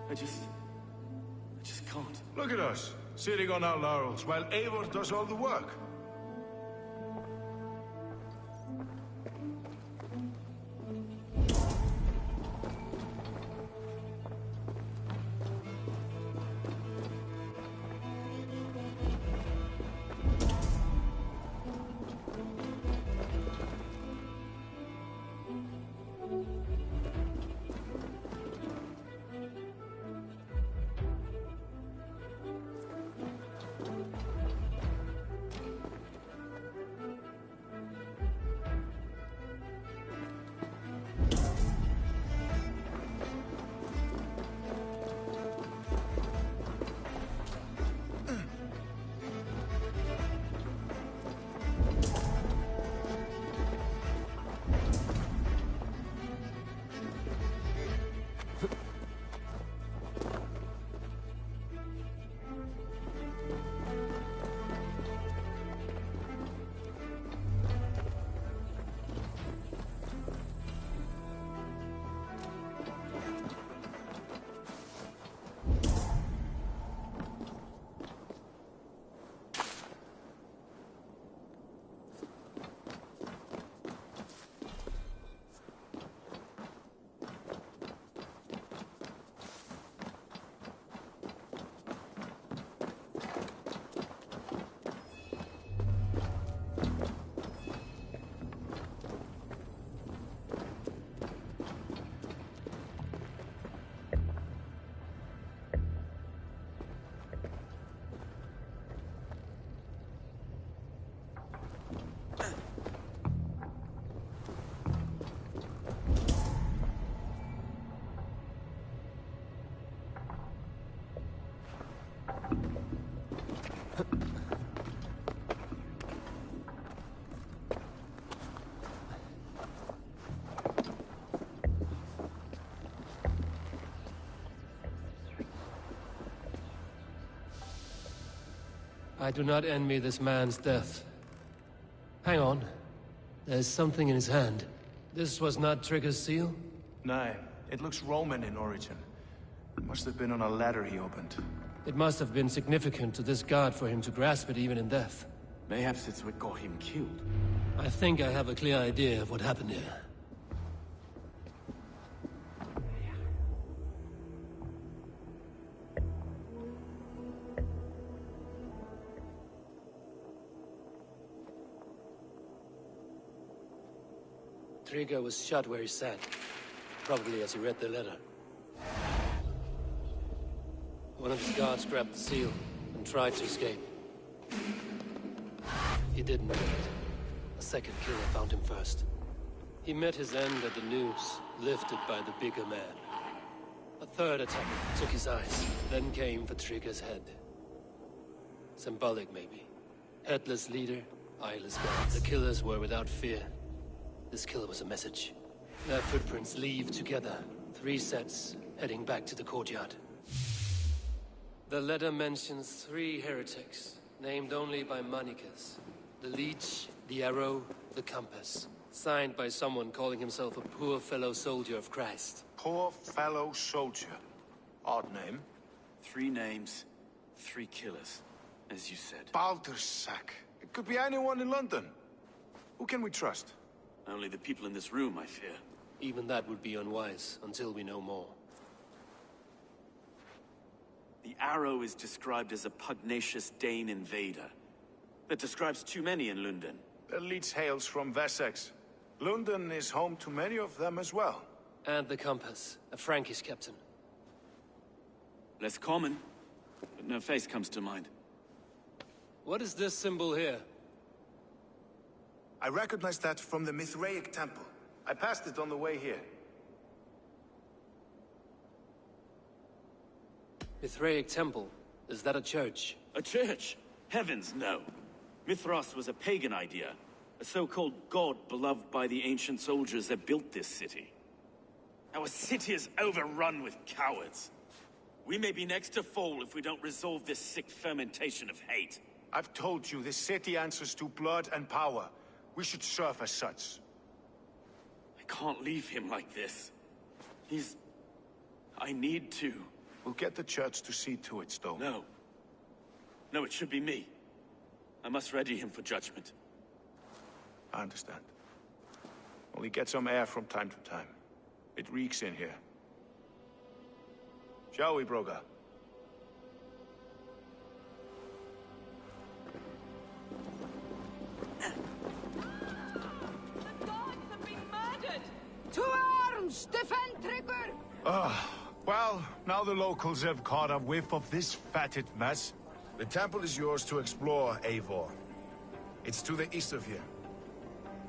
I just can't. Look at us, sitting on our laurels, while Eivor does all the work. I do not envy this man's death. Hang on. There's something in his hand. This was not Trigger's seal? No, it looks Roman in origin. It must have been on a ladder he opened. It must have been significant to this god for him to grasp it even in death. Mayhaps it's what got him killed. I think I have a clear idea of what happened here. Trigger was shot where he sat, probably as he read the letter. One of his guards grabbed the seal and tried to escape. He didn't make it. A second killer found him first. He met his end at the noose, lifted by the bigger man. A third attacker took his eyes, then came for Trigger's head. Symbolic, maybe. Headless leader, eyeless guards. The killers were without fear. This killer was a message. Their footprints leave together. 3 sets, heading back to the courtyard. The letter mentions 3 heretics, named only by Manicus. The Leech, the Arrow, the Compass. Signed by someone calling himself a poor fellow soldier of Christ. Poor fellow soldier. Odd name. 3 names, 3 killers, as you said. Baldersack. It could be anyone in London. Who can we trust? Only the people in this room, I fear. Even that would be unwise, until we know more. The Arrow is described as a pugnacious Dane invader. That describes too many in London. The Leech hails from Wessex. London is home to many of them as well. And the Compass, a Frankish captain. Less common, but no face comes to mind. What is this symbol here? I recognize that from the Mithraic temple. I passed it on the way here. Mithraic temple? Is that a church? A church? Heavens, no. Mithras was a pagan idea. A so-called god beloved by the ancient soldiers that built this city. Our city is overrun with cowards. We may be next to fall if we don't resolve this sick fermentation of hate. I've told you, this city answers to blood and power. We should serve as such. I can't leave him like this. I need to. We'll get the church to see to it, Stone. No. No, it should be me. I must ready him for judgment. I understand. Only get some air from time to time. It reeks in here. Shall we, Broga? To arms! Defend Trigger! Well, now the locals have caught a whiff of this fatted mess. The temple is yours to explore, Eivor. It's to the east of here.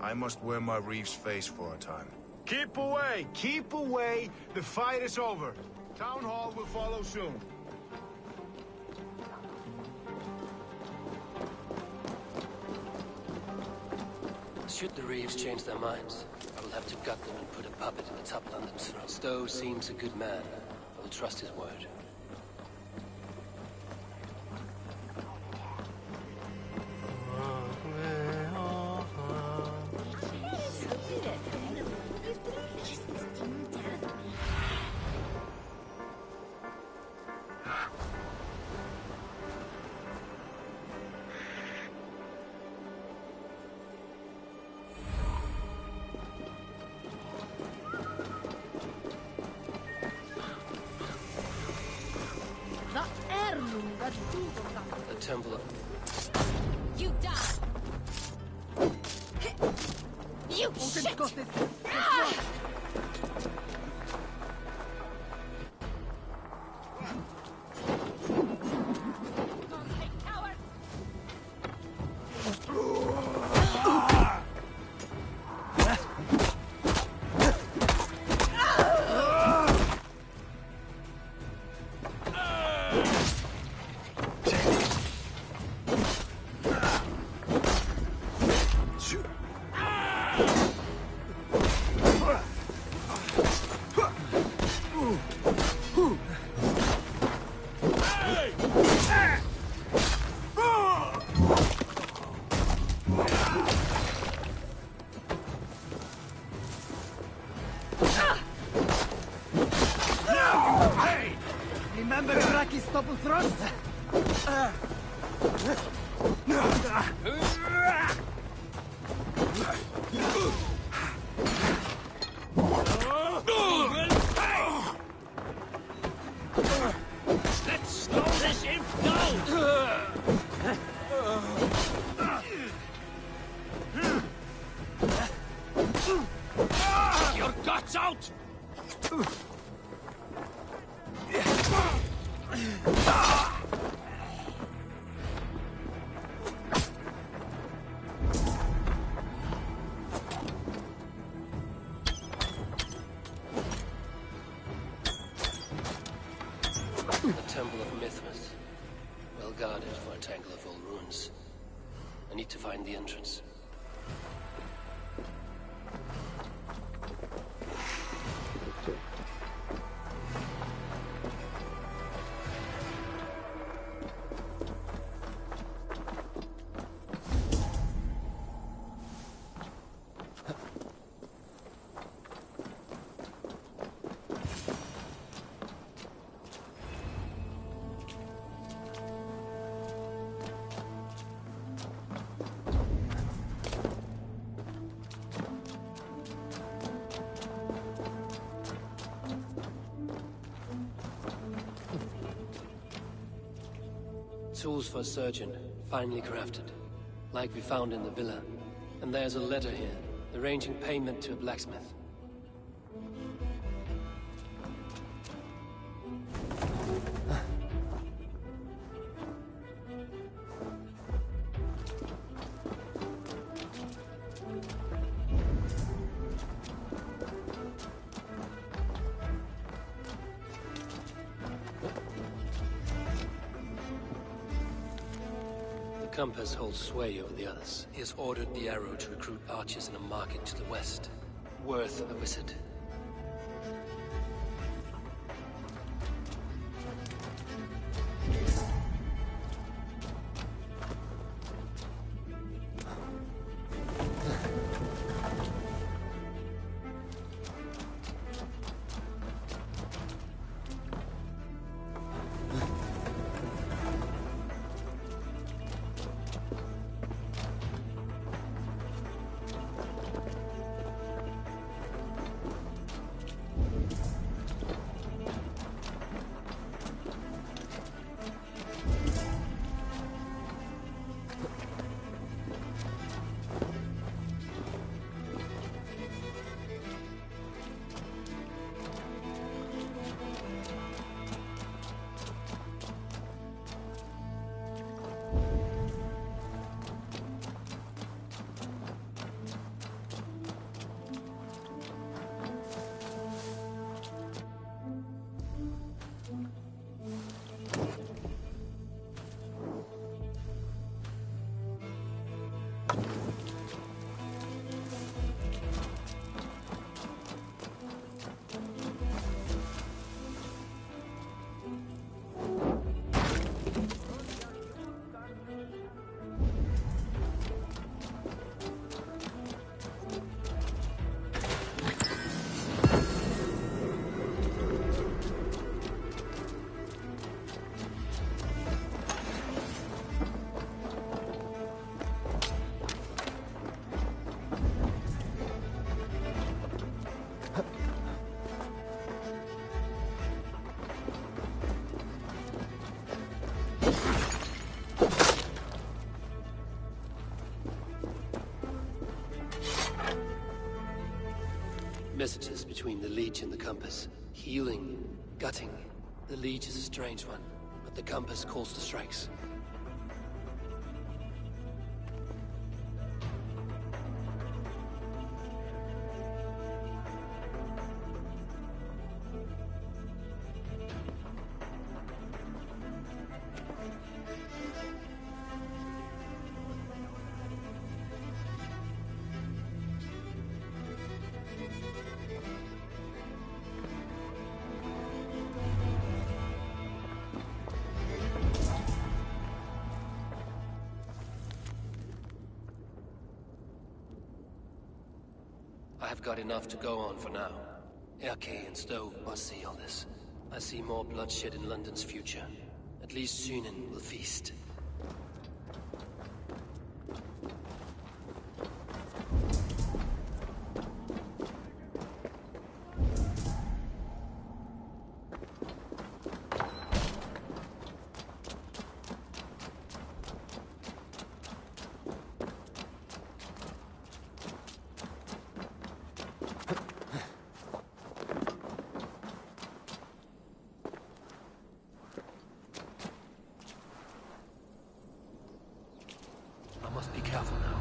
I must wear my Reeve's face for a time. Keep away! Keep away! The fight is over. Town Hall will follow soon. Should the Reeves change their minds, I will have to gut them and put a puppet atop London's throne. Stowe seems a good man. I will trust his word. The Temple of... You die! You shit! Remember Raki's double thrust? Let's slow this imp down! Your guts out! The Temple of Mithras. Well guarded for a tangle of old ruins. I need to find the entrance. Tools for a surgeon, finely crafted. Like we found in the villa. And there's a letter here, arranging payment to a blacksmith. The compass holds sway over the others. He has ordered the arrow to recruit archers in a market to the west. Worth a visit. Messages between the Leech and the compass. Healing, gutting. The Leech is a strange one, but the compass calls the strikes. I've got enough to go on for now. Erke and Stowe must see all this. I see more bloodshed in London's future. At least Sunan will feast. I must be careful now.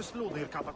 Slå kappa.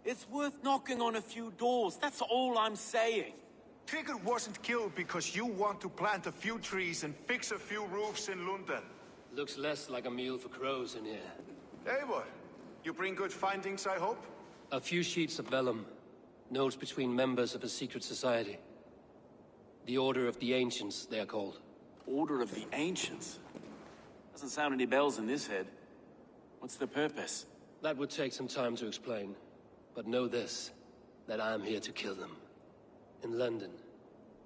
It's worth knocking on a few doors, that's all I'm saying. Trigger wasn't killed because you want to plant a few trees and fix a few roofs in London. Looks less like a meal for crows in here. Eivor, you bring good findings, I hope? A few sheets of vellum. Notes between members of a secret society. The Order of the Ancients, they are called. Order of the Ancients? Doesn't sound any bells in this head. What's the purpose? That would take some time to explain. But know this, that I am here to kill them. In London,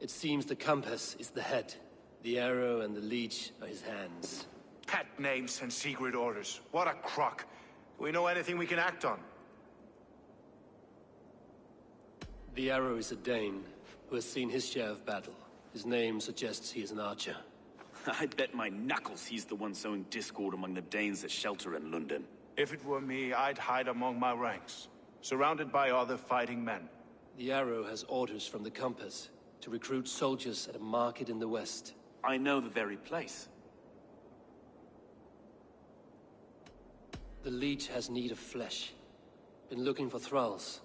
it seems the compass is the head. The arrow and the leech are his hands. Pet names and secret orders. What a crock. Do we know anything we can act on? The arrow is a Dane who has seen his share of battle. His name suggests he is an archer. I'd bet my knuckles he's the one sowing discord among the Danes that shelter in London. If it were me, I'd hide among my ranks, surrounded by other fighting men. The arrow has orders from the compass to recruit soldiers at a market in the west. I know the very place. The leech has need of flesh. Been looking for thralls,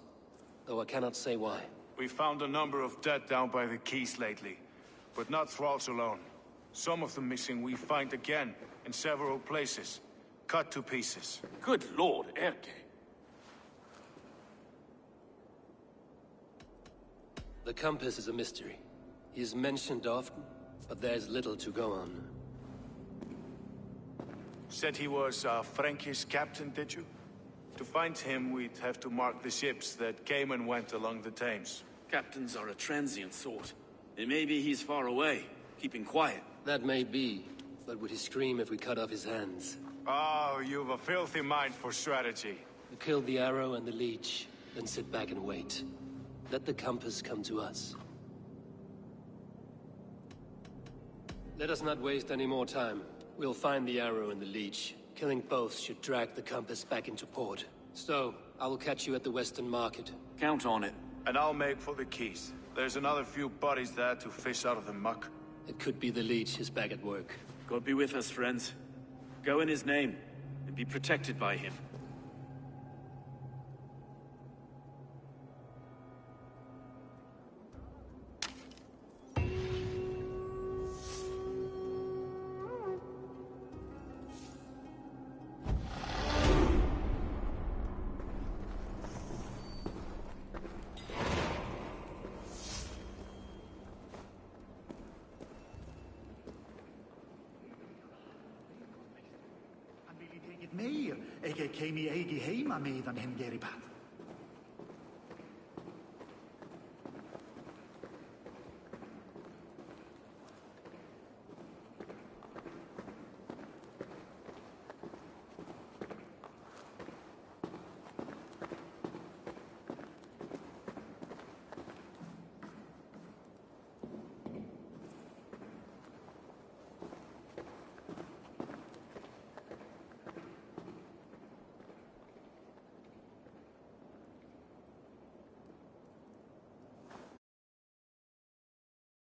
though I cannot say why. We found a number of dead down by the quays lately, but not thralls alone. Some of the missing we find again in several places, cut to pieces. Good lord, Erke. The compass is a mystery. He is mentioned often, but there's little to go on. Said he was a Frankish captain, did you? To find him, we'd have to mark the ships that came and went along the Thames. Captains are a transient sort. It may be he's far away, keeping quiet. That may be, but would he scream if we cut off his hands? Oh, you've a filthy mind for strategy. We kill the arrow and the leech, then sit back and wait. Let the compass come to us. Let us not waste any more time. We'll find the arrow and the leech. Killing both should drag the compass back into port. So, I will catch you at the Western Market. Count on it. And I'll make for the quays. There's another few bodies there to fish out of the muck. It could be the leech is back at work. God be with us, friends. Go in his name, and be protected by him. Meir, eg kemi eigi heima meðan hinn geri bad.